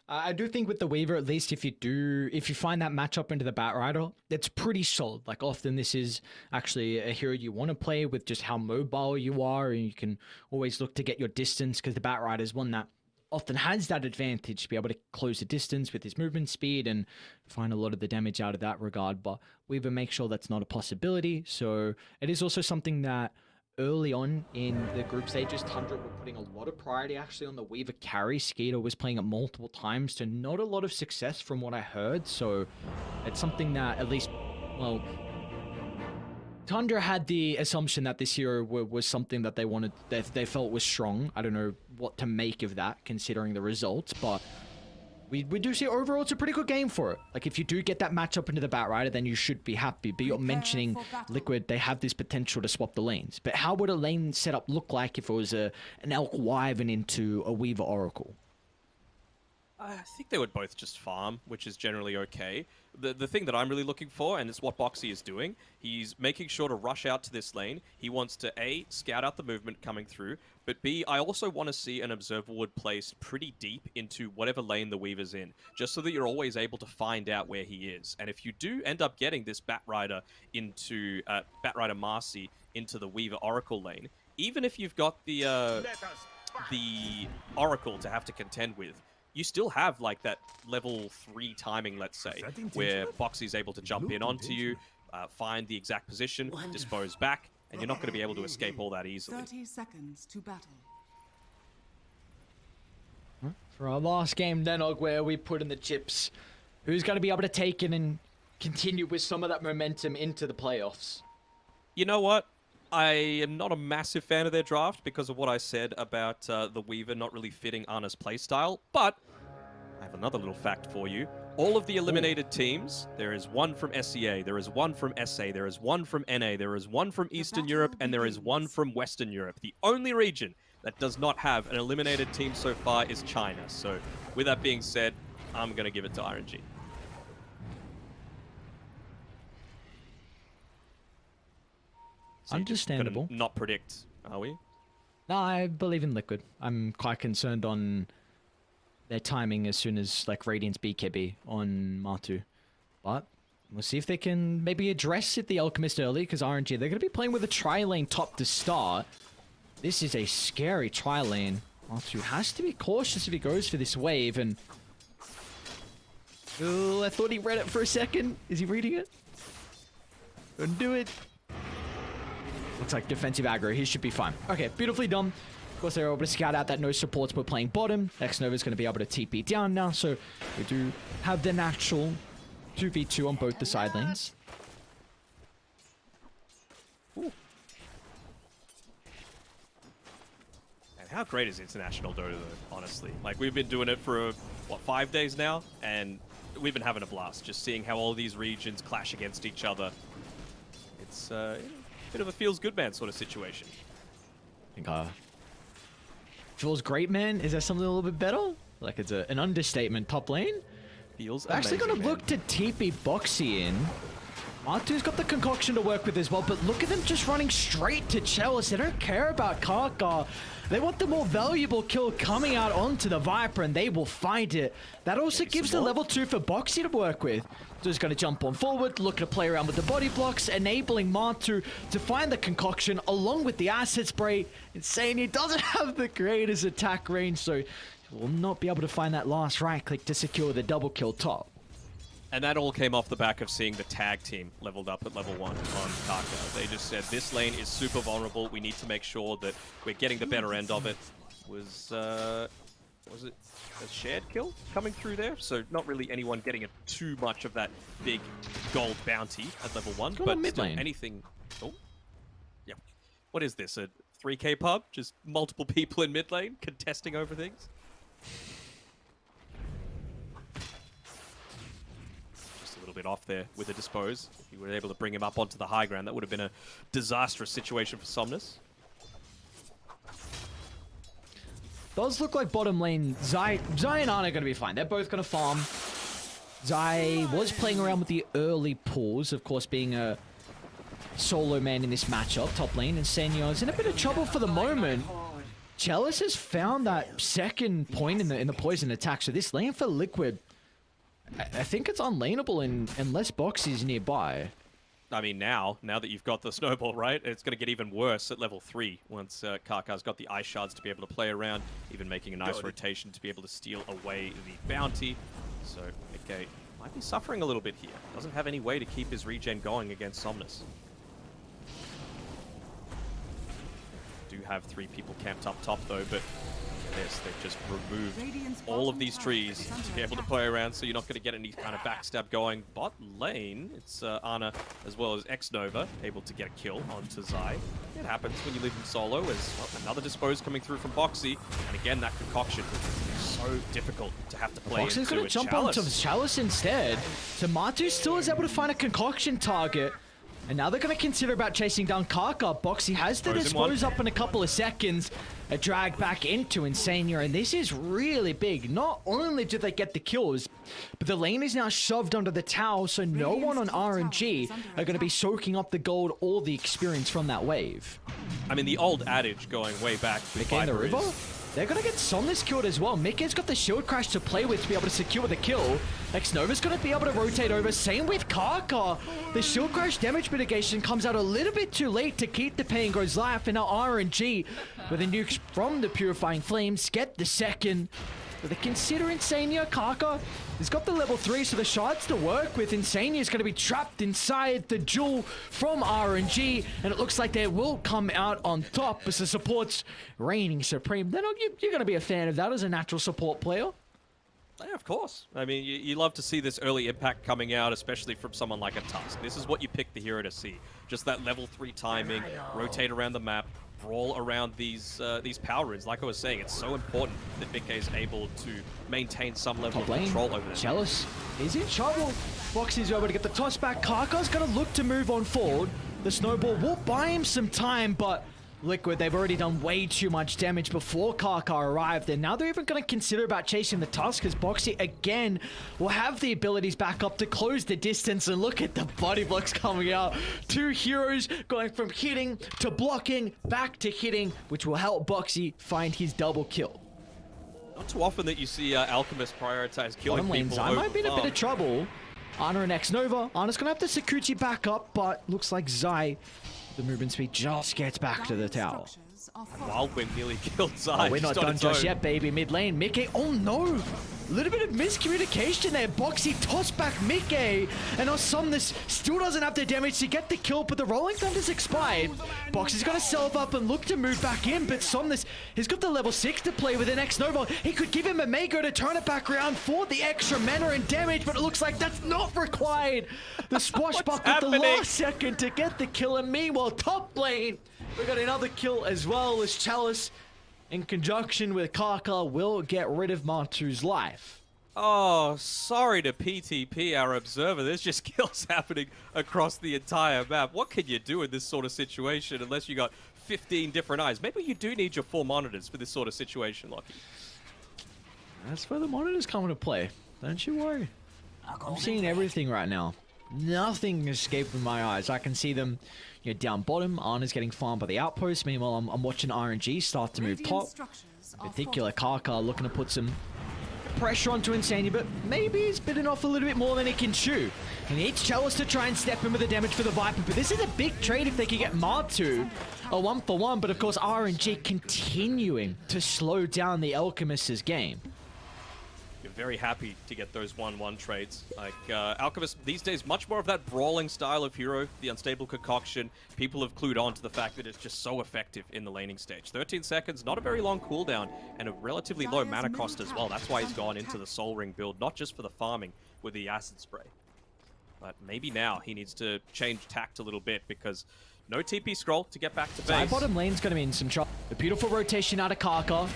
I do think with the Weaver, at least if you find that matchup into the Batrider, it's pretty solid. Like often this is actually a hero you want to play with just how mobile you are, and you can always look to get your distance because the Batrider is one that often has that advantage to be able to close the distance with his movement speed and find a lot of the damage out of that regard. But Weaver makes sure that's not a possibility. So it is also something that early on in the group stages, Tundra were putting a lot of priority actually on the Weaver carry. Skeeter was playing it multiple times to not a lot of success from what I heard. So it's something that at least, well, Tundra had the assumption that this hero was something that they felt was strong. I don't know what to make of that considering the results, but we do see overall it's a pretty good game for it. Like if you do get that matchup into the Batrider, then you should be happy. But you're mentioning Liquid, they have this potential to swap the lanes. But how would a lane setup look like if it was an Elk Wyvern into a Weaver Oracle? I think they would both just farm, which is generally okay. The thing that I'm really looking for, and it's what Boxy is doing, he's making sure to rush out to this lane. He wants to A, scout out the movement coming through, but B, I also want to see an Observer Wood placed pretty deep into whatever lane the Weaver's in, just so that you're always able to find out where he is. And if you do end up getting this Batrider into, Batrider Marcy into the Weaver Oracle lane, even if you've got the Oracle to have to contend with, you still have like that level 3 timing, let's say, where Boxy's able to jump in onto you, find the exact position, dispose back, and you're not going to be able to escape all that easily. 30 seconds to battle. For our last game, Denog, where we put in the chips, who's going to be able to take it and continue with some of that momentum into the playoffs? You know what? I am not a massive fan of their draft because of what I said about the Weaver not really fitting Ana's playstyle, but I have another little fact for you. All of the eliminated teams, there is one from SEA, there is one from SA, there is one from NA, there is one from Eastern Europe, and there is one from Western Europe. The only region that does not have an eliminated team so far is China. So with that being said, I'm going to give it to RNG. So understandable. Gonna not predict, are we? No, I believe in Liquid. I'm quite concerned on their timing as soon as like Radiant's BKB on Martu. But we'll see if they can maybe address it, the Alchemist, early, because RNG, they're going to be playing with a tri-lane top to start. This is a scary tri-lane. Martu has to be cautious if he goes for this wave, and... Oh, I thought he read it for a second. Is he reading it? Couldn't do it. Looks like defensive aggro. He should be fine. Okay, beautifully done. Of course, they're able to scout out that no supports were playing bottom. X-Nova's going to be able to TP down now, so we do have the natural 2v2 on both the side lanes. Ooh. And how great is International Dota, though, honestly? Like, we've been doing it for, what, 5 days now? And we've been having a blast, just seeing how all these regions clash against each other. It's, bit of a feels good man sort of situation. I think feels great man, is that something a little bit better? Like it's an understatement. Top lane Feels actually amazing, gonna look to TP Boxy in. Martu's got the concoction to work with as well, but look at them just running straight to Chalice. They don't care about Karka. They want the more valuable kill coming out onto the Viper, and they will find it. That also gives the level 2 for Boxy to work with. So he's going to jump on forward, looking to play around with the body blocks, enabling Martu to find the concoction along with the acid spray. Insane, he doesn't have the greatest attack range, so he will not be able to find that last right click to secure the double kill top. And that all came off the back of seeing the tag team leveled up at level 1 on Karka. They just said, this lane is super vulnerable. We need to make sure that we're getting the better end of it. Was it a shared kill coming through there? So not really anyone getting too much of that big gold bounty at level 1. But still anything... Oh, yeah. What is this, a 3K pub? Just multiple people in mid lane contesting over things? Bit off there with a dispose. If you were able to bring him up onto the high ground, that would have been a disastrous situation for Somnus. Does look like bottom lane, Zai and Ana are going to be fine. They're both going to farm. Zai was playing around with the early pulls, of course being a solo man in this matchup, top lane, and Senyor's in a bit of trouble for the moment. Chalice has found that second point in the poison attack. So this lane for Liquid, I think it's unlaneable unless Boxy is nearby. I mean, now that you've got the snowball, right, it's going to get even worse at level 3 once Karkar's got the ice shards to be able to play around, even making a nice rotation to be able to steal away the bounty. So, okay, might be suffering a little bit here. Doesn't have any way to keep his regen going against Somnus. Do have 3 people camped up top, though, but they've just removed all of these trees to be able to play around, so you're not going to get any kind of backstab going. Bot lane, it's Ana as well as Xnova able to get a kill onto Zai. It happens when you leave him solo, as well, another dispose coming through from Boxy, and again that concoction is so difficult to have to play into. Boxy's going to jump onto Chalice instead, so Matu still is able to find a concoction target. And now they're going to consider about chasing down Karkar. Boxy has to dispose up in a couple of seconds. A drag back into Insania, and this is really big. Not only do they get the kills, but the lane is now shoved under the tower, so no one on RNG are going to be soaking up the gold or the experience from that wave. I mean, the old adage going way back to Mickey in the river? They're going to get Somnus killed as well. Mickey's got the shield crash to play with to be able to secure the kill. Xnova's going to be able to rotate over. Same with Karkar. The shield crash damage mitigation comes out a little bit too late to keep the Pango's life. And now RNG, with the nukes from the Purifying Flames, get the second. But they consider Insania. Karkar has got the level 3, so the shards to work with. Insania is going to be trapped inside the jewel from RNG, and it looks like they will come out on top as the support's reigning supreme. Then you're going to be a fan of that as a natural support player. Yeah, of course. I mean, you love to see this early impact coming out, especially from someone like a Tusk. This is what you pick the hero to see. Just that level 3 timing, rotate around the map, brawl around these power runes. Like I was saying, it's so important that Mickey is able to maintain some level of control over this. Chalice is in trouble. Boxy's able to get the toss back. Karkar's going to look to move on forward. The snowball will buy him some time, but Liquid, they've already done way too much damage before Karkar arrived, and now they're even going to consider about chasing the Tusk, because Boxy again will have the abilities back up to close the distance. And look at the body blocks coming out. 2 heroes going from hitting to blocking back to hitting, which will help Boxy find his double kill. Not too often that you see Alchemist prioritize killing Bottom lane, people Zai over might be in a bit of trouble. Ana and Xnova. Ana's going to have to Sakuchi back up, but looks like Zai, the movement speed, just gets back to the tower. Wildwing nearly killed Zai. Oh, we're not done just yet, baby. Mid lane, Mickey. Oh no! A little bit of miscommunication there. Boxy tossed back Mickey, and Somnus still doesn't have the damage to get the kill, but the Rolling Thunder's expired. Boxy's gonna self up and look to move back in, but Somnus has got the level 6 to play with an Xnova. He could give him a Mako to turn it back around for the extra mana and damage, but it looks like that's not required. The swashbuckle at the last second to get the kill, and meanwhile, top lane, we got another kill as well as Chalice, in conjunction with Karkar, will get rid of Matu's life. Oh, sorry to PTP, our observer. There's just kills happening across the entire map. What can you do in this sort of situation unless you got 15 different eyes? Maybe you do need your 4 monitors for this sort of situation, Lockie. That's where the monitors come into play. Don't you worry. I'm seeing everything right now. Nothing escaping my eyes. I can see them, you know, down bottom. Ana's getting farmed by the outpost. Meanwhile, I'm watching RNG start to move top. In particular, Karkar looking to put some pressure onto Insania, but maybe he's bitten off a little bit more than he can chew. He needs Chalice to try and step in with the damage for the Viper, but this is a big trade if they can get Matu a 1-for-1, but of course RNG continuing to slow down the Alchemist's game. You're very happy to get those 1-1 trades. Like, Alchemist these days, much more of that brawling style of hero, the unstable concoction. People have clued on to the fact that it's just so effective in the laning stage. 13 seconds, not a very long cooldown, and a relatively low mana cost as well. That's why he's gone into the Soul Ring build, not just for the farming with the acid spray. But maybe now he needs to change tact a little bit, because no TP scroll to get back to base. Zai bottom lane's going to be in some trouble. A beautiful rotation out of Karkar.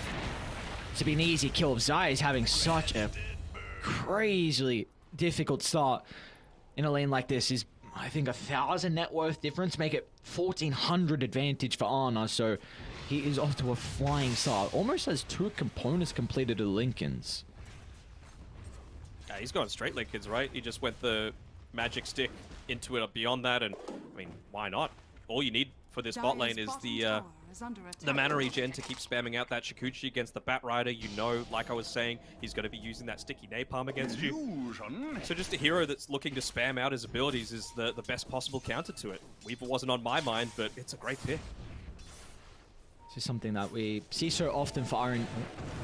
To be an easy kill. Zai is having such a crazily difficult start in a lane like this. Is, I think, 1,000 net worth difference, make it 1,400 advantage for Ana. So he is off to a flying start. Almost has 2 components completed to Lincolns. Yeah, he's going straight Lincolns, right? He just went the magic stick into it beyond that, and I mean, why not? All you need for this bot lane is the is under attack. the mana regen to keep spamming out that Shikuchi against the Bat Rider. You know, like I was saying, he's going to be using that sticky napalm against you. So just a hero that's looking to spam out his abilities is the best possible counter to it. Weaver wasn't on my mind, but it's a great pick. This is something that we see so often for Iron.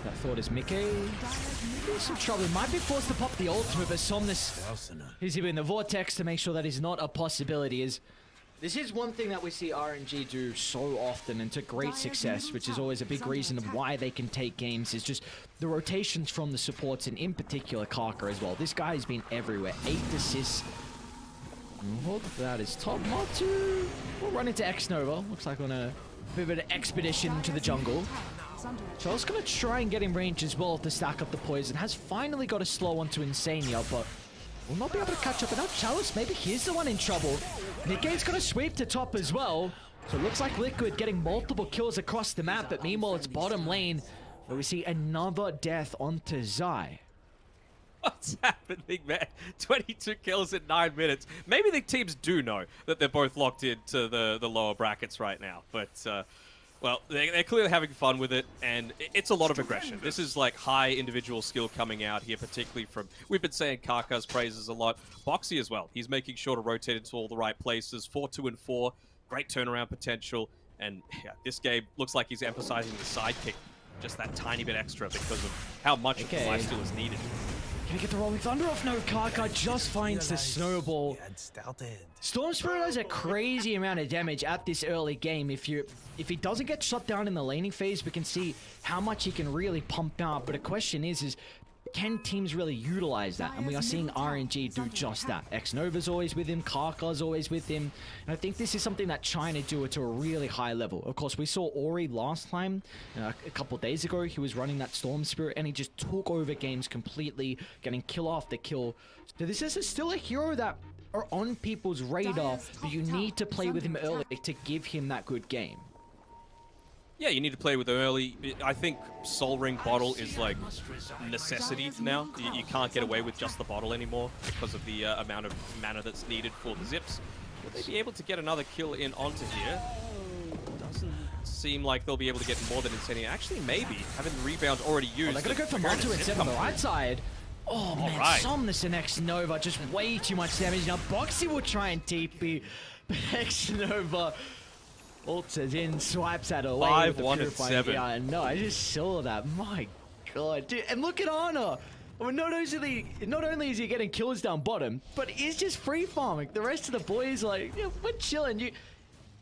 That thought is Mickey. Maybe some trouble. He might be forced to pop the ultimate, but Somnus, he's even in the vortex to make sure that is not a possibility. This is one thing that we see RNG do so often and to great success, which is always a big reason of why they can take games, is just the rotations from the supports, and in particular Kaka as well. This guy has been everywhere. 8 assists. Look, that is top. Matu. We'll run into X-Nova. Looks like on a bit of an expedition into the jungle. Charles gonna try and get in range as well to stack up the poison. Has finally got a slow onto Insania, but will not be able to catch up. And now Chalice, maybe he's the one in trouble. Nikkei's gonna sweep to top as well. So it looks like Liquid getting multiple kills across the map, but meanwhile it's bottom lane where we see another death onto Zai. What's happening, man? 22 kills in 9 minutes. Maybe the teams do know that they're both locked into the lower brackets right now, but well, they're clearly having fun with it, and it's a lot of aggression. This is like high individual skill coming out here, particularly from, we've been saying Kaka's praises a lot. Boxy as well. He's making sure to rotate into all the right places. 4-2 and 4, great turnaround potential, and yeah, this game looks like he's emphasizing the sidekick just that tiny bit extra because of how much of the lifesteal is needed. Can he get the Rolling Thunder off? No, Kaka just finds the snowball. Storm Spirit has a crazy amount of damage at this early game. If he doesn't get shut down in the laning phase, we can see how much he can really pump out. But the question is can teams really utilize that? And we are seeing RNG do just that. X-Nova's always with him, Kaka's always with him. And I think this is something that China do it to a really high level. Of course, we saw Ori last time, a couple days ago. He was running that Storm Spirit and he just took over games completely, getting kill after kill. So this is still a hero that are on people's radar, but you need to play with him early to give him that good game. Yeah, you need to play with early. I think Soul Ring bottle is like necessity now. You can't get away with just the bottle anymore because of the amount of mana that's needed for the zips. Will they be able to get another kill in onto here? Doesn't seem like they'll be able to get more than Insania. Actually, maybe. Having the rebound already used. They're going to go for Matu instead on the right side. Oh, man, Somnus and X-Nova, just way too much damage. Now, Boxy will try and TP, but X-Nova ults in, swipes that away. 5-1 and 7. Yeah, no, I just saw that. My God, dude. And look at Ana. I mean, not only is he getting kills down bottom, but he's just free farming. The rest of the boys, like, yeah, we're chilling. You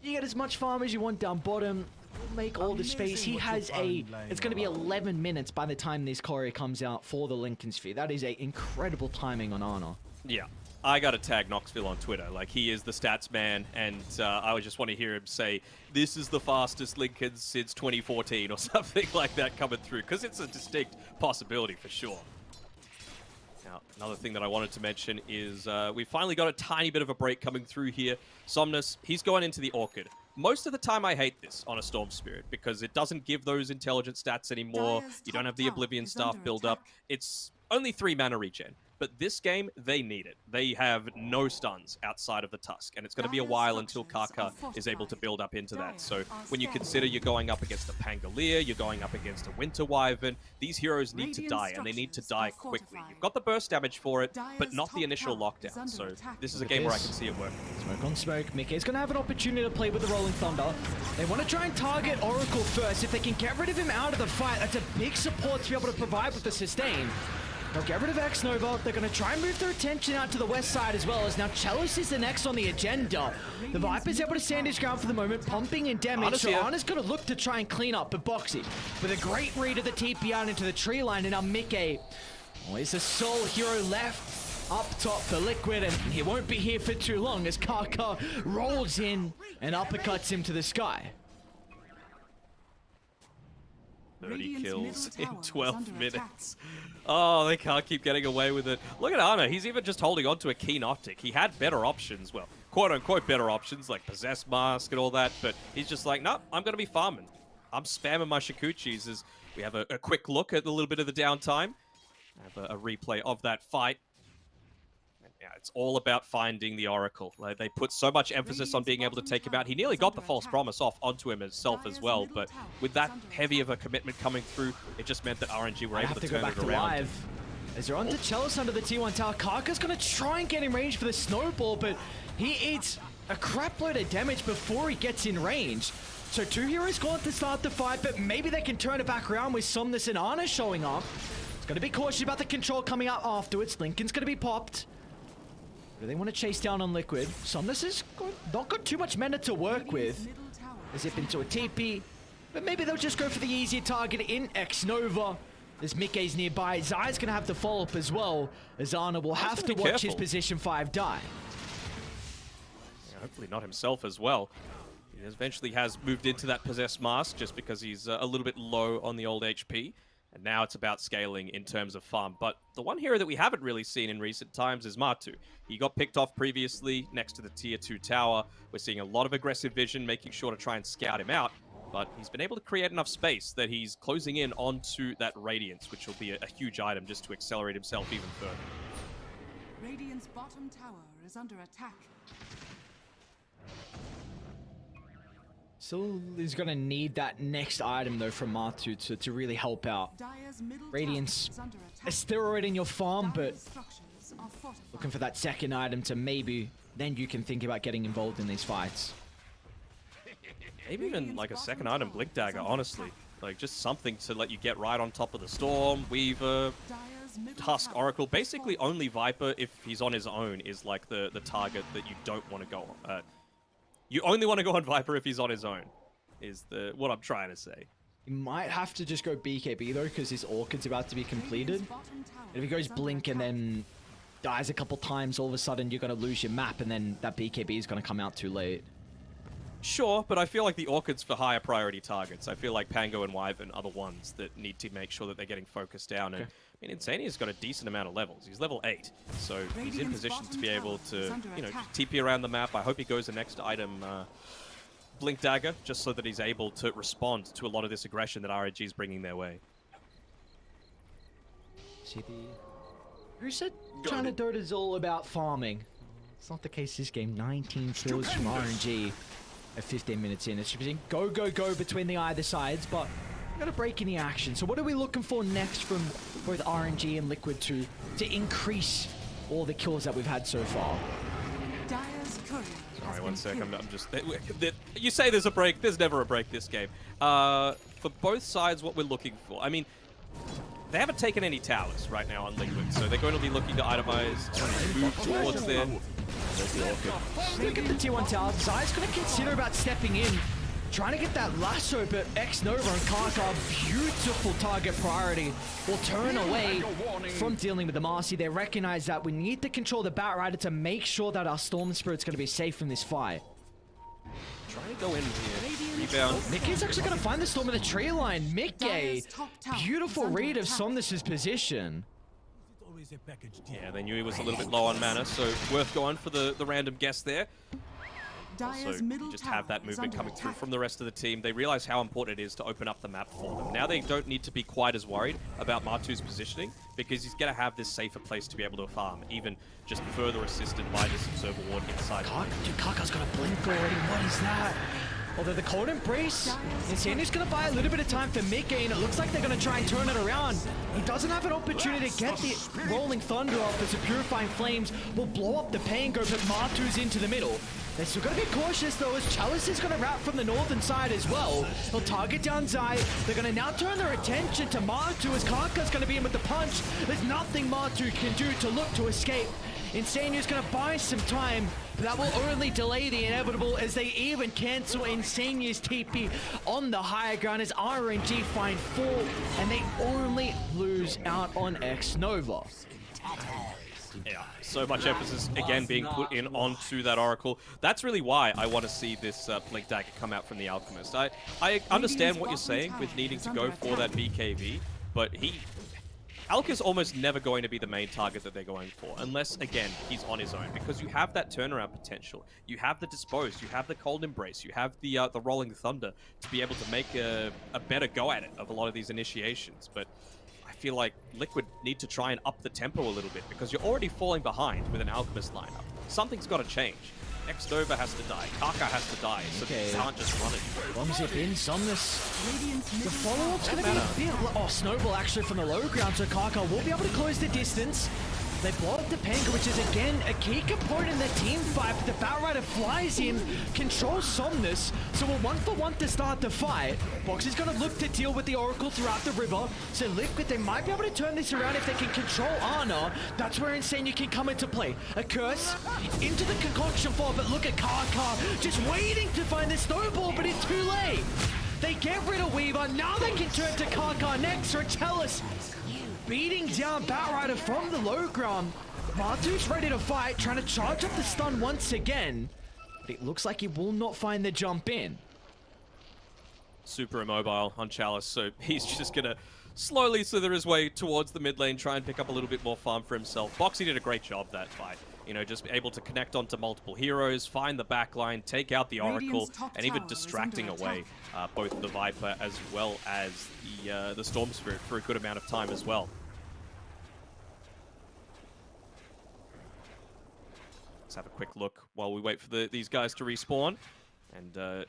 get as much farm as you want down bottom. We'll make all the space. He has it's going to be 11 minutes by the time this choreo comes out for the Lincoln Sphere. That is a incredible timing on Ana. Yeah. I got to tag Knoxville on Twitter. Like, he is the stats man, and I would just want to hear him say, this is the fastest Lincoln since 2014, or something like that coming through, because it's a distinct possibility for sure. Now, another thing that I wanted to mention is we finally got a tiny bit of a break coming through here. Somnus, he's going into the Orchid. Most of the time I hate this on a Storm Spirit, because it doesn't give those intelligent stats anymore. You don't have the Oblivion Staff build up. It's only 3 mana regen. But this game, they need it. They have no stuns outside of the Tusk, and it's going to be a while until Kaka is able to build up into that. So when you consider you're going up against a Pangolier, you're going up against a Winter Wyvern, these heroes need to die, and they need to die quickly. You've got the burst damage for it, but not the initial lockdown. So this is a game where I can see it work. Smoke on smoke. Mickey's going to have an opportunity to play with the Rolling Thunder. They want to try and target Oracle first. If they can get rid of him out of the fight, that's a big support to be able to provide with the sustain. They'll get rid of X-Nova. They're going to try and move their attention out to the west side as well, as now Chalice is the next on the agenda. The Viper's able to stand his ground for the moment, pumping in damage. So Ana's going to look to try and clean up, but Boxy with a great read of the TP out into the tree line, and now Mickey. Oh, he's the sole hero left up top for Liquid, and he won't be here for too long as Kaka rolls in and uppercuts him to the sky. 30 kills in 12 minutes. Oh, they can't keep getting away with it. Look at Ana. He's even just holding on to a Keen Optic. He had better options. Well, quote-unquote better options, like Possess Mask and all that. But he's just like, nope, I'm going to be farming. I'm spamming my Shikuchis as we have a quick look at a little bit of the downtime. I have a replay of that fight. And Yeah, it's all about finding the Oracle. Like, they put so much emphasis on being able to take him out. He nearly got the false promise off onto him himself as well, but with that heavy of a commitment coming through, it just meant that RNG were able to turn it around. As they're onto Chalice under the T1 tower, Kaka's gonna try and get in range for the snowball, but he eats a crap load of damage before he gets in range. So 2 heroes gone to start the fight, but maybe they can turn it back around with Somnus and Ana showing up. It's gonna be cautious about the control coming out afterwards. Lincoln's gonna be popped. Do they want to chase down on Liquid? Somnus has not got too much mana to work with. They zip into a TP, but maybe they'll just go for the easier target in X-Nova. As Mikkei's nearby, Zai's gonna have to follow up as well, as Ana will have to watch his position 5 die. Yeah, hopefully not himself as well. He eventually has moved into that possessed mask just because he's a little bit low on the old HP. And now it's about scaling in terms of farm. But the one hero that we haven't really seen in recent times is Matu. He got picked off previously next to the tier 2 tower. We're seeing a lot of aggressive vision, making sure to try and scout him out. But he's been able to create enough space that he's closing in onto that Radiance, which will be a huge item just to accelerate himself even further. Radiant's bottom tower is under attack. Still is going to need that next item, though, from Matu to really help out. Dire's middle Radiance, tower is under a attack. steroid in your farm, but Dire's structures are fortified. looking for that second item to maybe then you can think about getting involved in these fights. Maybe even like a second item, Blink Dagger, honestly. Like just something to let you get right on top of the Storm, Weaver, Dire's middle Tusk, tower Oracle. is Basically fortified. only Viper, if he's on his own, is like the target that you don't want to go on. You only want to go on Viper if he's on his own, is what I'm trying to say. He might have to just go BKB, though, because his Orchid's about to be completed. Radiant's bottom tower If he goes is under Blink and attack. then dies a couple times, all of a sudden you're going to lose your map, and then that BKB is going to come out too late. Sure, but I feel like the Orchid's for higher priority targets. I feel like Pango and Wyvern are the ones that need to make sure that they're getting focused down. And I mean, Insania's got a decent amount of levels. He's level 8, so he's in Radiant's position to bottom be able tower is to, under you know, attack. TP around the map. I hope he goes the next item, Blink Dagger, just so that he's able to respond to a lot of this aggression that RNG is bringing their way. See the... Who said China Dota is all about farming? It's not the case this game. 19 kills from RNG at 15 minutes in. It's been go, go, go between the either sides, but we've got a break in the action. So what are we looking for next from both RNG and Liquid to increase all the kills that we've had so far? Dire's courier Sorry, has one been sec. killed. I'm just... You say there's a break. There's never a break this game. For both sides, what we're looking for... I mean, they haven't taken any towers right now on Liquid, so they're going to be looking to itemize, move towards there. Look at the T1 tower. Zai's going to consider about stepping in, trying to get that lasso, but X-Nova and Kaka, beautiful target priority, will turn away from dealing with the Marcy. They recognize that we need to control the Batrider to make sure that our Storm Spirit's going to be safe in this fight. Trying to go in here. Rebound. Mikkei's actually going to find the Storm in the tree line. Mikkei, Dire's top tower beautiful is under read of attack. Somnus' position. Yeah, they knew he was a little bit low on mana, so worth going for the random guess there. Dire's Also, middle you just tower have that is movement under coming through attack. from the rest of the team. They realize how important it is to open up the map for them. Now they don't need to be quite as worried about Matu's positioning, because he's going to have this safer place to be able to farm, even just further assisted by this Observer Ward inside. Dude, Kaka's got a blink already. What is that? Although the Cold Embrace, Insane's going to buy a little bit of time for Mikkei, and it looks like they're going to try and turn it around. He doesn't have an opportunity to get the Rolling Thunder off as the Purifying Flames will blow up the Pango, but Matu's into the middle. They're still going to be cautious, though, as Chalice is going to wrap from the northern side as well. He'll target down Zai. They're going to now turn their attention to Matu, as Kaka's going to be in with the punch. There's nothing Matu can do to look to escape. Insane's going to buy some time, but that will only delay the inevitable, as they even cancel Insane's TP on the higher ground as RNG find 4, and they only lose out on X-Nova. Yeah, so much emphasis again being put in onto that Oracle. That's really why I want to see this Blink Dagger come out from the Alchemist. I understand what you're saying with needing to go for that BKB, but Alk is almost never going to be the main target that they're going for, unless, again, he's on his own, because you have that turnaround potential. You have the Dispose, you have the Cold Embrace, you have the Rolling Thunder to be able to make a better go at it of a lot of these initiations, but I feel like Liquid need to try and up the tempo a little bit because you're already falling behind with an Alchemist lineup. Something's got to change. Next Nova has to die. Kaka has to die. So they can't just run it. Long zip in, Somnus. Radiant's The middle follow-up's going to be a bit... Oh, Snowball actually from the low ground, so Kaka will be able to close the distance. They blow up the Panga, which is again a key component in the team fight, but the Batrider flies in, controls Somnus, so we're 1-for-1 to start the fight. Box is going to look to deal with the Oracle throughout the river, so Liquid, they might be able to turn this around if they can control Ana. That's where Insane can come into play. A curse into the concoction fall, but look at Kaka, just waiting to find the snowball, but it's too late. They get rid of Weaver, now they can turn to Kaka next, or Chalice beating down Batrider from the low ground. Matu's ready to fight, trying to charge up the stun once again. But it looks like he will not find the jump in. Super immobile on Chalice, so he's just gonna slowly slither his way towards the mid lane, try and pick up a little bit more farm for himself. Boxy did a great job that fight. You know, just able to connect onto multiple heroes, find the backline, take out the Oracle, and even distracting away both the Viper as well as the Storm Spirit for a good amount of time as well. Let's have a quick look while we wait for these guys to respawn. And well,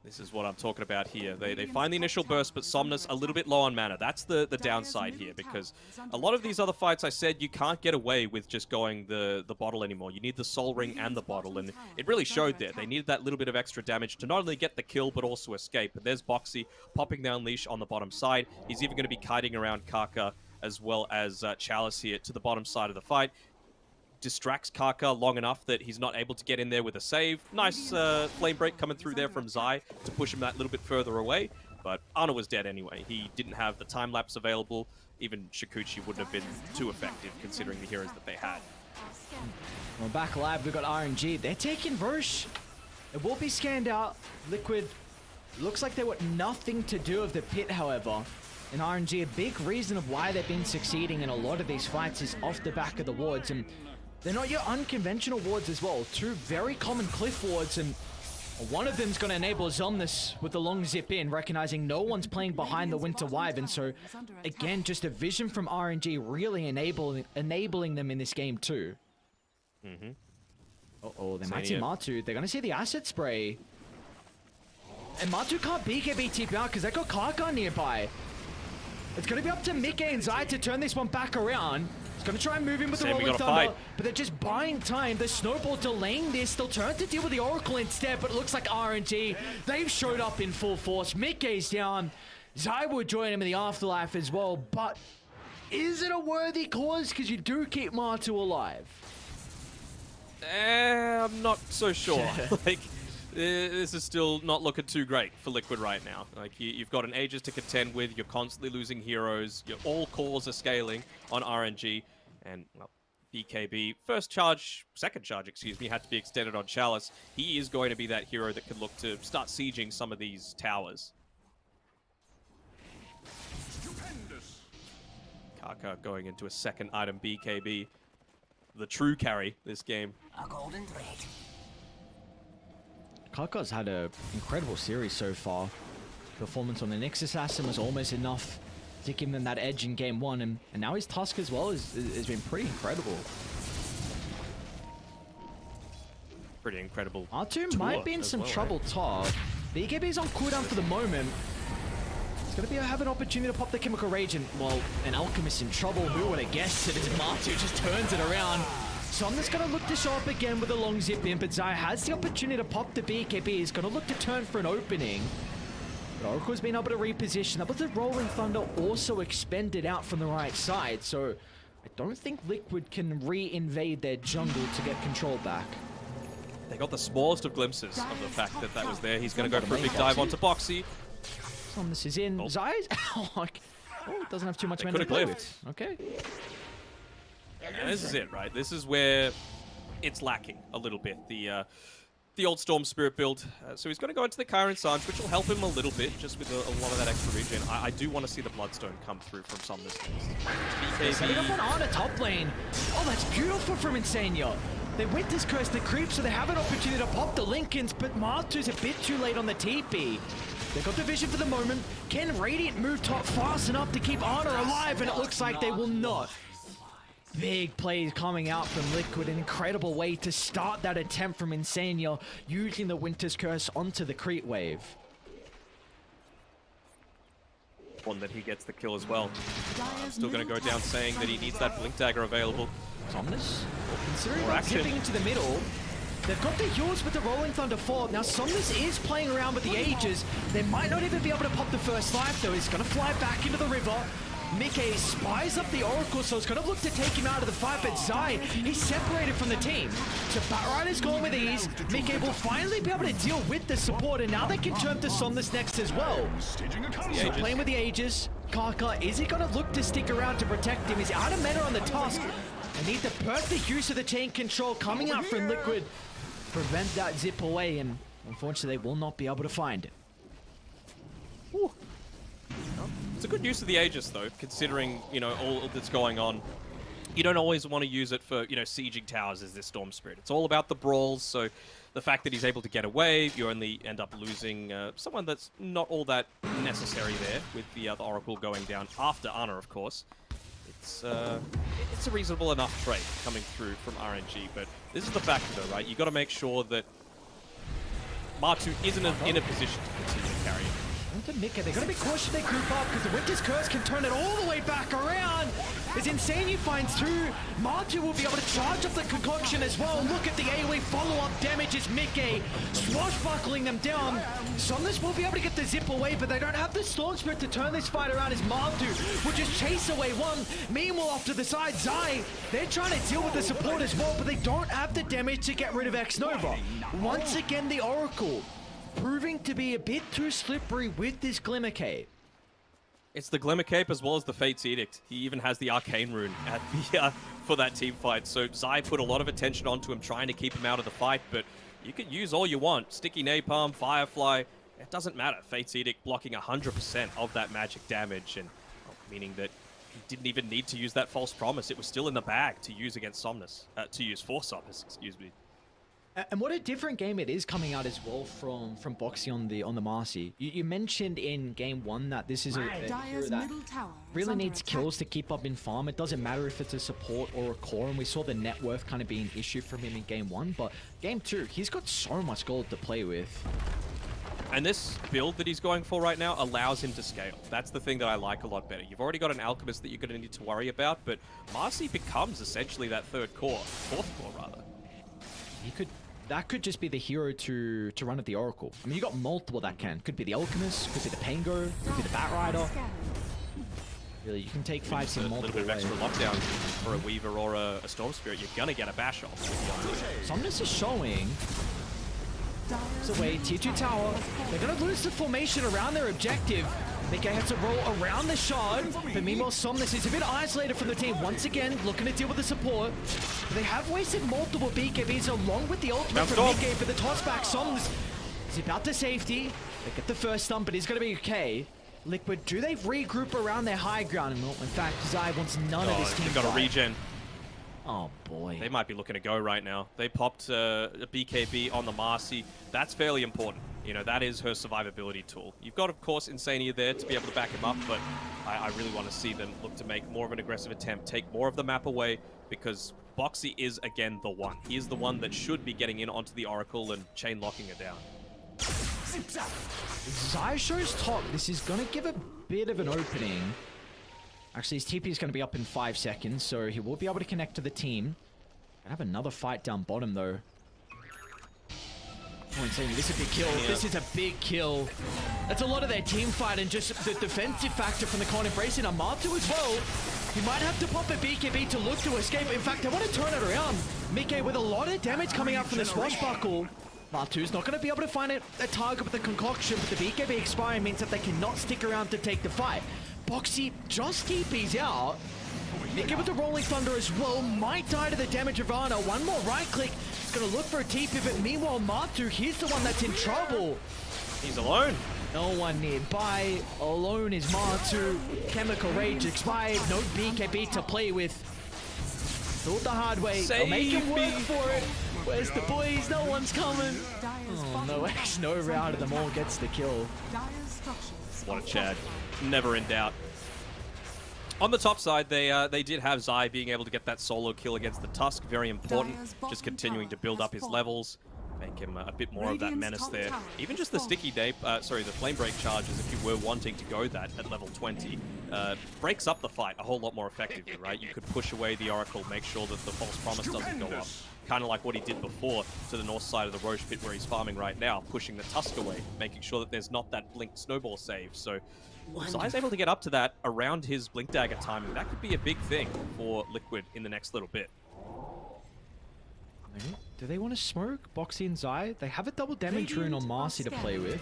this is what I'm talking about here. They find the initial burst, but Somnus a little bit low on mana. That's the downside here, because a lot of these other fights, I said, you can't get away with just going the bottle anymore. You need the Soul Ring and the bottle, and it really showed there. They needed that little bit of extra damage to not only get the kill, but also escape. And there's Boxy popping the Unleash on the bottom side. He's even going to be kiting around Kaka as well as Chalice here to the bottom side of the fight. Distracts Kaka long enough that he's not able to get in there with a save. Nice flame break coming through there from Zai to push him that little bit further away. But Ana was dead anyway. He didn't have the time lapse available. Even Shikuchi wouldn't have been too effective considering the heroes that they had. Well, back alive, we've got RNG. They're taking Versh. It will be scanned out. Liquid looks like they want nothing to do with the pit, however. And RNG, a big reason of why they've been succeeding in a lot of these fights is off the back of the wards. And they're not your unconventional wards as well. Two very common cliff wards, and one of them's going to enable Somnus with the long zip in, recognizing no one's playing behind the Winter Wyvern. So again, just a vision from RNG really enabling them in this game too. Uh-oh, they might see Matu. They're going to see the acid spray. And Matu can't BKB TP out because they got Kaka nearby. It's going to be up to Mickey and Zai to turn this one back around. He's going to try and move in with the Rolling Thunder, but they're just buying time. The Snowball delaying this. They'll turn to deal with the Oracle instead, but it looks like RNG, they've showed up in full force. Mickey's down. Zai will join him in the afterlife as well, but is it a worthy cause? Because you do keep Matu alive. I'm not so sure. Like, this is still not looking too great for Liquid right now. Like, you've got an Aegis to contend with, you're constantly losing heroes, all cores are scaling on RNG, and, well, BKB, second charge, excuse me, had to be extended on Chalice. He is going to be that hero that could look to start sieging some of these towers. Stupendous. Kaka going into a second item BKB. The true carry this game. A golden thread. Kaka's had an incredible series so far. Performance on the Nyx Assassin was almost enough to give him that edge in game one, and now his Tusk as well has been pretty incredible. Pretty incredible. R2 might be in some trouble top. BKB's on cooldown for the moment. He's going to have an opportunity to pop the Chemical Rage, and, well, an Alchemist in trouble. Who would have guessed it? As Matu just turns it around. Somnus going to look to show up again with a long zip in, but Zai has the opportunity to pop the BKB. He's going to look to turn for an opening. But Oracle's been able to reposition that, but the Rolling Thunder also expended out from the right side. So I don't think Liquid can re-invade their jungle to get control back. They got the smallest of glimpses of the fact that that was there. He's going to go for a big dive onto Boxy. Somnus is in. Oh. Zai's doesn't have too much mana to play with. Okay. And this is it, right? This is where it's lacking a little bit. The old Storm Spirit build. So he's going to go into the Kyron Sarge, which will help him a little bit, just with a lot of that extra regen. I do want to see the Bloodstone come through from some of this next. Setting up on Ana top lane. Oh, that's beautiful from Insania. They Winter's Curse the creep, so they have an opportunity to pop the Lincolns, but Matu's a bit too late on the TP. They got the vision for the moment. Can Radiant move top fast enough to keep Honor alive? And it looks like they will not. Big plays coming out from Liquid. An incredible way to start that attempt from Insania, using the Winter's Curse onto the Crete Wave. One that he gets the kill as well. Still going to go down saying that he needs that Blink Dagger available. Somnus, considering More action. zipping into the middle. They've got the yours with the Rolling Thunder 4. Now Somnus is playing around with the Aegis. They might not even be able to pop the first life though. He's going to fly back into the river. Mickey spies up the Oracle, so it's going to look to take him out of the fight, but Zai, he's separated from the team. So Batrider's going with ease. Mickey will finally be able to deal with the support, and now they can turn to Somnus next as well. So playing with the Aegis, Kaka, is he going to look to stick around to protect him? He's out of mana on the Tusk. They need the perfect use of the chain control coming out from Liquid. Prevent that zip away, and unfortunately they will not be able to find it. Ooh. It's a good use of the Aegis, though, considering, you know, all that's going on. You don't always want to use it for, you know, sieging towers as this Storm Spirit. It's all about the brawls, so the fact that he's able to get away, you only end up losing someone that's not all that necessary there, with the other Oracle going down after Ana, of course. It's a reasonable enough trade coming through from RNG, but this is the factor, though, right? You got to make sure that Martu isn't in a position to continue to carry it. They're going to be cautious they group up because the Winter's Curse can turn it all the way back around. As Insania finds through, Martu will be able to charge up the concoction as well. Look at the AoE follow-up damage as Mickey swashbuckling them down. Somnus will be able to get the zip away, but they don't have the Storm Spirit to turn this fight around as Martu will just chase away one. Meanwhile, off to the side, Zai, they're trying to deal with the support as well, but they don't have the damage to get rid of X-Nova. Once again, the Oracle proving to be a bit too slippery with this Glimmer Cape. It's the Glimmer Cape as well as the Fate's Edict. He even has the Arcane Rune at the, for that team fight. So Zai put a lot of attention onto him, trying to keep him out of the fight, but you can use all you want. Sticky Napalm, Firefly, it doesn't matter. Fate's Edict blocking 100% of that magic damage, and meaning that he didn't even need to use that False Promise. It was still in the bag to use against Somnus, to use for Somnus, excuse me. And what a different game it is coming out as well from Boxy on the Marcy. You mentioned in game one that this is a hero that really needs kills to keep up in farm. It doesn't matter if it's a support or a core, and we saw the net worth kind of be an issue from him in game one, but game two, he's got so much gold to play with. And this build that he's going for right now allows him to scale. That's the thing that I like a lot better. You've already got an Alchemist that you're going to need to worry about, but Marcy becomes essentially that fourth core rather. That could just be the hero to run at the Oracle. I mean, you got multiple that can. Could be the Alchemist, could be the Pango, could be the Batrider. Really, you can take fights in multiple ways. A little bit of extra lockdown for a Weaver or a Storm Spirit. You're gonna get a bash off. Somnus is showing. It's away, tier 2 tower. They're gonna lose the formation around their objective. Mickey has to roll around the shard, but meanwhile Somnus is a bit isolated from the team. Once again, looking to deal with the support. They have wasted multiple BKBs along with the ultimate from Mickey for the toss back. Somnus is about to safety. They get the first stun, but he's going to be okay. Liquid, do they regroup around their high ground? In fact, Zai wants none of this team. They've got a regen. Oh boy. They might be looking to go right now. They popped a BKB on the Marcy. That's fairly important. You know, that is her survivability tool. You've got, of course, Insania there to be able to back him up, but I really want to see them look to make more of an aggressive attempt, take more of the map away, because Boxy is, again, the one. He is the one that should be getting in onto the Oracle and chain locking it down. Zai shows top. This is going to give a bit of an opening. Actually, his TP is going to be up in 5 seconds, so he will be able to connect to the team. Gonna have another fight down bottom, though. Oh, insane. This is a big kill. Yeah. This is a big kill. That's a lot of their team fight and just the defensive factor from the con embracing Amatu as well. He might have to pop a BKB to look to escape. In fact, I want to turn it around. Mickey with a lot of damage coming out from the swashbuckle. Martu's not going to be able to find a target with the concoction, but the BKB expiring means that they cannot stick around to take the fight. Boxy just TP's out. Mickey with the Rolling Thunder as well, might die to the damage of Ana. One more right click, he's going to look for a TP, but meanwhile Martu, he's the one that's in trouble. He's alone. No one nearby, alone is Martu. Chemical Rage expired, no BKB to play with. Thought the hard way, they'll make him work for it. Where's the boys? No one's coming. Oh, no X, no round of them all gets the kill. structures What a are Chad. fortified. Never in doubt. On the top side, they did have Zai being able to get that solo kill against the Tusk. Very important. Dire's bottom Just continuing to tower build has up his fallen. levels. Make him a bit more of that Radiant's menace top there. tower Even has just the fallen. the flame break charges, if you were wanting to go that at level 20, breaks up the fight a whole lot more effectively, right? You could push away the Oracle, make sure that the false promise doesn't go up. Stupendous. Kind of like what he did before to the north side of the Roche pit where he's farming right now, pushing the Tusk away, making sure that there's not that blink snowball save. So Zai's able to get up to that around his blink dagger timing. That could be a big thing for Liquid in the next little bit. Okay. Do they want to smoke Boxy and Zai? They have a double damage rune on Radiant Marcy to are play with.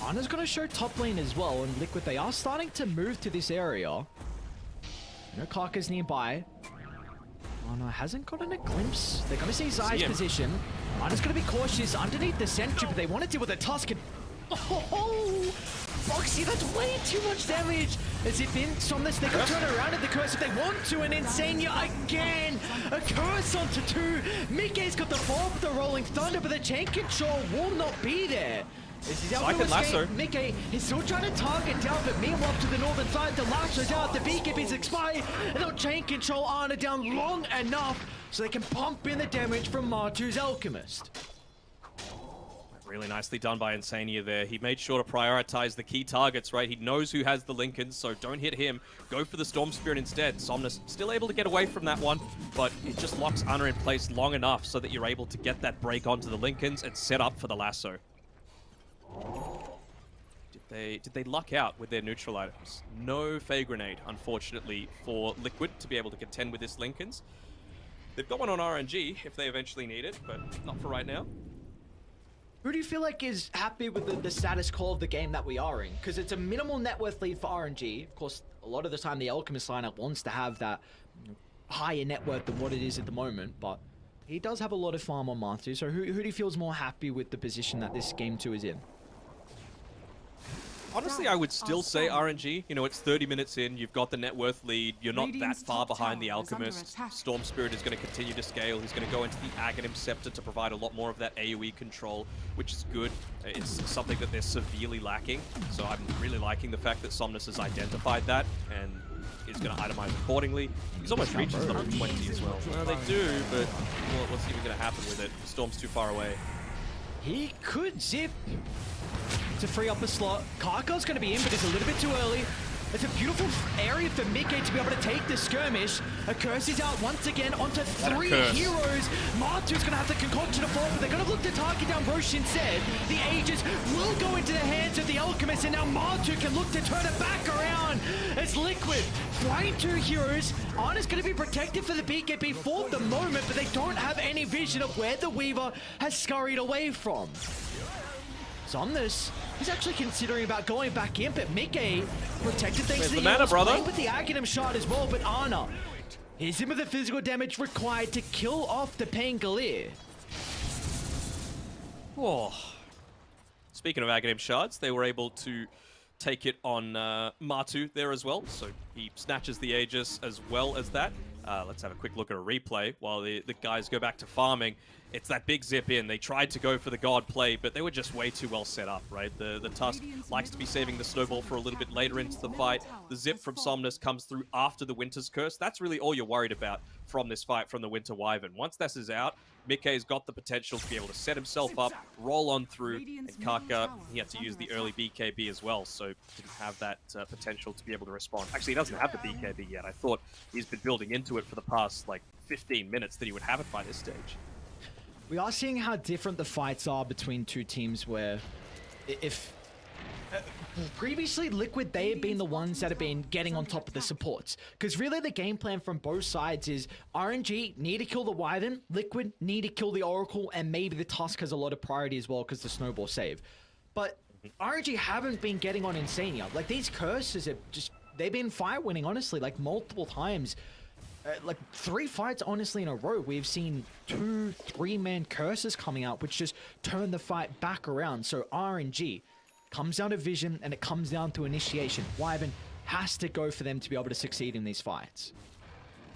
Ana's going to show top lane as well, and Liquid, they are starting to move to this area. No Karka's nearby. Ana hasn't gotten a glimpse. They're going to see Zai's him. position. Ana's going to be cautious underneath the sentry, but they want to deal with a Tusk. And oh, Boxy, that's way too much damage. As if in Somnus, they can turn around at the curse if they want to, and Insania again. A curse onto 2. Mickey's got the fall with the Rolling Thunder, but the chain control will not be there. This is I can lasso. Mickey, he's still trying to target down, but meanwhile to the northern side, the lasso's out, the beacon is expired, and they'll chain control Ana down long enough so they can pump in the damage from Martu's Alchemist. Really nicely done by Insania there. He made sure to prioritize the key targets, right? He knows who has the Lincolns, so don't hit him. Go for the Storm Spirit instead. Somnus still able to get away from that one, but it just locks Ana in place long enough so that you're able to get that break onto the Lincolns and set up for the lasso. Did they luck out with their neutral items? No Fey Grenade, unfortunately, for Liquid to be able to contend with this Lincolns. They've got one on RNG if they eventually need it, but not for right now. Who do you feel like is happy with the status quo of the game that we are in? Because it's a minimal net worth lead for RNG. Of course, a lot of the time the Alchemist lineup wants to have that higher net worth than what it is at the moment, but he does have a lot of farm on Martu. So who do you feel is more happy with the position that this game 2 is in? Honestly, I would still say RNG. You know, it's 30 minutes in, you've got the net worth lead, you're not that Radiant's far top behind the tower is under Alchemist. attack. Storm Spirit is going to continue to scale. He's going to go into the Aghanim Scepter to provide a lot more of that AoE control, which is good. It's something that they're severely lacking. So I'm really liking the fact that Somnus has identified that and is going to itemize accordingly. He's almost reached his level 20 as well. Well, they do, but what's even going to happen with it? Storm's too far away. He could zip to free up a slot. Karka's going to be in, but it's a little bit too early. It's a beautiful area for Mickey to be able to take the skirmish. A curse is out once again onto 3 curse. heroes. Martu's going to have the concoction to fall, but they're going to look to target down Roche instead. The Aegis will go into the hands of the Alchemist, and now Martu can look to turn it back around. It's Liquid flying 2 heroes. Ana's going to be protected for the BKB for the moment, but they don't have any vision of where the Weaver has scurried away from. Somnus, he's actually considering about going back in, but Mickey protected thanks Where's to the the mana, Yellows, brother? playing with the Aghanim shot as well, but Ana, he's in with the physical damage required to kill off the Pangolier. Oh. Speaking of Aghanim shards, they were able to take it on Martu there as well, so he snatches the Aegis as well as that. Let's have a quick look at a replay while the guys go back to farming. It's that big zip in. They tried to go for the God play, but they were just way too well set up, right? The Tusk likes to be saving the snowball for a little bit later into the fight. The zip from Somnus comes through after the Winter's Curse. That's really all you're worried about from this fight from the Winter Wyvern. Once this is out, Mickey's got the potential to be able to set himself up, roll on through, and Karka, he had to use the early BKB as well, so didn't have that potential to be able to respond. Actually, he doesn't have the BKB yet. I thought he's been building into it for the past, like, 15 minutes that he would have it by this stage. We are seeing how different the fights are between 2 teams where if previously Liquid, they have been the ones that have been getting on top of the supports, because really the game plan from both sides is RNG need to kill the Wyvern, Liquid need to kill the Oracle, and maybe the Tusk has a lot of priority as well because the snowball save. But RNG haven't been getting on Insania. Like, these curses have just, they've been fight winning, honestly, like multiple times. Like 3 fights, honestly, in a row, we've seen 2 3-man curses coming out, which just turn the fight back around. So RNG comes down to vision, and it comes down to initiation. Wyvern has to go for them to be able to succeed in these fights.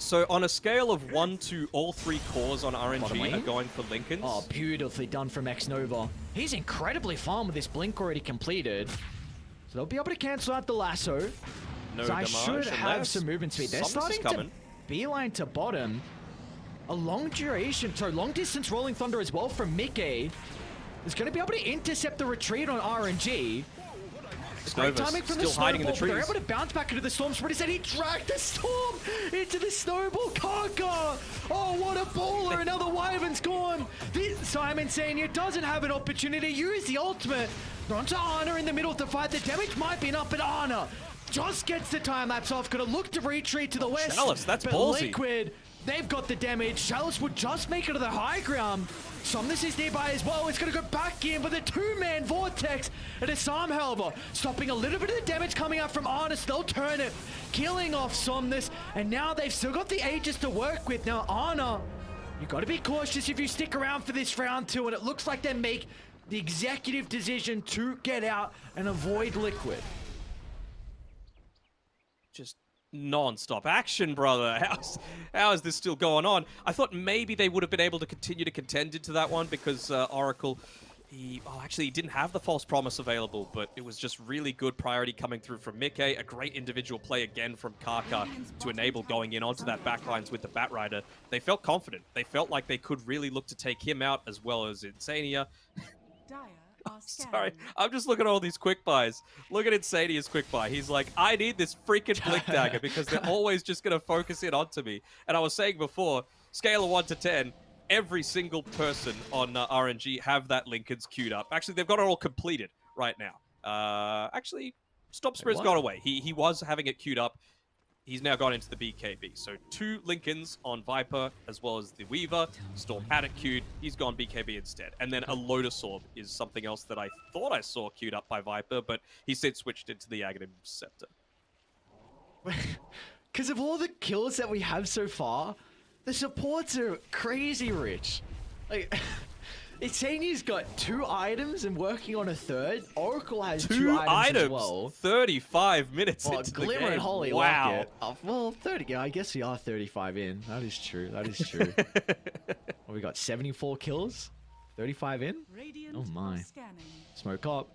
So on a scale of 1 to all 3 cores on Bottom RNG lane? are going for Lincolns. Oh, beautifully done from X-Nova. He's incredibly farm with this blink already completed. So they'll be able to cancel out the lasso. No So I damage should have unless some movement speed. They're Somnus is starting to coming. beeline to bottom. A long duration, so long distance rolling thunder as well from Mickey. Is going to be able to intercept the retreat on RNG. Great Snova's timing from the still hiding in the snowball, but they're trees. able to bounce back into the storm sprint. He dragged the storm into the snowball. Kaka! Oh, what a baller! Another Wyvern's gone. This Simon Senior doesn't have an opportunity to use the ultimate. Onto Ana in the middle to fight. The damage might be enough, but Ana just gets the time lapse off. Gonna look to retreat to the west. Chalice, that's but ballsy. Liquid, they've got the damage. Chalice would just make it to the high ground. Somnus is nearby as well. It's going to go back in with a 2-man vortex. It is Sam, however, stopping a little bit of the damage coming out from Arnis. They'll turn it, killing off Somnus. And now they've still got the Aegis to work with. Now, Ana, you got to be cautious if you stick around for this round 2. And it looks like they make the executive decision to get out and avoid Liquid. Just non-stop action, brother. How is this still going on? I thought maybe they would have been able to continue to contend into that one because Oracle, he didn't have the false promise available, but it was just really good priority coming through from Mickey. A great individual play again from Kaka to enable going in onto that backlines with the Batrider. They felt confident. They felt like they could really look to take him out as well as Insania. Dire are Sorry, scanning. I'm just looking at all these quick buys. Look at Insania's quick buy. He's like, I need this freaking Blink Dagger because they're always just going to focus in onto me. And I was saying before, scale of 1 to 10, every single person on RNG have that Lincoln's queued up. Actually, they've got it all completed right now. Actually, Stop Spirit's what? gone away. He was having it queued up. He's now gone into the BKB. So 2 Lincolns on Viper, as well as the Weaver. Storm had it queued. He's gone BKB instead. And then a Lotus Orb is something else that I thought I saw queued up by Viper, but he said switched into the Aghanim Scepter. Because of all the kills that we have so far, the supports are crazy rich. Like, Insania's got 2 items and working on a 3rd. Oracle has 2 items as well. 35 minutes Well, into the Glimmer game. and Holly wow. like it. Well, 30. Yeah, I guess we are 35 in. That is true. That is true. Well, we got 74 kills, 35 in. Radiant Oh my. are scanning. Smoke up.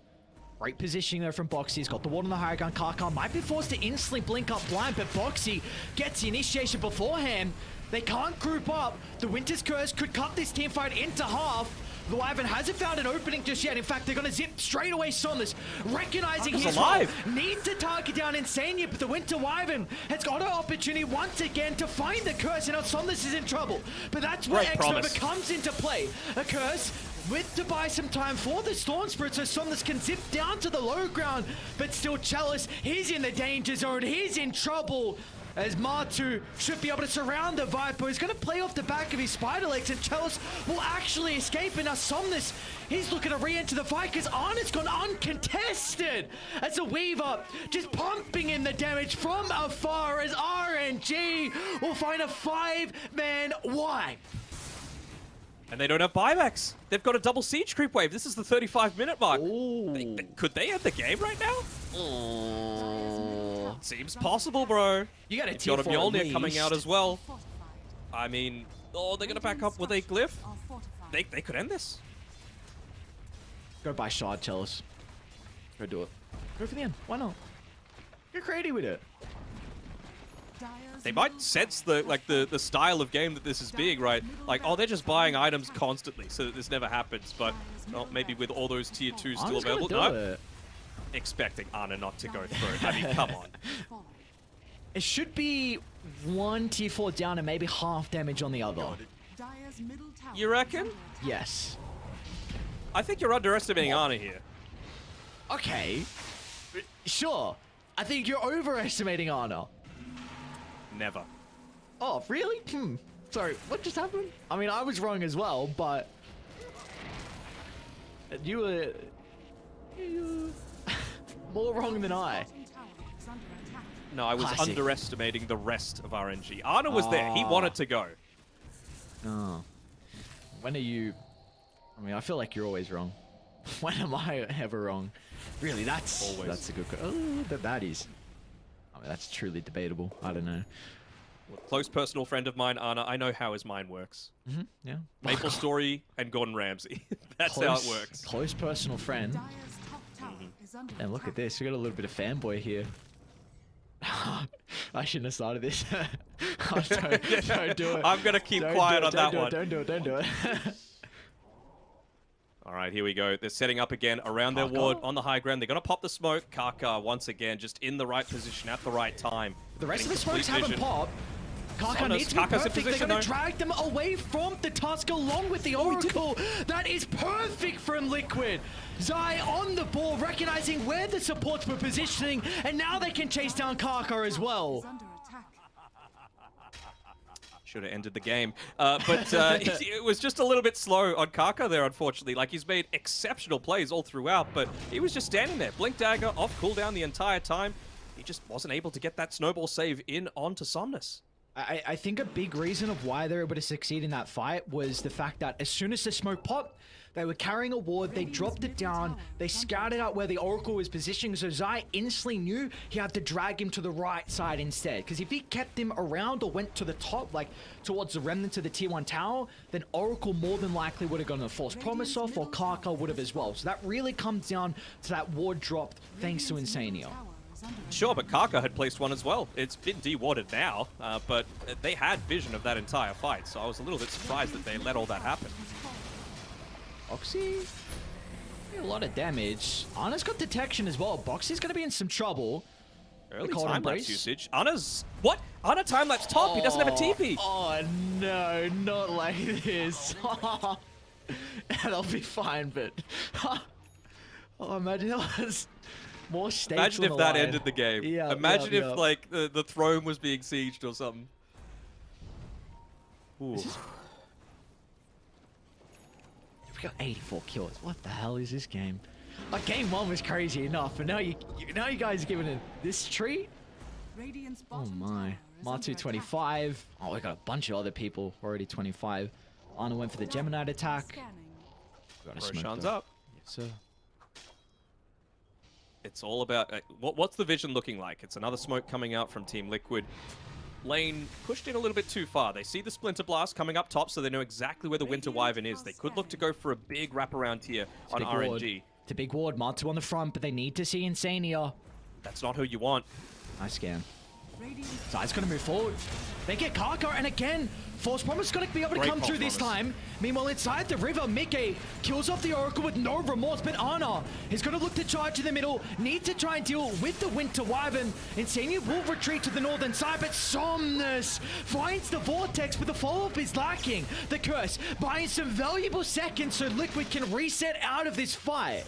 Great positioning there from Boxy. He's got the ward on the high ground. Karkar might be forced to instantly blink up blind, but Boxy gets the initiation beforehand. They can't group up. The Winter's Curse could cut this team fight into half. The Wyvern hasn't found an opening just yet. In fact, they're going to zip straight away Somnus, recognizing Karkar's his alive. role. Need to target down Insania, but the Winter Wyvern has got an opportunity once again to find the curse, and now Somnus is in trouble. But that's where Great X-Nova promise. comes into play. A curse with to buy some time for the Storm Spirit, so Somnus can zip down to the low ground, but still Chalice, he's in the danger zone, he's in trouble. As Martu should be able to surround the Viper. He's going to play off the back of his spider legs, and Chalice will actually escape. And now Somnus, he's looking to re-enter the fight because Arna's gone uncontested. As the Weaver just pumping in the damage from afar as RNG will find a 5-man wipe. And they don't have buybacks. They've got a double siege creep wave. This is the 35-minute mark. Ooh. Could they end the game right now? Seems possible, bro. You got a You've tier got a 4 at Mjolnir coming least. out as well. Fortified. I mean, oh, they're gonna back up with a glyph. Are fortified. They could end this. Go buy Shard, Chalice. Go do it. Go for the end. Why not? Get creative with it. Dire's They might middle sense tower the style of game that this is being, right? Like, oh, they're just buying items constantly so that this never happens. But well, maybe with all those tier 2s still Arna's gonna available, do no. it. Expecting Ana not to go through. I mean, come on. fallen. It should be 1 tier 4 down and maybe half damage on the other. Dire's middle tower You reckon? is under attack. Yes. I think you're underestimating Ana here. Okay. Sure. I think you're overestimating Ana. Never. Oh, really? Sorry, what just happened? I mean, I was wrong as well, but... You were... more wrong than I. Bottom tower is under attack. No, I was Classic. underestimating the rest of RNG. Ana was there. He wanted to go. Oh. When are you... I mean, I feel like you're always wrong. When am I ever wrong? Really, that's Always. that's a good... Oh, the baddies. I mean, that's truly debatable. I don't know. Well, close personal friend of mine, Anna, I know how his mind works. Yeah. Maple Story and Gordon Ramsay. That's how it works. Close personal friend. Dyer's top tower is under And look at attack. this. We got a little bit of fanboy here. I shouldn't have started this. Oh, don't do it. I'm going to keep Don't quiet do it, on that one. Don't do it. All right, here we go. They're setting up again around their Kaka? ward on the high ground. They're going to pop the smoke. Kaka, once again, just in the right position at the right time. The rest of Getting the smokes complete haven't vision. popped. Kaka Sonos, needs to be Kaka's in perfect. They're position, going to though. drag them away from the Tusk along with the Oracle. That is perfect from Liquid. Zai on the ball, recognizing where the supports were positioning, and now they can chase down Kaka as well. Is under attack. Should have ended the game. But it was just a little bit slow on Kaka there, unfortunately. Like, he's made exceptional plays all throughout, but he was just standing there. Blink Dagger off cooldown the entire time. He just wasn't able to get that snowball save in onto Somnus. I think a big reason of why they were able to succeed in that fight was the fact that as soon as the smoke popped, they were carrying a ward, they dropped it down, they scouted out where the Oracle was positioning, so Zai instantly knew he had to drag him to the right side instead. Because if he kept him around or went to the top, like towards the remnant of the tier 1 tower, then Oracle more than likely would have gotten a false promise off, or Kaka would have as well. So that really comes down to that ward dropped thanks to Insania. Tower is under Sure, but Kaka had placed one as well. It's been dewarded now, but they had vision of that entire fight, so I was a little bit surprised that they let all that happen. Boxy, a lot of damage. Anna's got detection as well. Boxy's going to be in some trouble. Early cold time-lapse embrace. usage. Anna's... What? Anna time-lapse top. He doesn't have a TP. Oh, no, not like this. That'll be fine, but... oh, imagine that was more stakes. Imagine on if the that line. ended the game. Yeah, Imagine yeah. if, like, the throne was being sieged or something. Ooh. We got 84 kills. What the hell is this game? Like, game 1 was crazy enough, but now you guys are giving it this treat? Radiant's Oh bottom my. tower is under Martu attack. 25. Oh, we got a bunch of other people already 25. Anna went for the Gemini attack. Scanning. Got a smoke Roshan's though. up. Yes, sir. It's all about... what's the vision looking like? It's another smoke coming out from Team Liquid. Lane pushed in a little bit too far. They see the Splinter Blast coming up top, so they know exactly where the Winter Wyvern is. They could look to go for a big wraparound here on Big ward. RNG. It's a big ward. Martu on the front, but they need to see Insania. That's not who you want. Nice scan. Radiant's Zai's gonna move forward. They get Kaka, and again, Force Promise is gonna be able to Great come False through this Promise. time. Meanwhile, inside the river, Mickey kills off the Oracle with no remorse, but Anna is gonna look to charge in the middle, need to try and deal with the Winter Wyvern. Insania will retreat to the northern side, but Somnus finds the Vortex, but the follow-up is lacking. The Curse buying some valuable seconds so Liquid can reset out of this fight.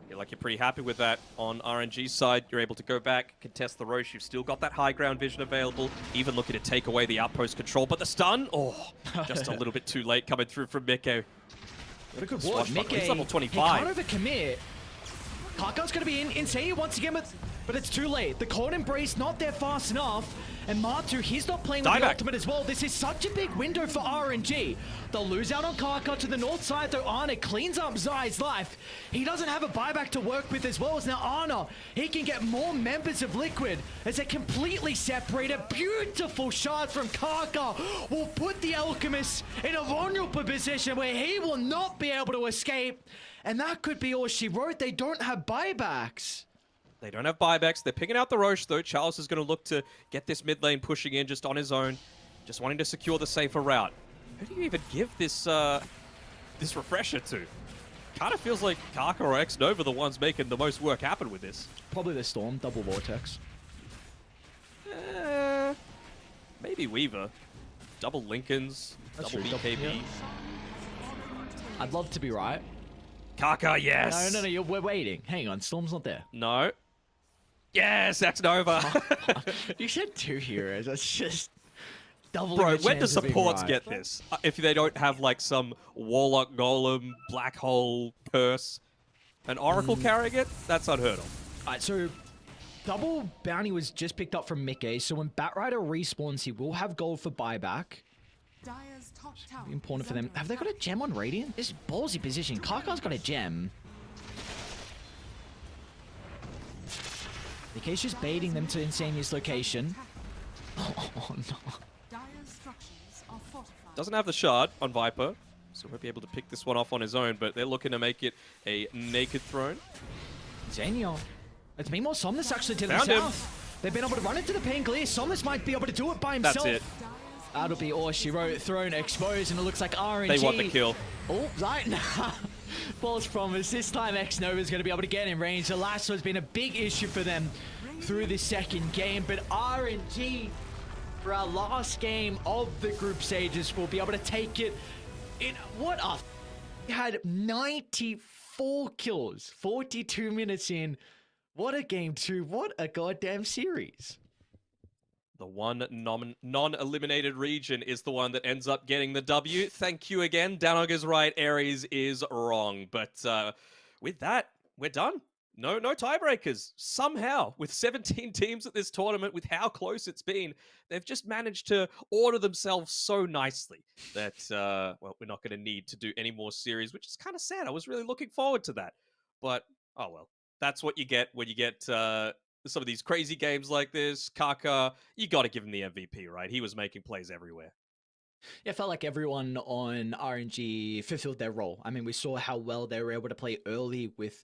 Feel like you're pretty happy with that. On RNG's side, you're able to go back, contest the Roche. You've still got that high ground vision available, even looking to take away the outpost control. But the stun, oh, just a little bit too late coming through from Mikke. What a good Swashbuckler. ward. Mickey, He's level he 25. can't overcommit. Kaka's going to be in. Insania once again, but it's too late. The Cold Embrace not there fast enough. And Martu, he's not playing with the Dieback. ultimate as well. This is such a big window for RNG. They'll lose out on Kaka to the north side, though Arna cleans up Zai's life. He doesn't have a buyback to work with as well as now Arna. He can get more members of Liquid as they're completely separated. Beautiful shot from Kaka will put the Alchemist in a vulnerable position where he will not be able to escape. And that could be all she wrote. They don't have buybacks. They don't have buybacks. They're picking out the Roche, though. Charles is going to look to get this mid lane pushing in just on his own, just wanting to secure the safer route. Who do you even give this this refresher to? Kind of feels like Kaka or X-Nova the ones making the most work happen with this. Probably the Storm, double Vortex. Maybe Weaver. Double Lincolns, That's double true, BKB. yeah. I'd love to be right. Kaka, yes! No, we're waiting. Hang on, Storm's not there. No. Yes, X-Nova! You said 2 heroes. That's just double. Bro, when do supports get this? If they don't have, like, some Warlock Golem, Black Hole, Curse, an Oracle carrying it, that's unheard of. Alright, so double bounty was just picked up from Mickey, so when Batrider respawns, he will have gold for buyback. Dyer's top tower Important is for them. under Have they got a gem on Radiant? This is ballsy position. Kaka's got a gem. Mickey's just baiting them to Insania's location. Oh no. Dire structures are fortified. Doesn't have the shard on Viper, so won't be able to pick this one off on his own, but they're looking to make it a naked throne. Zenio. It's me more Somnus actually to the Found him. south. They've been able to run into the pain clear. Somnus might be able to do it by himself. That's it. That'll be all she wrote. Throne exposed, and it looks like RNG. They want the kill. Oh, right. False promise. This time X-Nova is going to be able to get in range. The last one's been a big issue for them through the second game, but RNG for our last game of the group stages will be able to take it in what a... He had 94 kills, 42 minutes in. What a game two. What a goddamn series. The one non-eliminated region is the one that ends up getting the W. Thank you again. Danog is right. Ares is wrong. But with that, we're done. No tiebreakers. Somehow, with 17 teams at this tournament, with how close it's been, they've just managed to order themselves so nicely that, well, we're not going to need to do any more series, which is kind of sad. I was really looking forward to that. But, oh well. That's what you get when you get some of these crazy games like this. Kaka, you got to give him the MVP, right? He was making plays everywhere. Yeah, it felt like everyone on RNG fulfilled their role. I mean, we saw how well they were able to play early with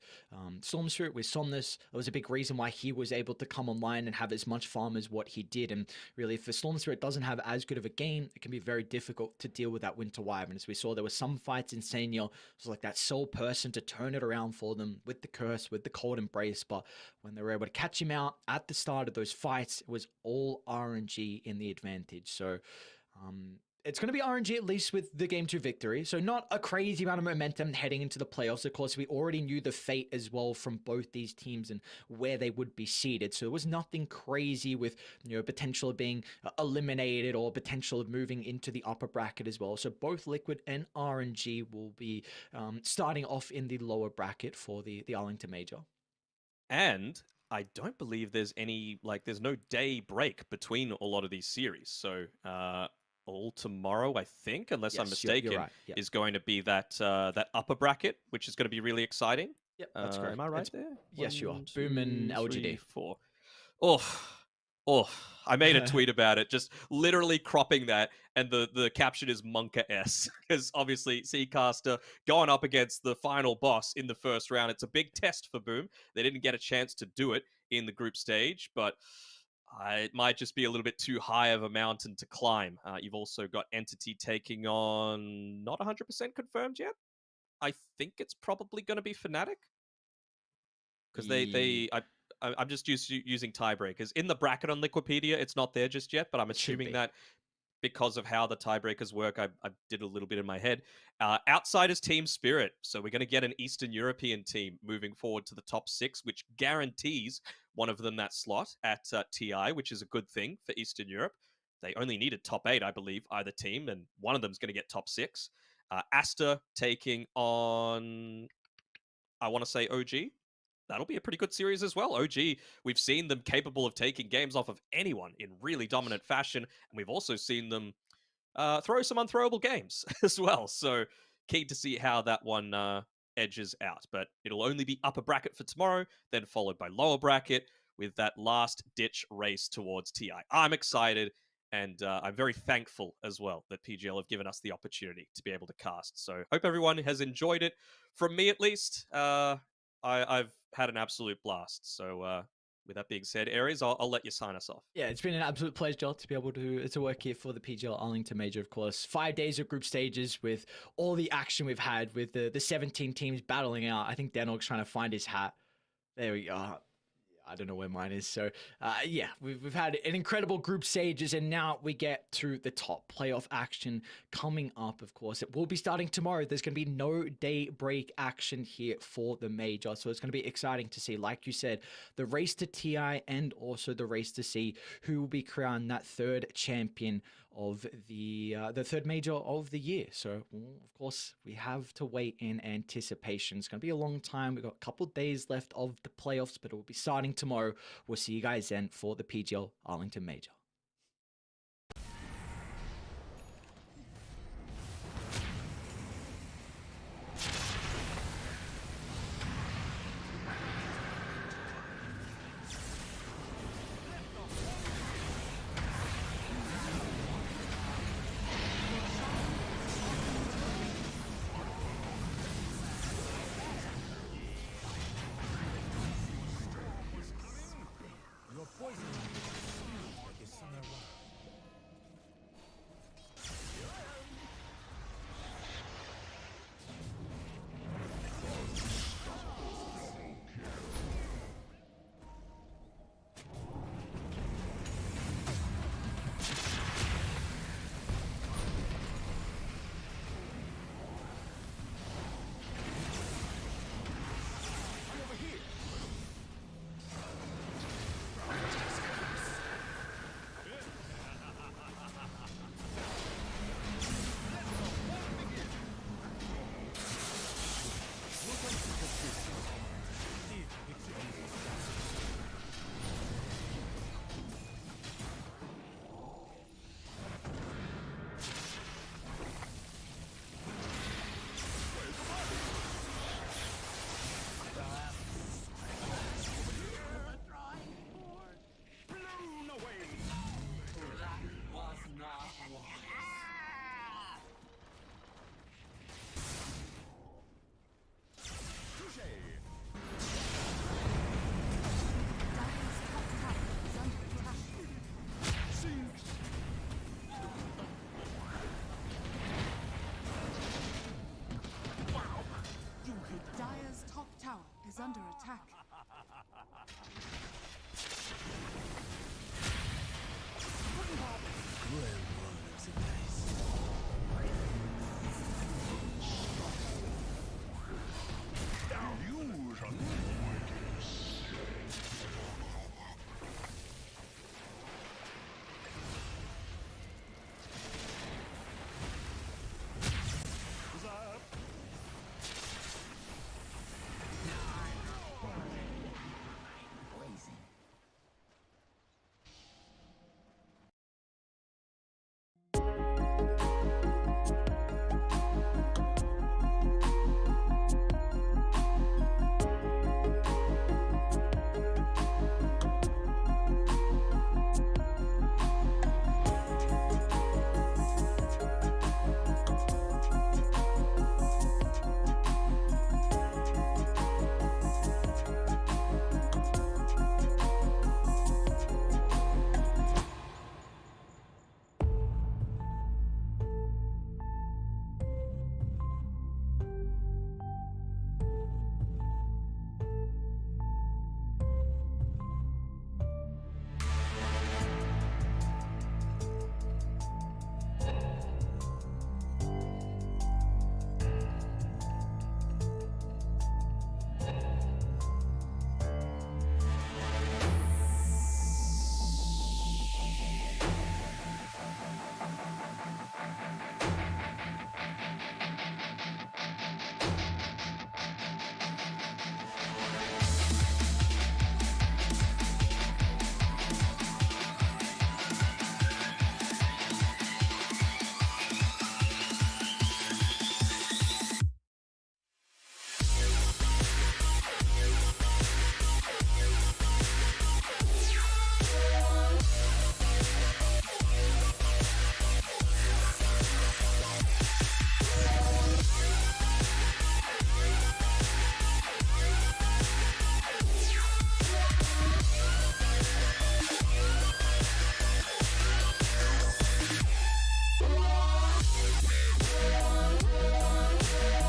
Storm Spirit, with Somnus. It was a big reason why he was able to come online and have as much farm as what he did. And really, if the Storm Spirit doesn't have as good of a game, it can be very difficult to deal with that Winter Wyvern. As we saw, there were some fights in Senior. It was like that sole person to turn it around for them with the Curse, with the Cold Embrace. But when they were able to catch him out at the start of those fights, it was all RNG in the advantage. So, it's going to be RNG at least with the Game 2 victory. So not a crazy amount of momentum heading into the playoffs. Of course, we already knew the fate as well from both these teams and where they would be seated. So there was nothing crazy with, potential of being eliminated or potential of moving into the upper bracket as well. So both Liquid and RNG will be starting off in the lower bracket for the Arlington Major. And I don't believe there's there's no day break between a lot of these series. So, all tomorrow, I think, unless I'm mistaken, you're right. Yep. is going to be that upper bracket, which is going to be really exciting. Yep, that's correct. Am I right there? Yes, you are. 1, Boom and 2, LGD. 3, 4. Oh, I made a tweet about it, just literally cropping that, and the caption is Monka S, because obviously Seacaster going up against the final boss in the first round. It's a big test for Boom. They didn't get a chance to do it in the group stage, but it might just be a little bit too high of a mountain to climb. You've also got Entity taking on, not 100% confirmed yet. I think it's probably going to be Fnatic. Because I'm just using tiebreakers. In the bracket on Liquipedia, it's not there just yet, but I'm assuming that because of how the tiebreakers work, I did a little bit in my head. Outside is Team Spirit. So we're going to get an Eastern European team moving forward to the top 6, which guarantees one of them that slot at TI, which is a good thing for Eastern Europe. They only needed top 8, I believe, either team, and one of them's going to get top 6. Aster taking on, I want to say OG. That'll be a pretty good series as well. OG, we've seen them capable of taking games off of anyone in really dominant fashion, and we've also seen them throw some unthrowable games as well. So keen to see how that one edges out. But it'll only be upper bracket for tomorrow, then followed by lower bracket with that last-ditch race towards TI. I'm excited, and I'm very thankful as well that PGL have given us the opportunity to be able to cast. So hope everyone has enjoyed it. From me, at least, I've had an absolute blast. So with that being said, Ares, I'll let you sign us off. Yeah, it's been an absolute pleasure to be able to work here for the PGL Arlington Major, of course. 5 days of group stages with all the action we've had with the 17 teams battling out. I think Denog's trying to find his hat. There we go. I don't know where mine is. So, yeah, we've had an incredible group stages, and now we get to the top playoff action coming up, of course. It will be starting tomorrow. There's going to be no day break action here for the Major, so it's going to be exciting to see, like you said, the race to TI and also the race to see who will be crowned that third champion of the third Major of the year. So, of course, we have to wait in anticipation. It's going to be a long time. We've got a couple days left of the playoffs, but it will be starting tomorrow. We'll see you guys then for the PGL Arlington Major.